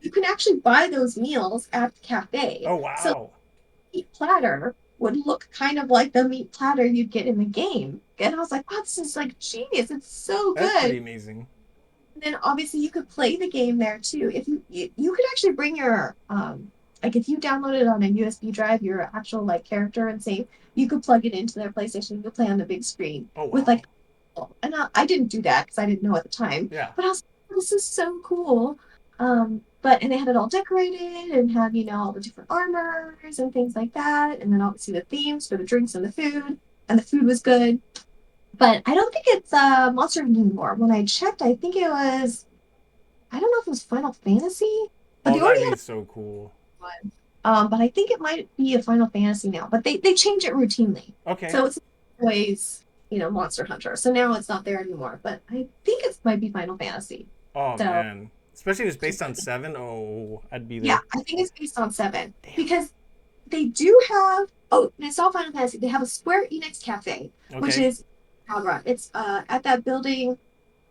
You can actually buy those meals at the cafe. Oh So wow. meat platter would look kind of like the meat platter you'd get in the game. And I was like, wow, this is like genius. It's so That's pretty good. amazing. And then obviously you could play the game there too. If you could actually bring your like if you downloaded on a USB drive your actual like character and save, you could plug it into their PlayStation. You could play on the big screen Oh with wow. like and I didn't do that because I didn't know at the time. Yeah. But I was like, this is so cool. But and they had it all decorated and had, all the different armors and things like that. And then obviously the themes for the drinks and the food. And the food was good. But I don't think it's Monster Hunter anymore. When I checked, I think it was I don't know if it was Final Fantasy, but Oh, they that'd already be had so cool. one. But I think it might be a Final Fantasy now. But they change it routinely, Okay. so it's always Monster Hunter. So now it's not there anymore. But I think it might be Final Fantasy. Oh So man. Especially if it's based on seven. Oh, I'd be yeah, there. I think it's based on seven Damn. because they do have. Oh, and it's all Final Fantasy. They have a Square Enix cafe, which Okay. is It's at that building,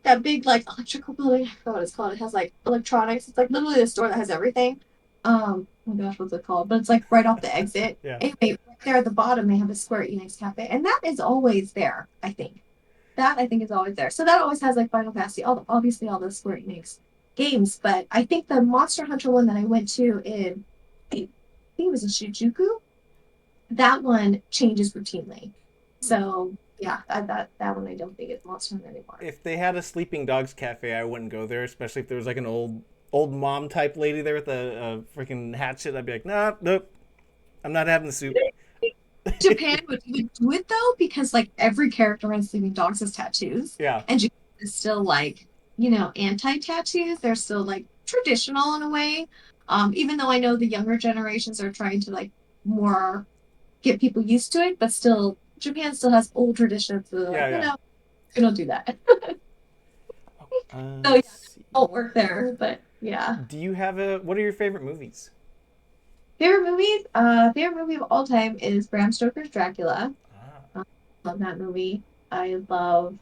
that big like electrical building. I forgot what it's called. It has like electronics. It's like literally a store that has everything. Oh my gosh, what's it called? But it's like right off the exit. Yeah. Anyway, right there at the bottom, they have a Square Enix cafe, and that is always there. I think that I think is always there. So that always has like Final Fantasy, obviously all the Square Enix games. But I think the Monster Hunter one that I went to I think it was in Shinjuku. That one changes routinely. So yeah, that one I don't think is Monster Hunter anymore. If they had a sleeping dogs cafe, I wouldn't go there. Especially if there was like an old mom type lady there with a freaking hatchet. I'd be like, nah, nope. I'm not having the soup. Japan would do it though because like every character in Sleeping Dogs has tattoos, Yeah. and Japan is still like anti-tattoos. They're still like traditional in a way. Even though I know the younger generations are trying to like more get people used to it, but still Japan still has old traditions. So they're Yeah. like, Yeah. we don't do that. So yeah, Let's see. won't work there. But yeah, Do you have a? What are your favorite movies? favorite movie of all time is Bram Stoker's Dracula. Ah. I love that movie. I love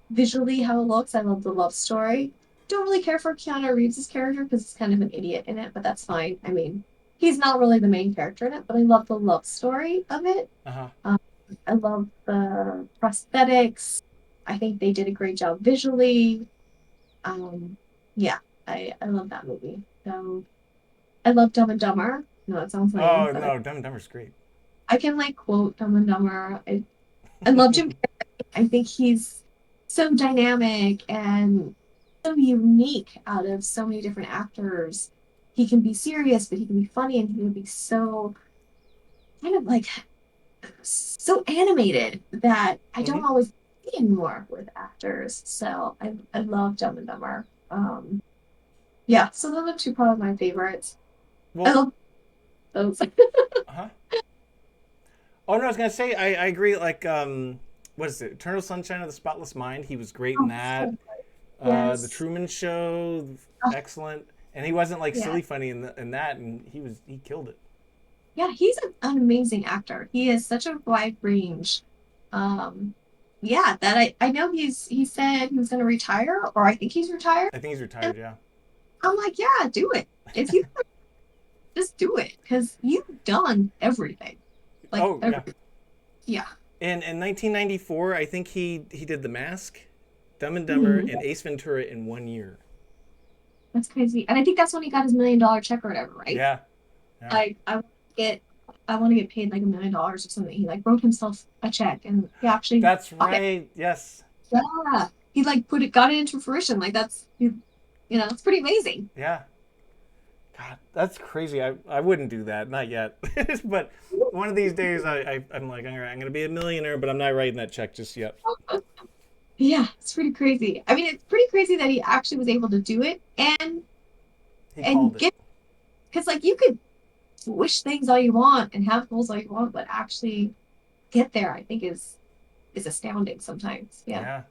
visually how it looks. I love the love story. Don't really care for Keanu Reeves' character because he's kind of an idiot in it, but that's fine. I mean, he's not really the main character in it, but I love the love story of it. Uh huh. Um, I love the prosthetics. I think they did a great job visually. Um, yeah, I love that movie. So I love Dumb and Dumber. No, it sounds lame, Oh but no, Dumb and Dumber's great. I can like quote Dumb and Dumber. I love Jim Carrey. I think he's so dynamic and so unique out of so many different actors. He can be serious, but he can be funny and he can be so kind of like so animated that I don't Hmm. always see anymore with actors. So I love Dumb and Dumber. Yeah, so those are two probably my favorites. I Well, love those. huh? Oh no, I was gonna say I agree. Like, what is it? Eternal Sunshine of the Spotless Mind. He was great in Oh, that. so The yes. Truman Show, Oh, excellent. And he wasn't like yeah. silly funny in that, and he killed it. Yeah, he's an amazing actor. He has such a wide range. Um, yeah, that I know he said he was gonna retire, or I think he's retired. I think he's And retired. Yeah. I'm like, yeah, do it. If you just do it, because you've done everything. Like Oh yeah. every yeah. And in 1994, I think he did The Mask, Dumb and Dumber, Mhm. and Ace Ventura in 1 year. That's crazy. And I think that's when he got his $1 million check or whatever, right? Yeah. Yeah. Like get I want to get paid like $1 million or something. He like wrote himself a check and he actually That's got it. right. Yes. Yeah. He like got it into fruition. Like it's pretty amazing. Yeah. God, that's crazy. I wouldn't do that. Not yet. But one of these days, I'm like, all right, I'm gonna be a millionaire, but I'm not writing that check just yet. Yeah, it's pretty crazy. I mean, it's pretty crazy that he actually was able to do it He called and it. get because like you could wish things all you want and have goals all you want, but actually get there, I think is astounding sometimes. Yeah. Yeah.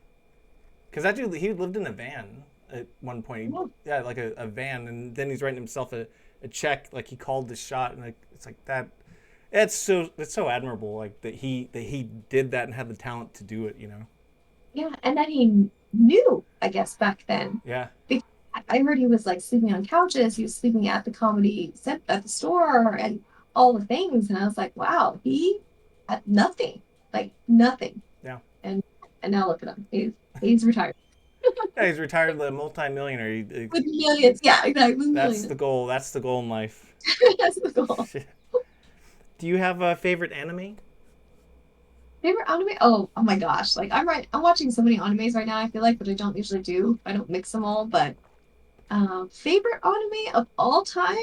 Because that dude, he lived in a van at one point. Yeah. Yeah, like a van, and then he's writing himself a check. Like he called the shot, and like it's like that. It's so admirable. Like that he did that and had the talent to do it. You know. Yeah, and then he knew, I guess, back then. Yeah. Because I heard he was like sleeping on couches, he was sleeping at the comedy set at the store and all the things. And I was like, wow, he had nothing, like nothing. Yeah. And and now look at him. He's retired. Yeah. He's retired, the multimillionaire. With millions. Yeah, exactly. That's the Millions. goal. That's the goal in life. That's the goal. Do you have a favorite anime? Favorite anime? Oh my gosh. Like I'm watching so many animes right now, I feel like, but I don't usually do. I don't mix them all, but favorite anime of all time?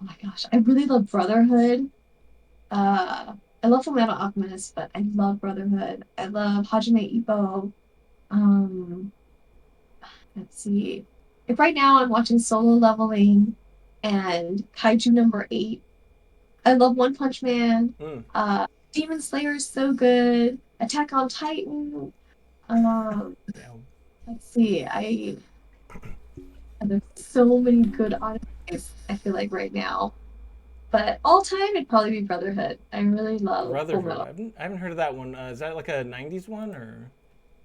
Oh my gosh, I really love Brotherhood. I love Fullmetal Alchemist, but I love Brotherhood. I love Hajime Ippo. Um, let's see. Like right now, I'm watching Solo Leveling and Kaiju number 8. I love One Punch Man. Mm. Demon Slayer is so good. Attack on Titan. Um, Damn. let's see. There's so many good animes. I feel like right now. But all time, it'd probably be Brotherhood. I really love Full Brotherhood. Metal. I haven't heard of that one. Is that like a '90s one or?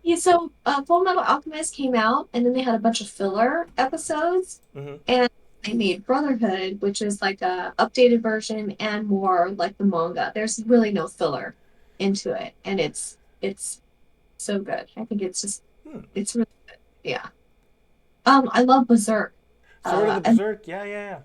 Yeah, so Full Metal Alchemist came out, and then they had a bunch of filler episodes, Mm-hmm. and they made Brotherhood, which is like a updated version and more like the manga. There's really no filler into it, and it's so good. I think Hmm. it's really good. Yeah. I love Berserk. Sword of the And Berserk. Yeah, yeah,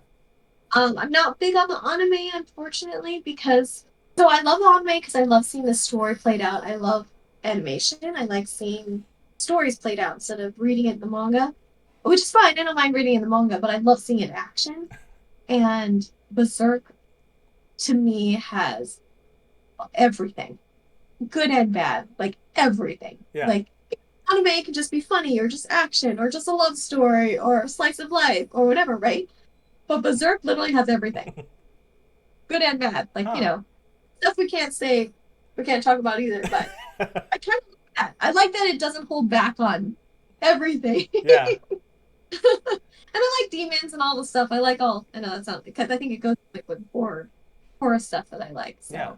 I'm not big on the anime, unfortunately, because so I love the anime because I love seeing the story played out. I love animation. I like seeing stories played out instead of reading it in the manga, which is fine. I don't mind reading in the manga, but I love seeing it in action. And Berserk to me has everything, good and bad, like everything. yeah. Like anime can just be funny or just action or just a love story or a slice of life or whatever, right? But Berserk literally has everything, good and bad. Like, Huh. stuff we can't talk about either, but I kind of like that. I like that it doesn't hold back on everything. Yeah. And I like demons and all the stuff. I know that's not because I think it goes like with horror stuff that I like. Yeah.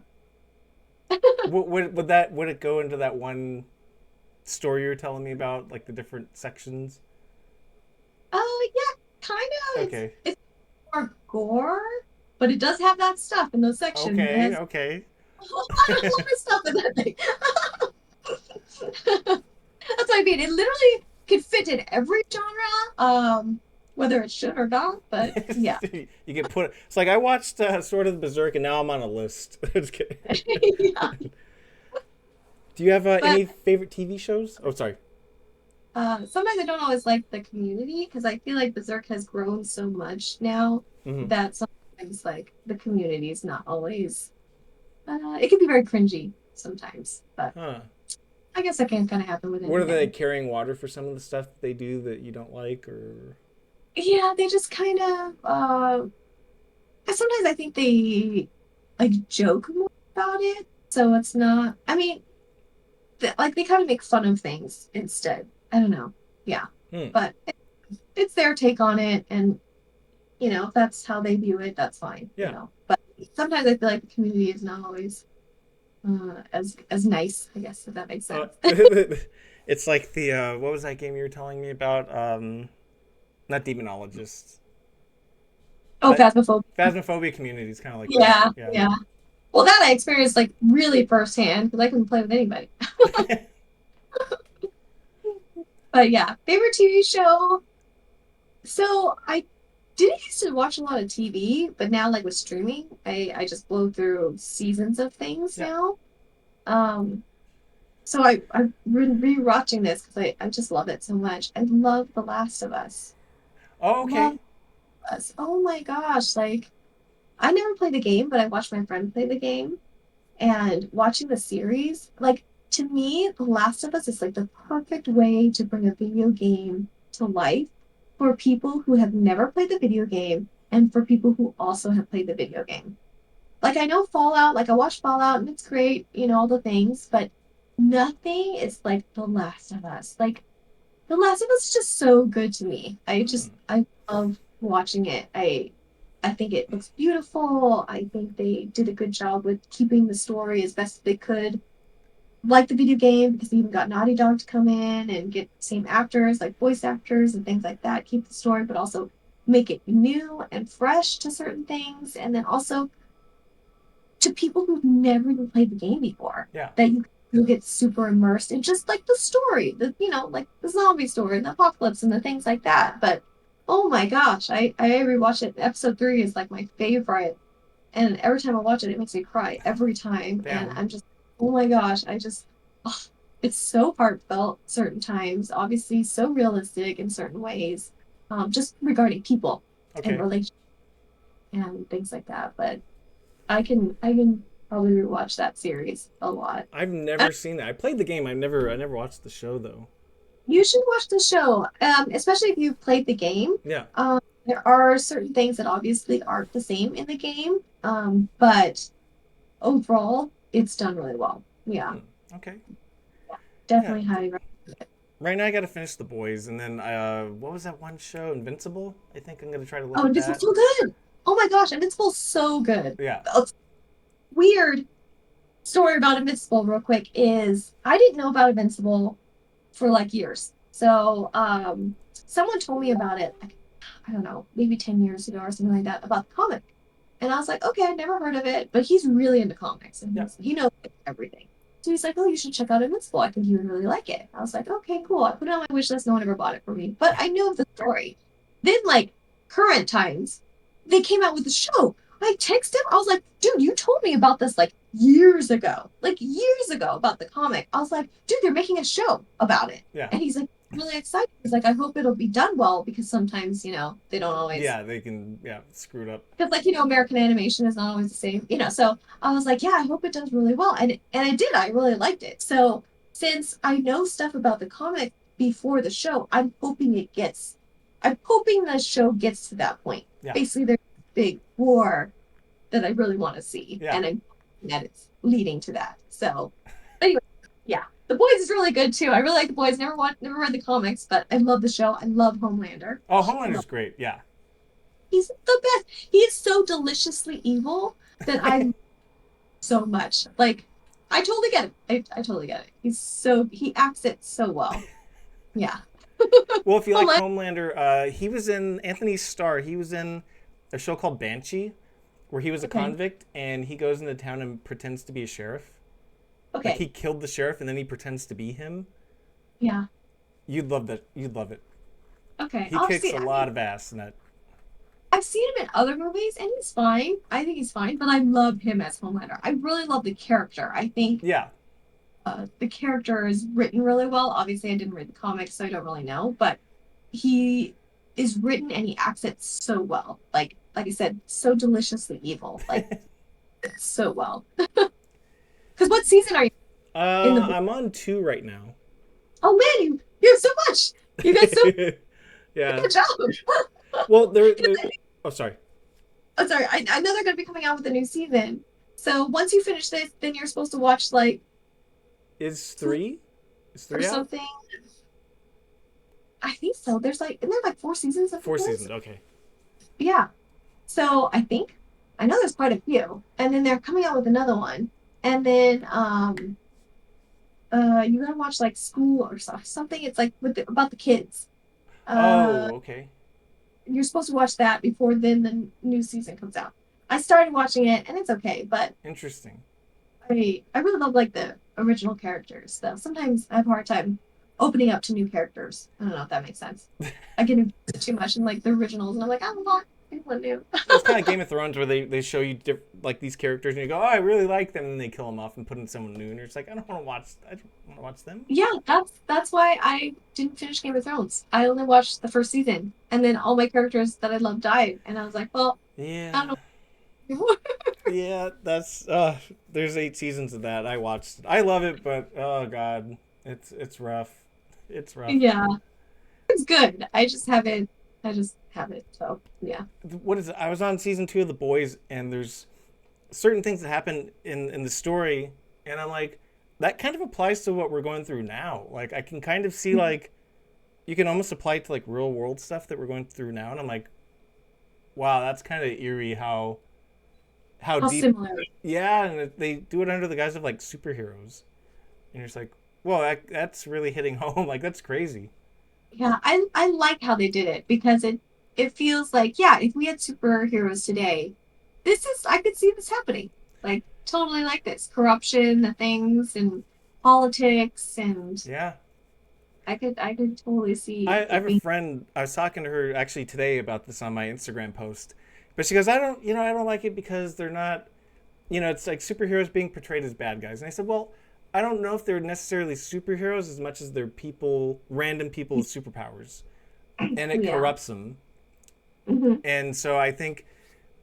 So, Would it go into that one story you were telling me about, like the different sections? yeah, kind of. Okay. It's more gore, but it does have that stuff in those sections. It Okay. has Okay. a lot of stuff in that thing. That's what I mean. It literally could fit in every genre. whether it should or not. But yeah. You get put. It's like I watched Sword of the Berserk, and now I'm on a list. Just kidding. Yeah. Do you have But any favorite TV shows? Oh, sorry. sometimes I don't always like the community because I feel like Berserk has grown so much now Hmm. that sometimes like the community is not always. It can be very cringy sometimes, but Huh. I guess that can kind of happen with What are they anything. carrying water for some of the stuff they do that you don't like, or? Yeah, they just kind of. Sometimes I think they like joke more about it, so it's not. I mean, like they kind of make fun of things instead. I don't know. Yeah, Hmm. but it's their take on it, and if that's how they view it, that's fine. Yeah. But sometimes I feel like the community is not always as nice. I guess if that makes Uh, sense. it's like the what was that game you were telling me about? Not demonologists. Oh, phasmophobia. Phasmophobia community is kind of like that. Yeah, Yeah. yeah. Well, that I experienced like really firsthand because I couldn't play with anybody. But yeah, favorite TV show. So I didn't used to watch a lot of TV, but now like with streaming, I just blow through seasons of things Yeah. now. Um, so I've been rewatching this because I just love it so much. I love The Last of Us. Oh, Love okay. us. Oh my gosh, like I never played the game, but I watched my friend play the game and watching the series, like to me, The Last of Us is like the perfect way to bring a video game to life for people who have never played the video game and for people who also have played the video game. Like I know Fallout, like I watched Fallout and it's great, all the things, but nothing is like The Last of Us. Like The Last of Us is just so good to me. Hmm. I love watching it. I think it looks beautiful. I think they did a good job with keeping the story as best they could. Like the video game, because they even got Naughty Dog to come in and get same actors, like voice actors and things like that, keep the story, but also make it new and fresh to certain things. And then also to people who've never even played the game before, Yeah. that you get super immersed in just like the story, like the zombie story and the apocalypse and the things like that. But oh my gosh, I rewatch it. Episode 3 is like my favorite. And every time I watch it, it makes me cry every time. And Damn. I'm just, oh my gosh, oh, it's so heartfelt certain times, obviously so realistic in certain ways, just regarding people and Okay. relationships and things like that. But I can probably rewatch that series a lot. I've And never seen that. I played the game. I never watched the show though. you should watch the show, especially if you've played the game. Yeah. There are certain things that obviously aren't the same in the game, but overall, it's done really well. Yeah, Hmm. Okay. Yeah. definitely highly recommend. Right now I got to finish The Boys, and then what was that one show? Invincible. I think I'm gonna try to look Oh, at Invincible's that. so good. Oh my gosh, Invincible's so good. Yeah. Oh, weird story about Invincible, real quick, is I didn't know about Invincible for like years. So, someone told me about it, like, I don't know, maybe 10 years ago or something like that, about the comic. And I was like, okay, I've never heard of it, but he's really into comics and Yeah. he knows like, everything. So he's like, oh, you should check out Invincible. I think you would really like it. I was like, okay, cool. I put it on my wish list. No one ever bought it for me, but I knew of the story. Then, like, current times, they came out with the show. I texted him. I was like, dude, you told me about this like years ago about the comic. I was like, dude, they're making a show about it. Yeah. And he's like, really excited. He's like, I hope it'll be done well because sometimes, they don't always Yeah. They can. Yeah. Screwed up. because like American animation is not always the same. So I was like, yeah, I hope it does really well, and I did. I really liked it. So since I know stuff about the comic before the show, I'm hoping the show gets to that point. Yeah. Basically, there's a big war that I really want to see, Yeah. and I'm hoping that it's leading to that. So anyway, yeah, the boys is really good too. I really like the boys. Never read the comics, but I love the show. I love Homelander. Oh, Oh, I love Homelander's great. Yeah. He's the best. He is so deliciously evil that I so much. Like, I totally get it. I totally get it. He acts it so well. Yeah. Well, if you like Homelander. Homelander, he was in Anthony Starr. He was in a show called Banshee, where he was a Okay. convict and he goes into town and pretends to be a sheriff. Like he Okay. killed the sheriff and then he pretends to be him. Yeah. You'd love that. You'd love it. Okay, He I'll have to kicks see a it. lot of ass in that. I've seen him in other movies and he's fine. I think he's fine, but I love him as Homelander. I really love the character. I think Yeah. the character is written really well. Obviously, I didn't read the comics, so I don't really know, but he is written and he acts it so well. Like I said, so deliciously evil. Like so well. Because what season are you in the book? I'm on 2 right now. Oh man, you have so much. You got so Yeah. good job. Well, there. Oh, sorry. I'm sorry. I know they're going to be coming out with a new season. So once you finish this, then you're supposed to watch like Is two 3? Is or 3 out? something. I think so. There's like, isn't there like 4 seasons of 4 this? seasons. Okay. Yeah. So I know there's quite a few, and then they're coming out with another one, and then you gotta watch like school or something. It's like about the kids. Uh, Oh, okay. you're supposed to watch that before then the new season comes out. I started watching it, and it's okay, but Interesting. I really love like the original characters. Though sometimes I have a hard time opening up to new characters. I don't know if that makes sense. I get invested too much in like the originals, and I'm like, I want people new. Well, it's kind of Game of Thrones where they show you like these characters and you go, oh, I really like them, and then they kill them off and put in someone new, and you're just like, I don't want to watch. I don't want to watch them. Yeah, that's why I didn't finish Game of Thrones. I only watched the first season, and then all my characters that I loved died, and I was like, well, I don't Yeah. know anymore. Yeah, that's there's 8 seasons of that. I watched it. I love it, but oh god, it's rough. It's rough. Yeah, it's good. I just haven't. So yeah. What is it? I was on season 2 of The Boys, and there's certain things that happen in the story, and I'm like, that kind of applies to what we're going through now. Like I can kind of see like you can almost apply it to like real world stuff that we're going through now, and I'm like, wow, that's kind of eerie how How deep. similar. Yeah, and they do it under the guise of like superheroes, and you're just like, well, that's really hitting home. Like that's crazy. Yeah, I like how they did it because it feels like, yeah, if we had superheroes today, this is I could see this happening. Like totally like this. Corruption, the things and politics and Yeah. I could totally see I it have a being friend. I was talking to her actually today about this on my Instagram post, but she goes, I don't like it because they're not, it's like superheroes being portrayed as bad guys. And I said, well, I don't know if they're necessarily superheroes as much as they're people, random people with superpowers, and it yeah. corrupts them. Hmm. And so I think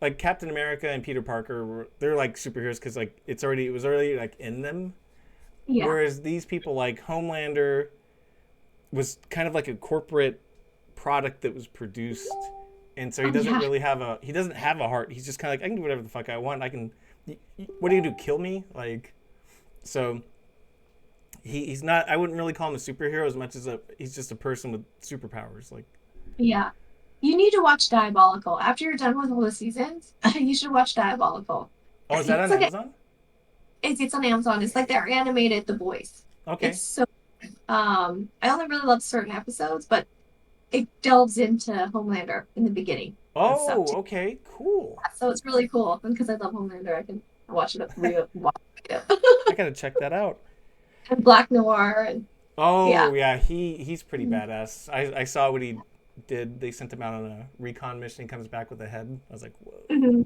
like Captain America and Peter Parker, they're like superheroes because like it was already like in them. Yeah. Whereas these people like Homelander was kind of like a corporate product that was produced, and so Oh yeah. he doesn't have a heart. He's just kind of like, I can do whatever the fuck I want. I can. What do you do? Kill me? Like so. He's not. I wouldn't really call him a superhero as much as he's just a person with superpowers. Like, Yeah. You need to watch Diabolical. After you're done with all the seasons, you should watch Diabolical. oh, is that on Amazon? It's on Amazon. It's like they're animated The Boys. Okay. It's so I only really love certain episodes, but it delves into Homelander in the beginning and stuff Oh, too. okay, cool. So it's really cool. And because I love Homelander, I can watch it watch it. I gotta check that out. And Black Noir and yeah. Oh yeah, he's pretty badass. I saw what he did. They sent him out on a recon mission. He comes back with a head. I was like, Mm-hmm.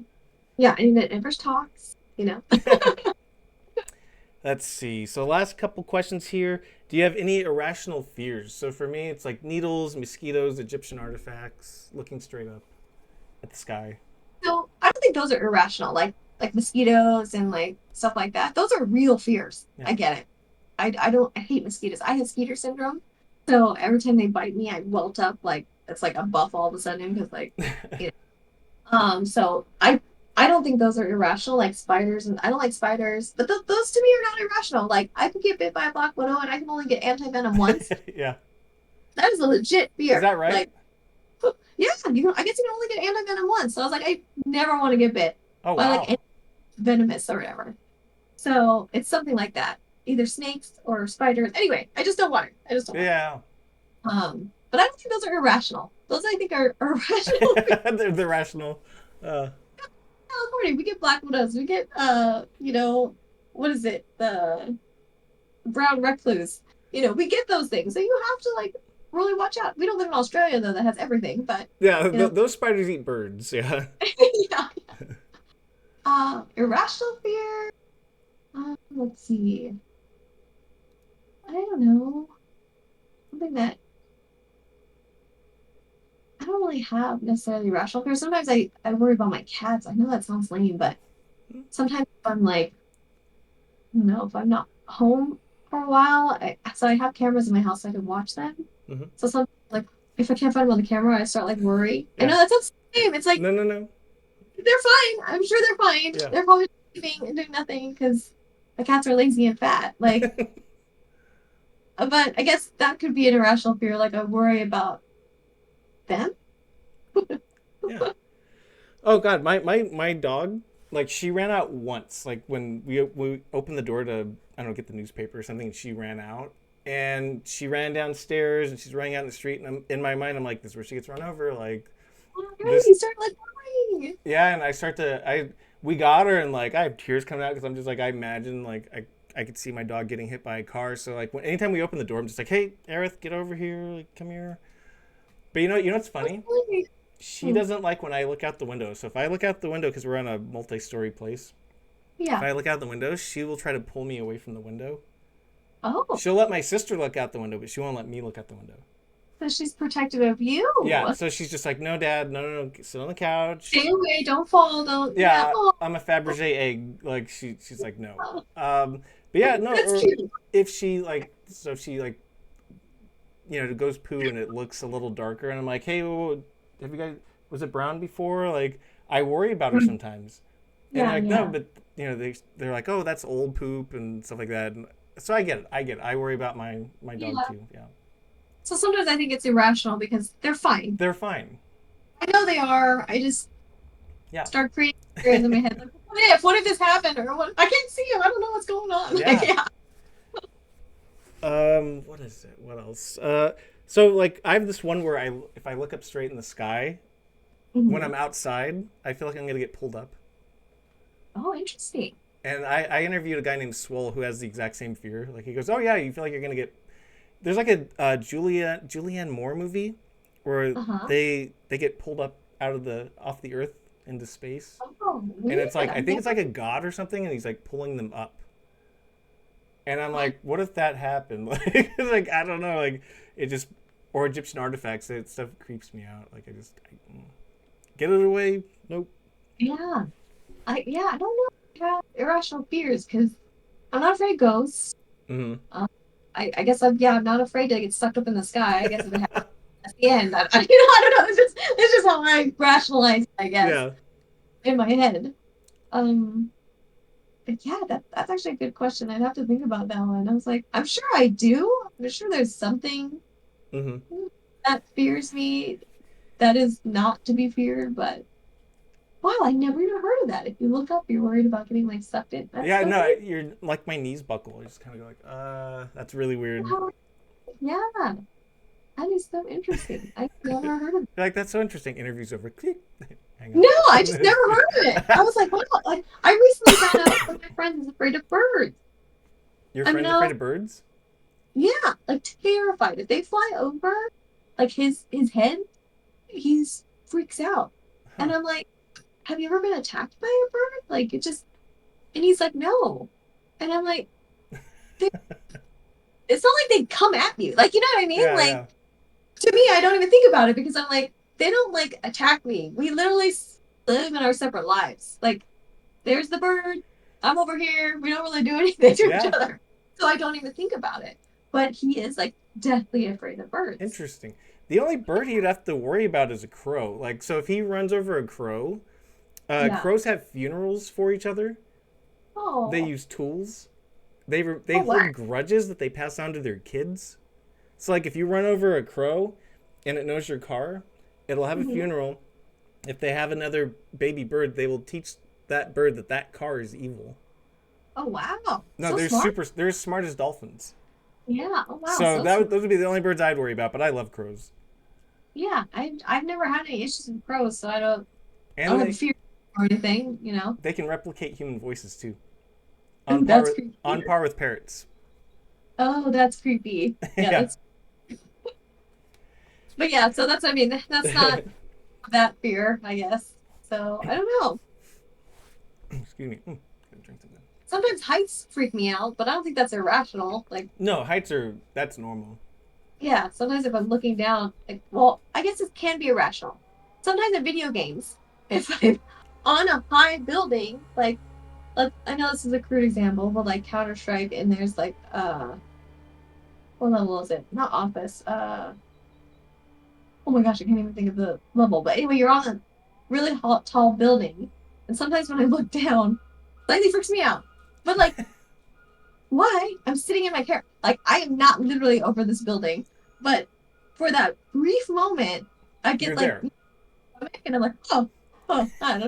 Yeah, and it never talks, you know. whoa. Let's see. So last couple questions here. Do you have any irrational fears? So for me, it's like needles, mosquitoes, Egyptian artifacts, looking straight up at the sky. So I don't think those are irrational, like mosquitoes and like stuff like that. Those are real fears. Yeah. I get it. I hate mosquitoes. I have skeeter syndrome. So every time they bite me, I welt up like it's like a buff all of a sudden because like you so I don't think those are irrational like spiders and I don't like spiders, but those to me are not irrational. Like I could get bit by a black widow and I can only get anti-venom once. Yeah. That is a legit Is fear. that right? Like yeah, I guess you can only get anti-venom once. So I was like I never want to get bit Oh by like wow. any venomous or whatever. So it's something like that. Either snakes or spiders. Anyway, I just don't want it. I just don't want it. Yeah. But I don't think those are irrational. Those I think are irrational. They're rational. Uh, California, we get black widows. We get what is it? The brown recluse. We get those things. So you have to like. really watch out. We don't live in Australia though, that has everything, but Yeah, you know, those spiders eat birds. Yeah. yeah. Irrational fear. Let's see. I don't know. Something that I don't really have necessarily irrational fear. Sometimes I worry about my cats. I know that sounds lame, but sometimes if I'm like, if I'm not home for a while, so I have cameras in my house so I can watch them. Hmm. So sometimes like if I can't find them on the camera, I start like worrying. I Yeah. know that sounds lame. It's like No, no, no. they're fine. I'm sure they're fine. Yeah. They're probably sleeping and doing nothing because the cats are lazy and fat. Like, but I guess that could be an irrational fear. Like I worry about them. Yeah. Oh God, my dog, like she ran out once. Like when we opened the door to, I don't know, get the newspaper or something, and she ran out. And she ran downstairs and she's running out in the street, and in my mind I'm like, this is where she gets run over, like Oh, great. this. You start like worrying. Yeah, and I start to I we got her, and like I have tears coming out because I'm just like, I imagine like I could see my dog getting hit by a car. So like anytime we open the door, I'm just like, hey, Aerith, get over here, like come here. But you know what's That's funny? funny. She Hmm. doesn't like when I look out the window. So if I look out the window, because we're on a multi-story place, if Yeah. I look out the window, she will try to pull me away from the window. Oh, She'll let my sister look out the window, but she won't let me look out the window. so she's protective of you. Yeah, so she's just like, no, Dad, no, no, no, sit on the couch. Stay away. Don't fall. Don't. Yeah. Yeah, Oh, I'm a Fabergé egg. Like she's like, no. But yeah, no. that's Or cute. if she like, so if she like, goes poo and it looks a little darker, and I'm like, hey, have you guys? Was it brown before? Like, I worry about her sometimes, and they're Yeah. like, no, Yeah. but they're like, oh, that's old poop and stuff like that. And so I get it. I get it. I worry about my dog Yeah. too. Yeah, So sometimes I think it's irrational because they're fine. they're fine. I know they are. I just Yeah, start creating scenarios in my head. Like, what if this happened? Or what? I can't see him. I don't know what's going on. Like, yeah. yeah. What is it? What else? So like I have this one where if I look up straight in the sky when Mhm. I'm outside, I feel like I'm gonna get pulled up. Oh, interesting. And I interviewed a guy named Swole who has the exact same fear. Like he goes, "Oh yeah, you feel like you're gonna get." There's like a Julianne Moore movie where Uh-huh. they get pulled up out of the off the Earth into space, Oh, and weird. it's like I I've think it's never. like a god or something, and he's like pulling them up. And I'm What? like, what if that happened? Like I don't know, like it just or Egyptian artifacts. That stuff creeps me out. Like get it away. Nope. Yeah. I don't know. I have irrational fears because I'm not afraid of ghosts. Mm-hmm. Um, I guess I'm not afraid to get sucked up in the sky. I guess if it happens at the end, I don't know. It's just how I rationalize it, I guess, Yeah. in my head. Um, but yeah, that's actually a good question. I'd have to think about that one. I was like, I'm sure I do. I'm sure there's something Mm-hmm. that fears me that is not to be feared, but wow, I never even heard of that. If you look up, you're worried about getting like sucked in. That's Yeah. so No, weird. you're like my knees buckle. I just kind of go like, that's really weird. Wow. Yeah, that is so interesting. I never heard of it. You're like that's so interesting. Interviews over. Click. Hang No, up. I just never heard of it. I was like, wow, like I recently found out one of my friends is afraid of birds. Your I mean, friend's afraid of birds? yeah, like terrified. If they fly over, like his head, he's freaks out. Huh. And I'm like, have you ever been attacked by a bird? Like it just, and he's like, no. And I'm like, "They- it's not like they come at you. Like, you know what I mean? Yeah, Like yeah. to me, I don't even think about it because I'm like, they don't like attack me. We literally live in our separate lives. Like, there's the bird. I'm over here. We don't really do anything to each Yeah. other. So I don't even think about it. But he is like deathly afraid of birds. Interesting. The only bird he'd have to worry about is a crow. Like, so if he runs over a crow, Yeah. crows have funerals for each other. They Oh, use tools. They oh, what? hold grudges that they pass on to their kids. So like if you run over a crow and it knows your car, it'll have a Mhm. funeral. If they have another baby bird, they will teach that bird that that car is evil. Oh, wow. No, So smart. they're as smart as dolphins. Yeah. Oh, wow. So So smart. those would be the only birds I'd worry about, but I love crows. Yeah. I've never had any issues with crows, so I And don't have a fear or anything. they can replicate human voices too. Ooh, that's creepy. On par with parrots. Oh, that's creepy. Yeah, Yeah. that's But yeah, so that's, I mean, that's not that fear, I guess. So I don't know. Excuse me. Gonna drink something. Sometimes heights freak me out, but I don't think that's irrational. Like, No, heights are that's normal. yeah, sometimes if I'm looking down, like, well, I guess it can be irrational. Sometimes in video games, if I'm on a high building, like, I know this is a crude example, but like Counter-Strike, and there's like, what level is it? Not office. Oh my gosh, I can't even think of the level. But anyway, you're on a really tall building, and sometimes when I look down, slightly freaks me out. But like, why? I'm sitting in my car. Like, I am not literally over this building, but for that brief moment, I get You're like, there. and I'm like, oh, I don't know.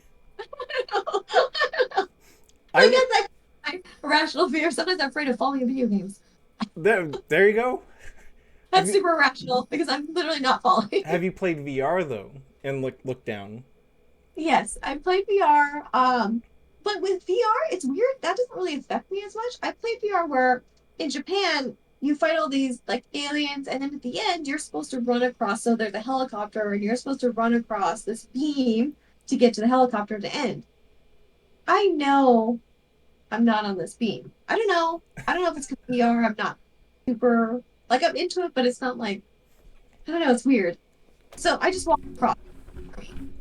I I re- guess that's my irrational fear. Sometimes I'm afraid of falling in video games. there you go. Have That's you super irrational because I'm literally not falling. have you played VR though and look down? Yes, I played VR. But with VR, it's weird. That doesn't really affect me as much. I played VR where in Japan you fight all these like aliens, and then at the end you're supposed to run across. So there's a helicopter, and you're supposed to run across this beam to get to the helicopter to end. I know I'm not on this beam. I don't know. I don't know if it's because VR. I'm not super like I'm into it, but it's not like I don't know. It's weird. So I just walk across.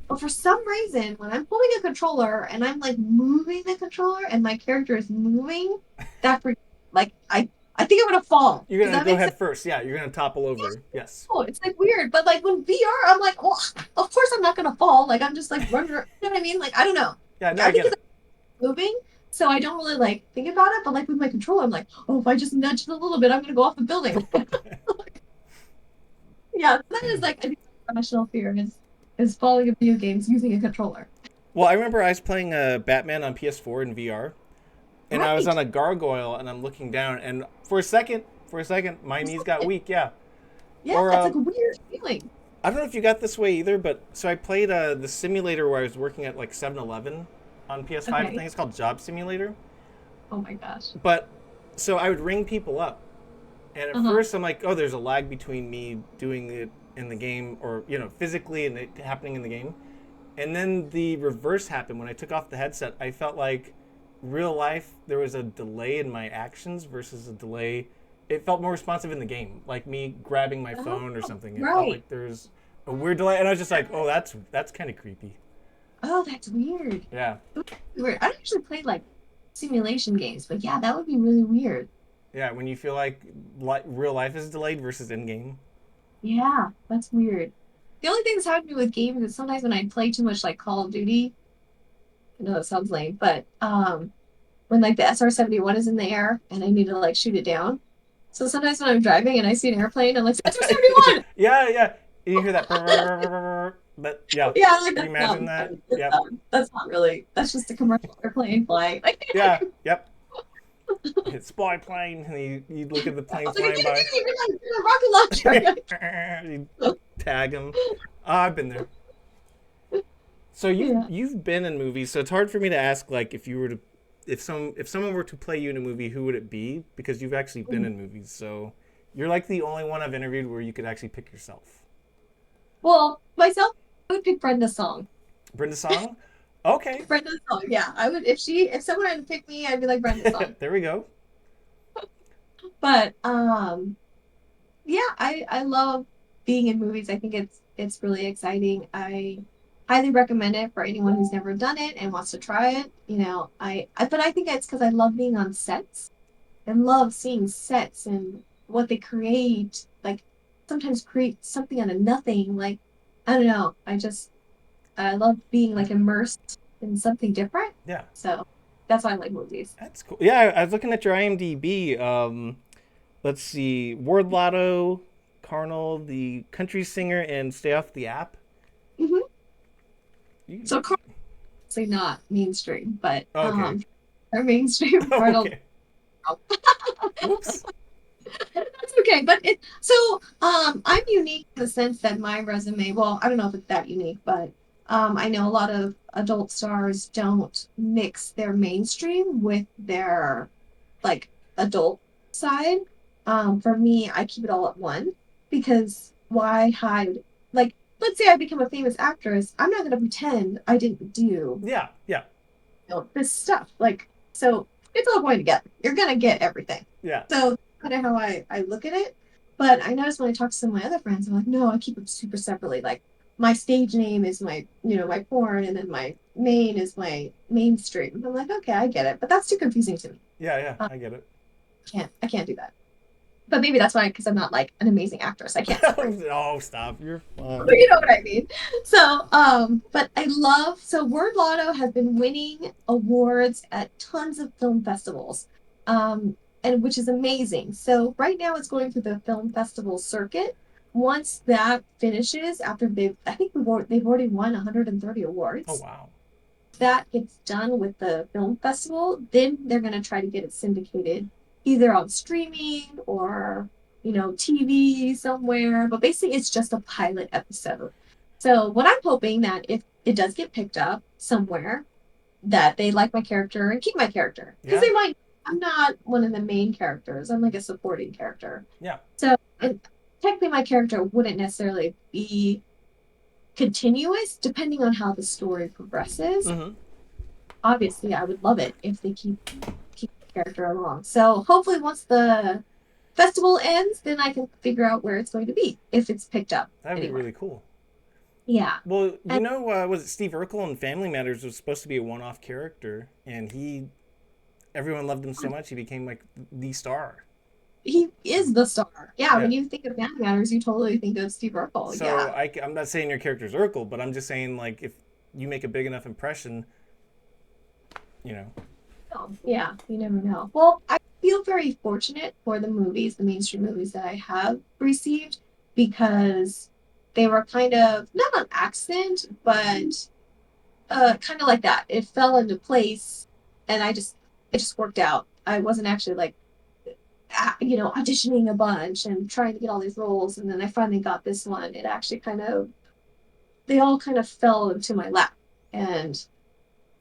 But for some reason, when I'm holding a controller and I'm like moving the controller and my character is moving, that freaks like I think I'm gonna fall. You're Does gonna that go make head sense? first. Yeah, you're gonna topple over. Yes. Oh, it's like weird. But like when VR, I'm like, well, of course I'm not gonna fall. Like I'm just like running. You know what I mean? Like I don't know. Yeah, no, I I think get it's it. moving, so I don't really like think about it. But like with my controller, I'm like, oh, if I just nudge it a little bit, I'm gonna go off the building. Yeah, that is like I think irrational fear is falling in video games using a controller. Well, I remember I was playing Batman on PS4 in VR, and I was Right. on a gargoyle, and I'm looking down, and for a second, my knees got weak. Yeah. Yeah, Or it's like a weird feeling. I don't know if you got this way either, but so I played the simulator where I was working at like 7-Eleven on PS5. I think Okay. it's called Job Simulator. Oh my gosh. But so I would ring people up, and at Uh-huh. first I'm like, oh, there's a lag between me doing it in the game, or physically, and it happening in the game. And then the reverse happened when I took off the headset. I felt like real life there was a delay in my actions versus a delay. It felt more responsive in the game, like me grabbing my Oh, phone or something. It felt right. like there's a weird delay, and I was just like, "Oh, that's kind of creepy." Oh, that's weird. Yeah, Weird. I don't actually play like simulation games, but yeah, that would be really weird. yeah. When you feel like real life is delayed versus in game. Yeah, that's weird. The only thing that's happened to me with games is sometimes when I play too much like Call of Duty, I know that sounds lame, but when like the SR-71 is in the air and I need to like shoot it down. So sometimes when I'm driving and I see an airplane, I'm like, SR-71! Yeah, yeah. You hear that? But yeah, Yeah, like you that's imagine not that? fun. It's Yep. that's not really that's just a commercial airplane flying. Like Yeah. Yep. Hit spy plane, and you look at the I plane was like, I flying by. can't realize it's a rocket launcher. You tag him. I've been there. So you've Yeah. you've been in movies, so it's hard for me to ask like if you were to if someone were to play you in a movie, who would it be? Because you've actually been in movies, so you're like the only one I've interviewed where you could actually pick yourself. Well, myself, I would pick Brenda's song. Brenda Song? Okay. Brenda's song, yeah. I would if someone had to pick me, I'd be like Brenda's song. There we go. But yeah, I love being in movies. I think it's really exciting. I highly recommend it for anyone who's never done it and wants to try it. But I think it's because I love being on sets and love seeing sets and what they create. Like sometimes create something out of nothing. Like I don't know. I love being like immersed in something different. Yeah. So that's why I like movies. That's cool. Yeah, I was looking at your IMDb. Let's see. Ward Lotto, Carnal, the country singer, and Stay Off the App. Hmm. You, So obviously not mainstream, but okay. our mainstream part of Okay. Whoops. that's okay. But I'm unique in the sense that my resume, well, I don't know if it's that unique, but I know a lot of adult stars don't mix their mainstream with their like adult side. For me, I keep it all at one because why hide? Like, let's say I become a famous actress, I'm not going to pretend I didn't do, Yeah, yeah, this stuff. Like, so it's all going together. You're going to get everything. yeah, So kind of how I look at it. But I notice when I talk to some of my other friends, I'm like, no, I keep it super separately. Like, my stage name is my, my porn, and then my main is my mainstream. I'm like, okay, I get it, but that's too confusing to me. yeah, yeah. Um, I get it. I can't do that. But maybe that's why, because I'm not like an amazing actress. I can't separate. Oh, stop! You're But fine. you know what I mean. So, but I love, so Word Lotto has been winning awards at tons of film festivals, and which is amazing. So right now it's going through the film festival circuit. Once that finishes, after I think they've already won 130 Oh awards. wow. That gets done with the film festival, then they're going to try to get it syndicated either on streaming or, TV somewhere. But basically, it's just a pilot episode. So, what I'm hoping that if it does get picked up somewhere, that they like my character and keep my character. Because Yeah, they might, I'm not one of the main characters, I'm like a supporting character. yeah. So, and technically, my character wouldn't necessarily be continuous depending on how the story progresses. Mm-hmm. Obviously I would love it if they keep the character along. So hopefully once the festival ends, then I can figure out where it's going to be if it's picked up That'd be anywhere. really cool. Yeah. Well, And was it Steve Urkel in Family Matters was supposed to be a one-off character, and everyone loved him so much he became like the star. he is the star. Yeah, when Yeah. you think of Family Matters, you totally think of Steve Urkel. So Yeah. I'm not saying your character's Urkel, but I'm just saying like if you make a big enough impression, you know. Oh, yeah, you never know. Well, I feel very fortunate for the movies, the mainstream movies that I have received, because they were kind of not an accident, but kind of like that. It fell into place, and it just worked out. I wasn't actually like auditioning a bunch and trying to get all these roles, and then I finally got this one. It actually they all kind of fell into my lap, and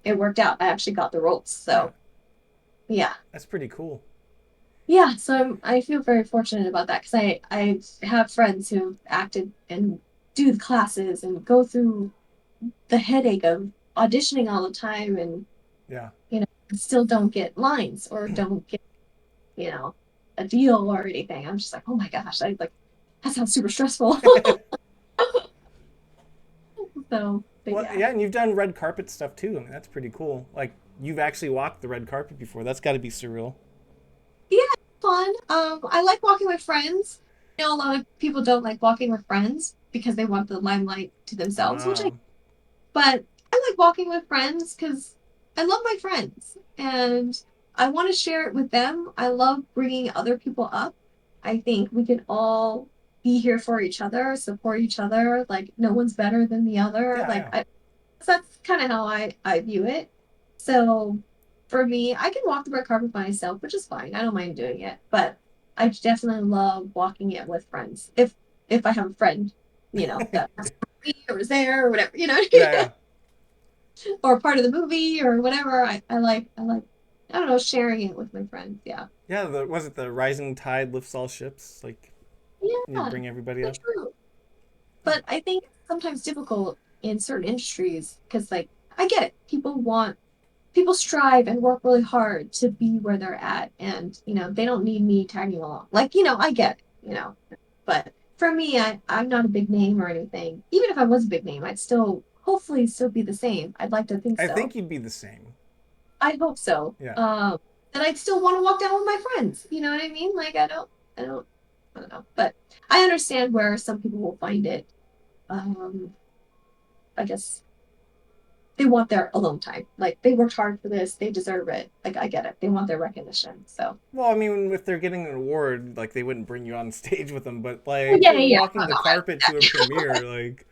it worked out. I actually got the roles. Yeah, So yeah. that's pretty cool. Yeah, so I feel very fortunate about that because I have friends who acted and do the classes and go through the headache of auditioning all the time, and Yeah. still don't get lines or don't get, you know, a deal or anything. I'm just like, oh my gosh, I like that sounds super stressful. So, but Well, yeah. yeah, and you've done red carpet stuff too. I mean, that's pretty cool. Like you've actually walked the red carpet before. That's got to be surreal. Yeah, it's fun. I like walking with friends. A lot of people don't like walking with friends because they want the limelight to themselves, which I Um, but I like walking with friends because I love my friends and I want to share it with them. I love bringing other people up. I think we can all be here for each other, support each other. Like no one's better than the other. yeah, yeah. That's kind of how I view it. So for me, I can walk the red carpet by myself, which is fine. I don't mind doing it, but I definitely love walking it with friends. If I have a friend, that me or was there or whatever, Yeah, yeah. or part of the movie or whatever. I like I don't know, sharing it with my friends. Yeah. Yeah, was it the rising tide lifts all ships? Like you Yeah, bring everybody so up. true. But I think it's sometimes difficult in certain industries because like I get it. People strive and work really hard to be where they're at, and they don't need me tagging along. Like, I get it. But for me, I'm not a big name or anything. Even if I was a big name, I'd still hopefully still be the same. I'd like to think I so. think you'd be the same. I hope so. Yeah. And I'd still want to walk down with my friends. You know what I mean? Like I don't, I don't know. But I understand where some people will find it. Um, I guess they want their alone time. Like they worked hard for this, they deserve it. Like I get it. They want their recognition. So Well, I mean, if they're getting an award, like they wouldn't bring you on stage with them, but oh, like yeah, yeah, walking no, the no, carpet to a premiere, like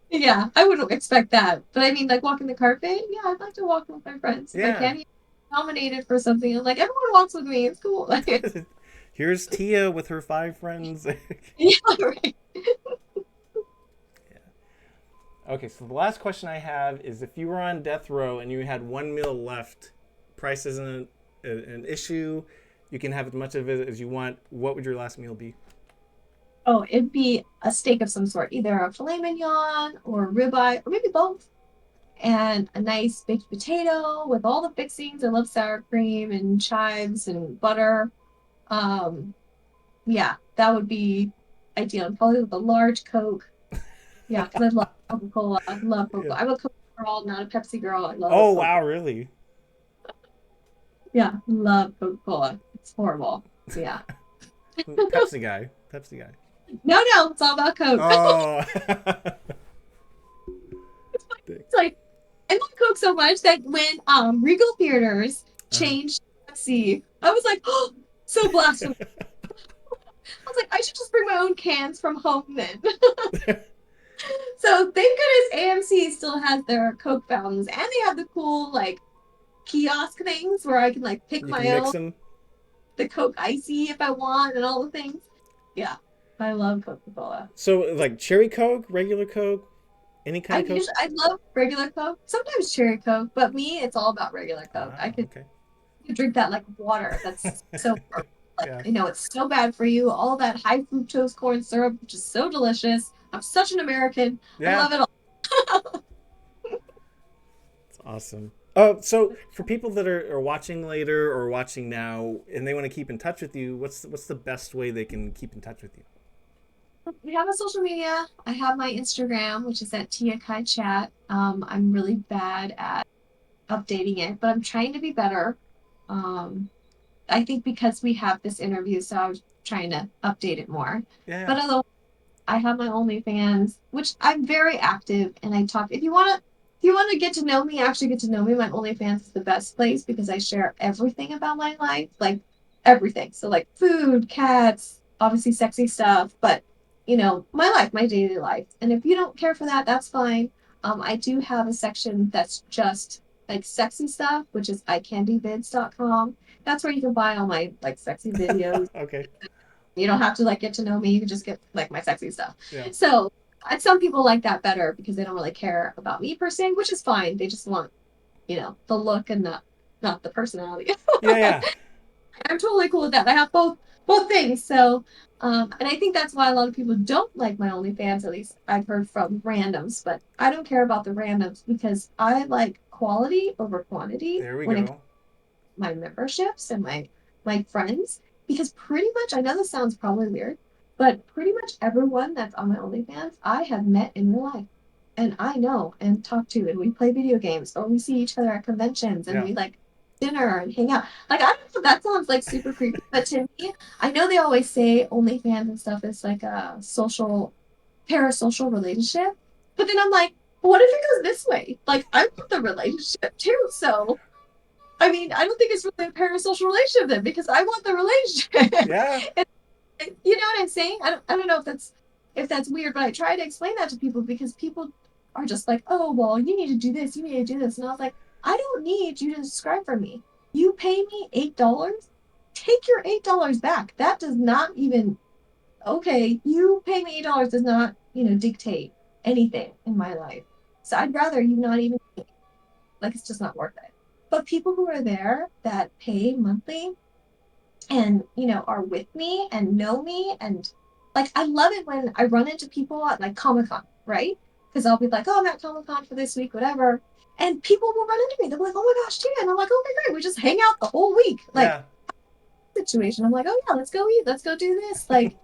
yeah. I wouldn't expect that. But I mean, like walking the carpet. Yeah, I'd like to walk with my friends if I yeah. can. Nominated for something. I'm like everyone walks with me. It's cool. Like, Here's Tia with her 5 friends. yeah, right. Okay, so the last question I have is if you were on death row and you had 1 meal left, price isn't an issue, you can have as much of it as you want, what would your last meal be? Oh, it'd be a steak of some sort, either a filet mignon or ribeye, or maybe both. And a nice baked potato with all the fixings. I love sour cream and chives and butter. Um, yeah, that would be ideal. And probably with a large Coke. Yeah, because I love Coca-Cola. I love Yeah. Coca-Cola. I'm a Coke girl, not a Pepsi girl. I love Oh Coca. wow, really? Yeah, love Coca-Cola. It's horrible. Yeah. Pepsi guy. Pepsi guy. No, no, it's all about Coke. Oh. It's like I love Coke so much that when Regal Theaters Uh-huh. changed Pepsi, I was like, oh, so blasphemous. I was like, I should just bring my own cans from home then. So thank goodness AMC still has their Coke fountains and they have the cool like kiosk things where I can like pick You my can mix own them. the Coke icy if I want and all the things. Yeah, I love Coca-Cola. So like cherry Coke, regular Coke, any kind of Coke. I love regular Coke, sometimes cherry Coke, but me it's all about regular Coke. Ah, okay. Could drink that like water. That's so like Yeah. it's so bad for you. All that high fructose corn syrup, which is so delicious. I'm such an American. I Yeah. love it all. It's awesome. Oh, so for people that are watching later or watching now and they want to keep in touch with you, what's the best way they can keep in touch with you? We have a social media. I have my Instagram, which is at Tiakai Chat. I'm really bad at updating it, but I'm trying to be better. Um, I think because we have this interview, so I was trying to update it more. Yeah. But otherwise, I have my OnlyFans, which I'm very active and I talk. If you want to get to know me, actually get to know me, my OnlyFans is the best place because I share everything about my life, like everything. So like food, cats, obviously sexy stuff, but my life, my daily life. And if you don't care for that, that's fine. I do have a section that's just like sexy stuff, which is iCandyVids.com. That's where you can buy all my like sexy videos. Okay. You don't have to like get to know me. You can just get like my sexy stuff. Yeah. So some people like that better because they don't really care about me per se, which is fine. They just want, the look and not the personality. Yeah, yeah. I'm totally cool with that. I have both things. So and I think that's why a lot of people don't like my OnlyFans, at least I've heard from randoms, but I don't care about the randoms because I like quality over quantity There we when it go. my memberships and my friends because pretty much I know this sounds probably weird, but pretty much everyone that's on my OnlyFans I have met in real life. And I know and talk to and we play video games or we see each other at conventions and Yeah. we like dinner and hang out. Like I don't know, that sounds like super creepy, but to me, I know they always say OnlyFans and stuff is like a parasocial relationship. But then I'm like, what if it goes this way? Like I want the relationship too. So I mean, I don't think it's really a parasocial relationship then because I want the relationship. Yeah. You know what I'm saying? I don't know if that's weird, but I try to explain that to people because people are just like, oh well, you need to do this, you need to do this. And I was like, I don't need you to subscribe for me. You pay me $8, take your $8 back. That does not even okay, you pay me $8 does not, dictate anything in my life. So I'd rather you not even like it's just not worth it. But people who are there that pay monthly and, are with me and know me and like I love it when I run into people at like Comic-Con, right? Because I'll be like, oh, I'm at Comic-Con for this week, whatever. And people will run into me. They're like, oh my gosh, Tia. And I'm like, okay, great. We just hang out the whole week. Like Yeah. situation. I'm like, oh yeah, let's go eat, let's go do this. Like,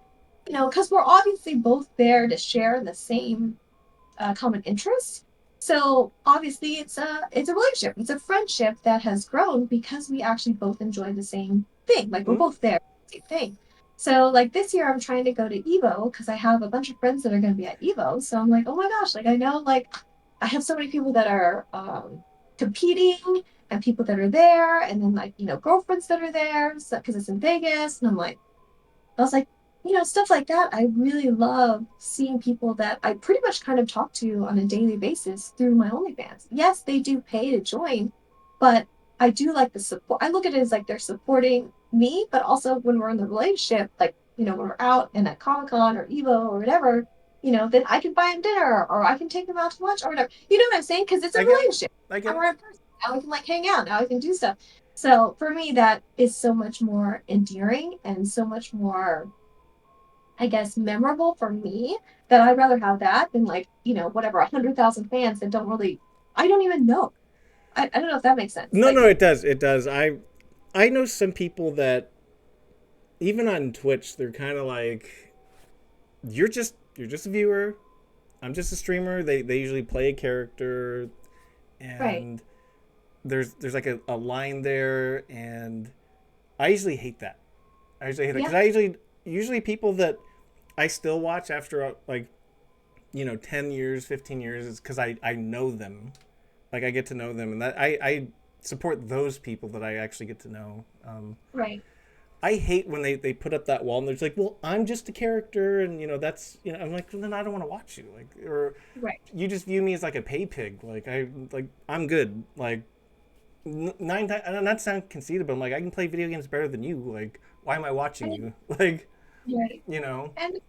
because we're obviously both there to share the same common interests. So obviously it's a relationship. It's a friendship that has grown because we actually both enjoy the same thing. Like we're Hmm? both there, same thing. So like this year I'm trying to go to Evo because I have a bunch of friends that are going to be at Evo. So I'm like, oh my gosh, like I know like I have so many people that are competing and people that are there, and then like girlfriends that are there because it's in Vegas, and I was like, stuff like that. I really love seeing people that I pretty much kind of talk to on a daily basis through my OnlyFans. Yes, they do pay to join, but I do like the support. I look at it as like they're supporting me, but also when we're in the relationship, like, when we're out and at Comic Con or Evo or whatever, then I can buy them dinner or I can take them out to lunch or whatever. You know what I'm saying? Because it's a I get it. relationship. I get Now it. we're in person. Now we can like hang out. Now we can do stuff. So for me, that is so much more endearing and so much more I guess, memorable for me, that I'd rather have that than like, whatever, 100,000 fans that don't really, I don't even know. I don't know if that makes sense. No, Like, no, it does. It does. I know some people that even on Twitch, they're kind of like, you're just a viewer. I'm just a streamer. They usually play a character, right. and there's like a line there, and I usually hate that. I usually hate that Yeah. because I usually people that I still watch after like 10 years, 15 years is because I know them. Like I get to know them, and that I support those people that I actually get to know. Right. I hate when they put up that wall and they're just like, well, I'm just a character, and that's I'm like, well, then I don't want to watch you, like, or Right. you just view me as like a pay pig. I'm good. Like nine times, I don't not sound conceited, but I'm like I can play video games better than you. Like why am I watching And, you? Like right. you know, And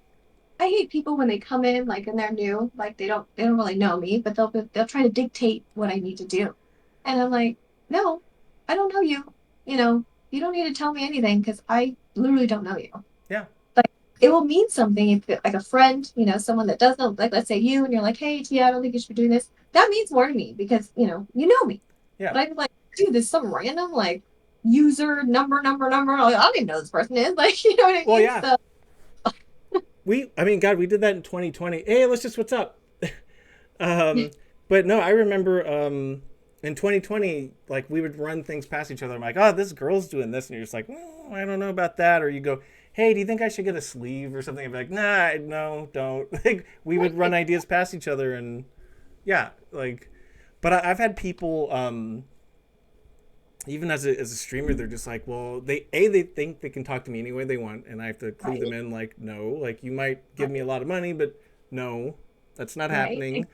I hate people when they come in like and they're new, like they don't really know me, but they'll try to dictate what I need to do. And I'm like, no, I don't know you. You know, you don't need to tell me anything because I literally don't know you. yeah, Like it will mean something if like a friend, someone that does know, like let's say you and you're like, hey Tia, I don't think you should be doing this. That means more to me because you know me. yeah. But I'm like, dude, there's some random like user number. Like, I don't even know who this person is. Like, you know what I Well, mean? yeah. So I mean, God, we did that in 2020. Hey, let's just what's up. Um, but no, I remember in 2020, like we would run things past each other. I'm like, oh, this girl's doing this, and you're just like, I don't know about that. Or you go, hey, do you think I should get a sleeve or something? I'd be like, nah, no, don't. Like we would run ideas past each other, and yeah, like. But I've had people, even as a streamer, they're just like, well, they think they can talk to me any way they want, and I have to clue them right, in, like, no, like you might give me a lot of money, but no, that's not right, happening.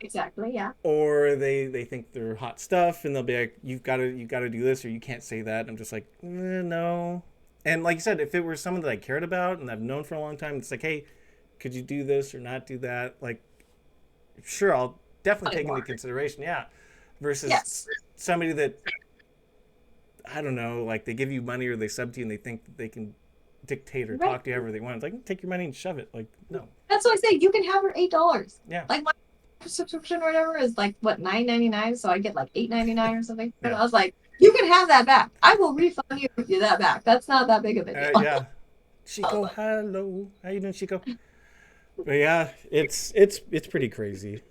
exactly, yeah. Or they think they're hot stuff and they'll be like, you got to do this or you can't say that. I'm just like, no. And like you said, if it were someone that I cared about and I've known for a long time, it's like, hey, could you do this or not do that? Like, sure, I'll definitely take into Anymore. consideration. Yeah, versus Yes. somebody that I don't know, like they give you money or they sub to you and they think that they can dictate or Right. talk to you however they want. It's like take your money and shove it. Like no, That's what I say. You can have your $8. yeah, Like my subscription or whatever is like what, 9.99, so I get like 8.99 or something. And yeah, I was like, you can have that back. I will refund you that back. That's not that big of a deal. yeah. Chico, hello, how you doing, Chico? But yeah, it's pretty crazy.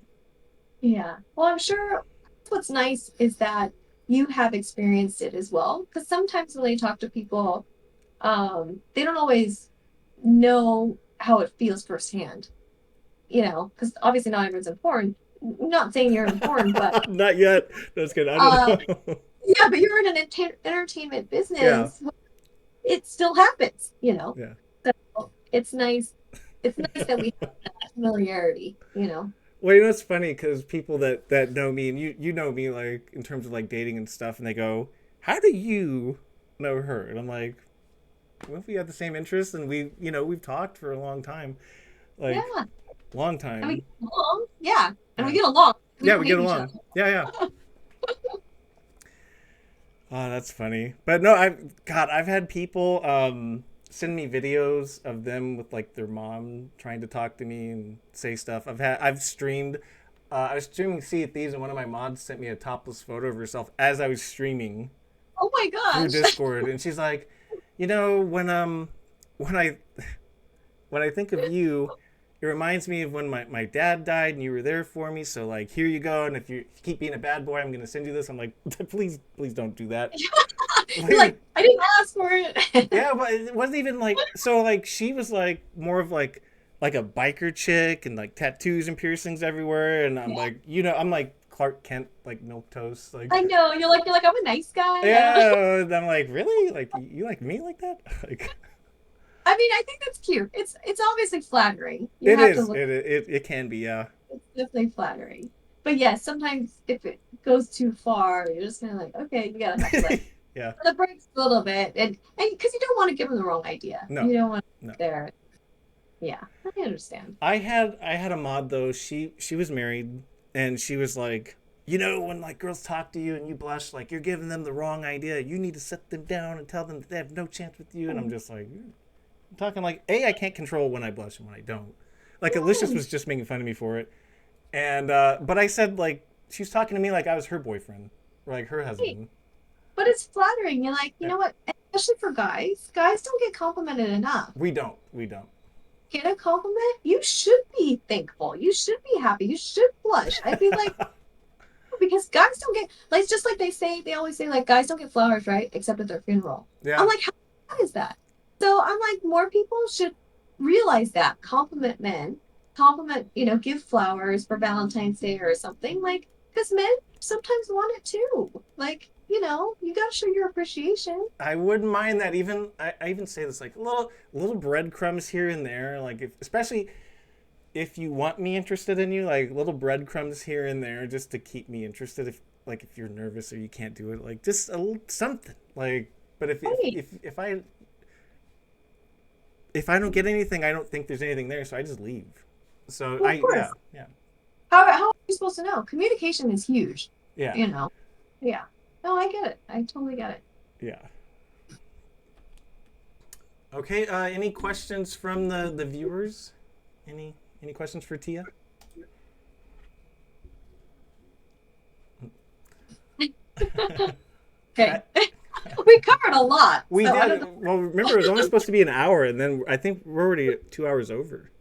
Yeah. Well, I'm sure what's nice is that you have experienced it as well. Because sometimes when I talk to people, they don't always know how it feels firsthand, because obviously not everyone's important. Not saying you're important, but Not yet. That's good. I don't uh, know. yeah, but you're in an entertainment Yeah, business. It still happens. yeah. So it's nice. It's nice that we have that familiarity. Well, it's funny because people that know me and you know me like in terms of like dating and stuff, and they go, "How do you know her?" And I'm like, "Well, if we have the same interests and we've talked for a long time, like Yeah, long and we time. get along. Yeah, and we Yeah, get along. We yeah, don't we get hate each other. along. Yeah, yeah. Oh, that's funny. But no, I've had people send me videos of them with like their mom trying to talk to me and say stuff. I've streamed. I was streaming Sea of Thieves, and one of my mods sent me a topless photo of herself as I was streaming Oh my through gosh. Discord, and she's like, when I when I think of you, it reminds me of when my dad died and you were there for me. So like, here you go. And if you keep being a bad boy, I'm gonna send you this. I'm like, please don't do that. You're Like, like, I didn't ask for it. yeah, but it wasn't even like so. Like she was like more of like a biker chick and like tattoos and piercings everywhere. And I'm Yeah, like, I'm like Clark Kent, like milk toast, like I know. You're like, I'm a nice guy. yeah. And I'm like, really? Like you like me like that? Like I mean, I think that's cute. It's obviously flattering. You it have to is. look. It can be. Yeah. It's definitely flattering. But yes, sometimes if it goes too far, you're just kind of like, okay, you gotta have to let Yeah. the brakes a little bit, and because you don't want to give them the wrong idea. No. You don't want No. there. Yeah, I understand. I had a mod though. She was married and she was like, when like girls talk to you and you blush, like you're giving them the wrong idea. You need to sit them down and tell them that they have no chance with you. And I'm just like, I'm talking like I can't control when I blush and when I don't. Like Alicia's Yes, was just making fun of me for it, and but I said like she was talking to me like I was her boyfriend or like her right. husband. But it's flattering. You're like, you Yeah. know what? Especially for guys, guys don't get complimented enough. We don't. We don't. Get a compliment, you should be thankful. You should be happy. You should blush. I'd be like, because guys don't get like just like they say, they always say like guys don't get flowers, right? Except at their funeral. I'm Yeah. like, how bad is that? So I'm like, more people should realize that. Compliment men, compliment, give flowers for Valentine's Day or something. Like, because men sometimes want it too. Like, you gotta show your appreciation. I wouldn't mind that. Even I even say this like little breadcrumbs here and there. Like if especially if you want me interested in you, like little breadcrumbs here and there, just to keep me interested. If you're nervous or you can't do it, like just a little something. Like, but Right. if I don't get anything, I don't think there's anything there, so I just leave. So Well, of I yeah course. yeah How are you supposed to know? Communication is huge, yeah you know. Yeah. No, I get it. I totally get it. yeah. Okay. Any questions from the viewers? Any questions for Tia? Okay. I, We covered a lot, we so I don't did. know. Well, remember it was only supposed to be an hour, and then I think we're already 2 hours over.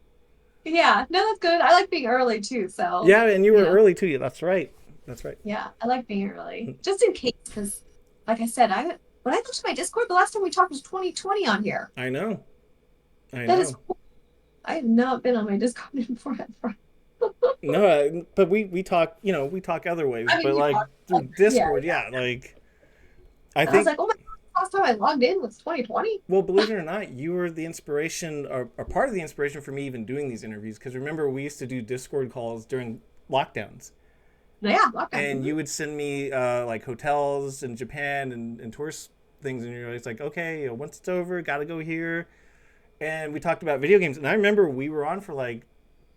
Yeah, no, that's good. I like being early too, so Yeah, and you you were know, early too. That's right. That's right. yeah, I like being early. Just in case, because like I said, when I looked at my Discord, the last time we talked was 2020 on here. I know. I That is know. I have not been on my Discord in forever. No, but we talk. We talk other ways, I mean, but we like talked, through yeah, Discord, yeah. yeah. Like I And I was think. like, oh my God, last time I logged in was 2020. Well, believe it or not, you were the inspiration or part of the inspiration for me even doing these interviews. Because remember, we used to do Discord calls during lockdowns, Yeah, lockdown. and you would send me like hotels in Japan and tourist things, and you're always like, okay, once it's over, gotta go here. And we talked about video games, and I remember we were on for like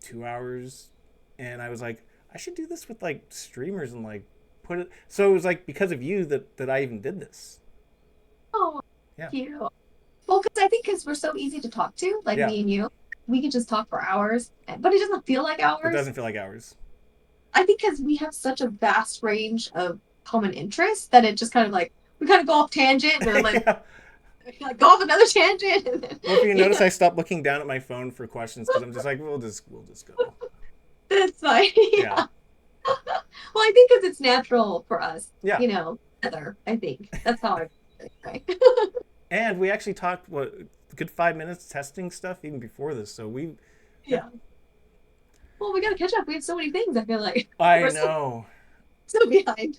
2 hours, and I was like, I should do this with like streamers and like put it. So it was like because of you that I even did this. Oh, Yeah, thank you. Well, because I think because we're so easy to talk to, like yeah. me and you, we could just talk for hours, but it doesn't feel like It hours. doesn't feel like hours. I think because we have such a vast range of common interests that it just kind of like we kind of go off tangent and then Yeah. like go off another tangent and then Well, if you notice, I stopped looking down at my phone for questions because I'm just like, we'll just go. it's fine. Yeah, Yeah. Well, I think because it's natural for us, yeah. together. I think that's how I right. And we actually talked what a good 5 minutes testing stuff even before this. So we, yeah. Yeah. Well, we got to catch up. We have so many things. I feel like I we're so know. so behind.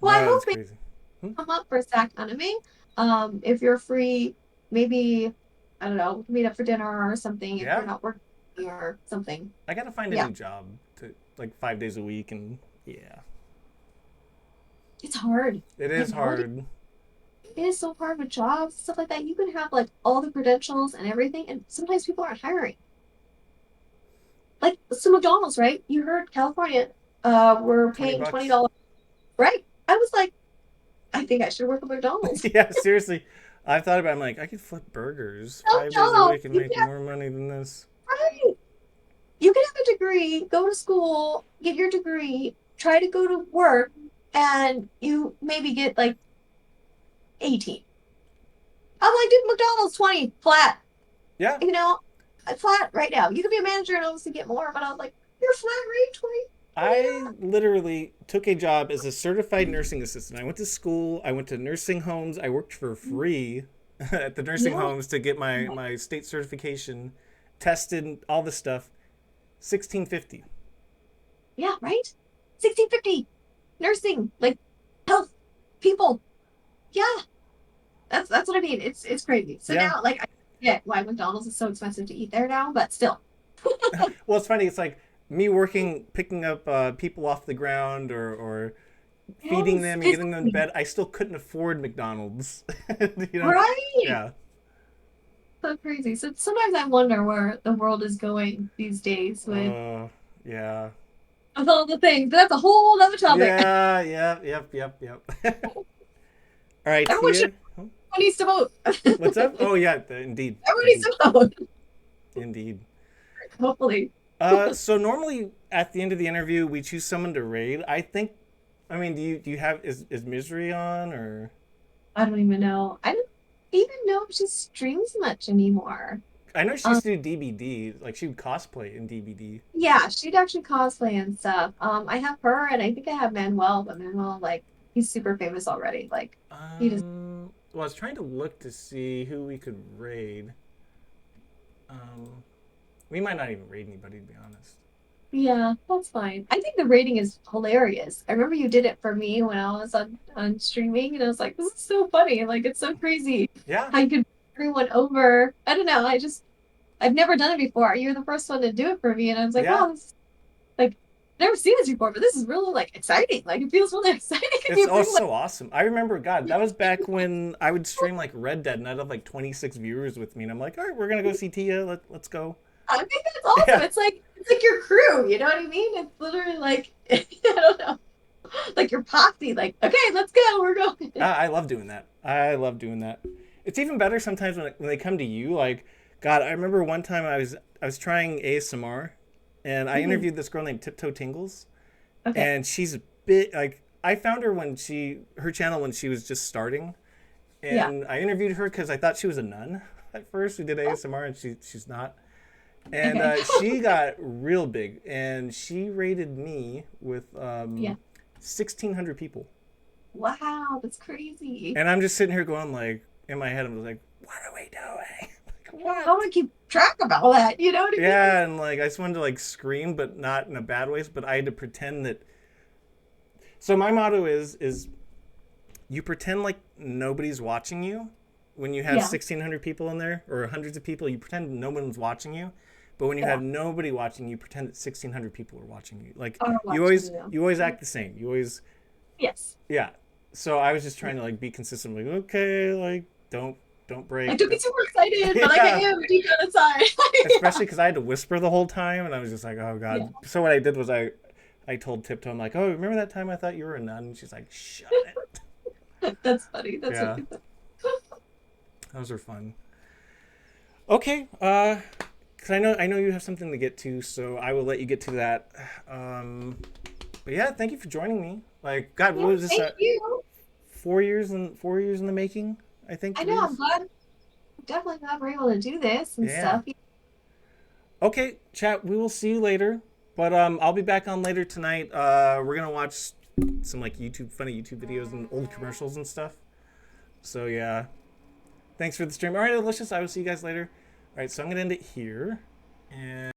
Well, I No, hope that's maybe crazy. Hmm? come up for Sac Anime. If you're free, maybe I don't know, meet up for dinner or something if you're Yeah, not working or something. I gotta find a Yeah, new job to like 5 days a week, and yeah, it's hard. it Like is nowadays, hard. it is so hard with jobs, stuff like that. You can have like all the credentials and everything, and sometimes people aren't hiring. Like so McDonald's, right? You heard California, we're twenty paying bucks. $20, right? I was like, I think I should work at McDonald's. Yeah, seriously. I've thought about it. I'm like, I could flip burgers No 5 days a job. week and You make can have, more money than this. right. You can have a degree, go to school, get your degree, try to go to work, and you maybe get like 18. I'm like, dude, McDonald's 20 flat, Yeah, you know, flat right now. You could be a manager and obviously get more, but I was like, you're flat rate 20, I literally took a job as a certified nursing assistant. I went to school, I went to nursing homes, I worked for free at the nursing $29. homes to get my state certification, tested all this stuff. 1650. Yeah, right? 1650. Nursing, like health, people. Yeah, that's what I mean. It's crazy. So Yeah. now, like, I get why McDonald's is so expensive to eat there now, but still. Well, it's funny. It's like me working, picking up people off the ground or feeding Yes, them and getting them to physically. bed. I still couldn't afford McDonald's. you know? Right. Yeah. So crazy. So sometimes I wonder where the world is going these days Yeah. with all the things. But that's a whole other topic. Yeah. Yep. Yep. Yep. Yep. All right, Everyone should Tia. needs to vote. What's up? Oh yeah, indeed, Everyone needs indeed, to vote. indeed. Hopefully. So normally at the end of the interview, we choose someone to raid. I think. I mean, do you have is Misery on or? I don't even know. I don't even know if she streams much anymore. I know she Um, used to do DBD. Like she would cosplay in DBD. yeah, she'd actually cosplay and stuff. I have her and I think I have Manuel, but Manuel, like, he's super famous already. Like, he just, Well, I was trying to look to see who we could raid. Um, we might not even raid anybody to be honest. yeah, that's fine. I think the rating is hilarious. I remember you did it for me when I was on streaming, and I was like, this is so funny. Like, it's so crazy Yeah, how you could bring everyone over. I don't know. I've never done it before. You're the first one to do it for me, and I was like, yeah. wow, this is like, I've never seen this before, but this is really like exciting. Like, it feels really exciting. Can It's you oh bring like, so awesome. I remember, God, that was back when I would stream like Red Dead, and I'd have like 26 viewers with me, and I'm like, all right, we're gonna go see Tia. Let's go. I think that's awesome. Yeah, It's like your crew. You know what I mean? It's literally like I don't know, like your posse. Like, okay, let's go. We're going. I love doing that. I love doing that. It's even better sometimes when they come to you. Like, God, I remember one time I was trying ASMR, and I Mhm. interviewed this girl named Tiptoe Tingles, Okay. and she's a bit like I found her when her channel when she was just starting, Yeah. and I interviewed her because I thought she was a nun at first who did Oh, ASMR, and she's not. And okay. she got real big, and she rated me with Yeah. 1,600 people. Wow, that's crazy. And I'm just sitting here going like, in my head, I'm like, what are we doing? Like, Yeah, I what? want to keep track of all that. You know what I mean? Yeah, and like I just wanted to like scream, but not in a bad way. But I had to pretend that. So my motto is you pretend like nobody's watching you when you have Yeah. 1,600 people in there or hundreds of people. You pretend no one's watching you. But when you Yeah. have nobody watching you, pretend that 1,600 people are watching you. Like I you watch always you. you always act the same. You always Yes. yeah. So I was just trying to like be consistent. Like okay, like don't I break. don't be super excited, but like I Yeah, am deep down inside. Yeah. especially because I had to whisper the whole time, and I was just like, oh Yeah. god. So what I did was I told Tiptoe, I'm like, oh, remember that time I thought you were a nun? And she's like, shut it. That's funny. That's Yeah, really funny. those are fun. Okay, because I know you have something to get to, so I will let you get to that. Um, but yeah, thank you for joining me. Like, God, what Yeah, was this? thank you. 4 years in the making. I think I know. 3 years. I'm definitely glad we're able to do this and Yeah. stuff. Okay, chat. We will see you later. But I'll be back on later tonight. We're gonna watch some like funny YouTube videos and old commercials and stuff. So yeah, thanks for the stream. All right, delicious. I will see you guys later. All right, so I'm gonna end it here, and.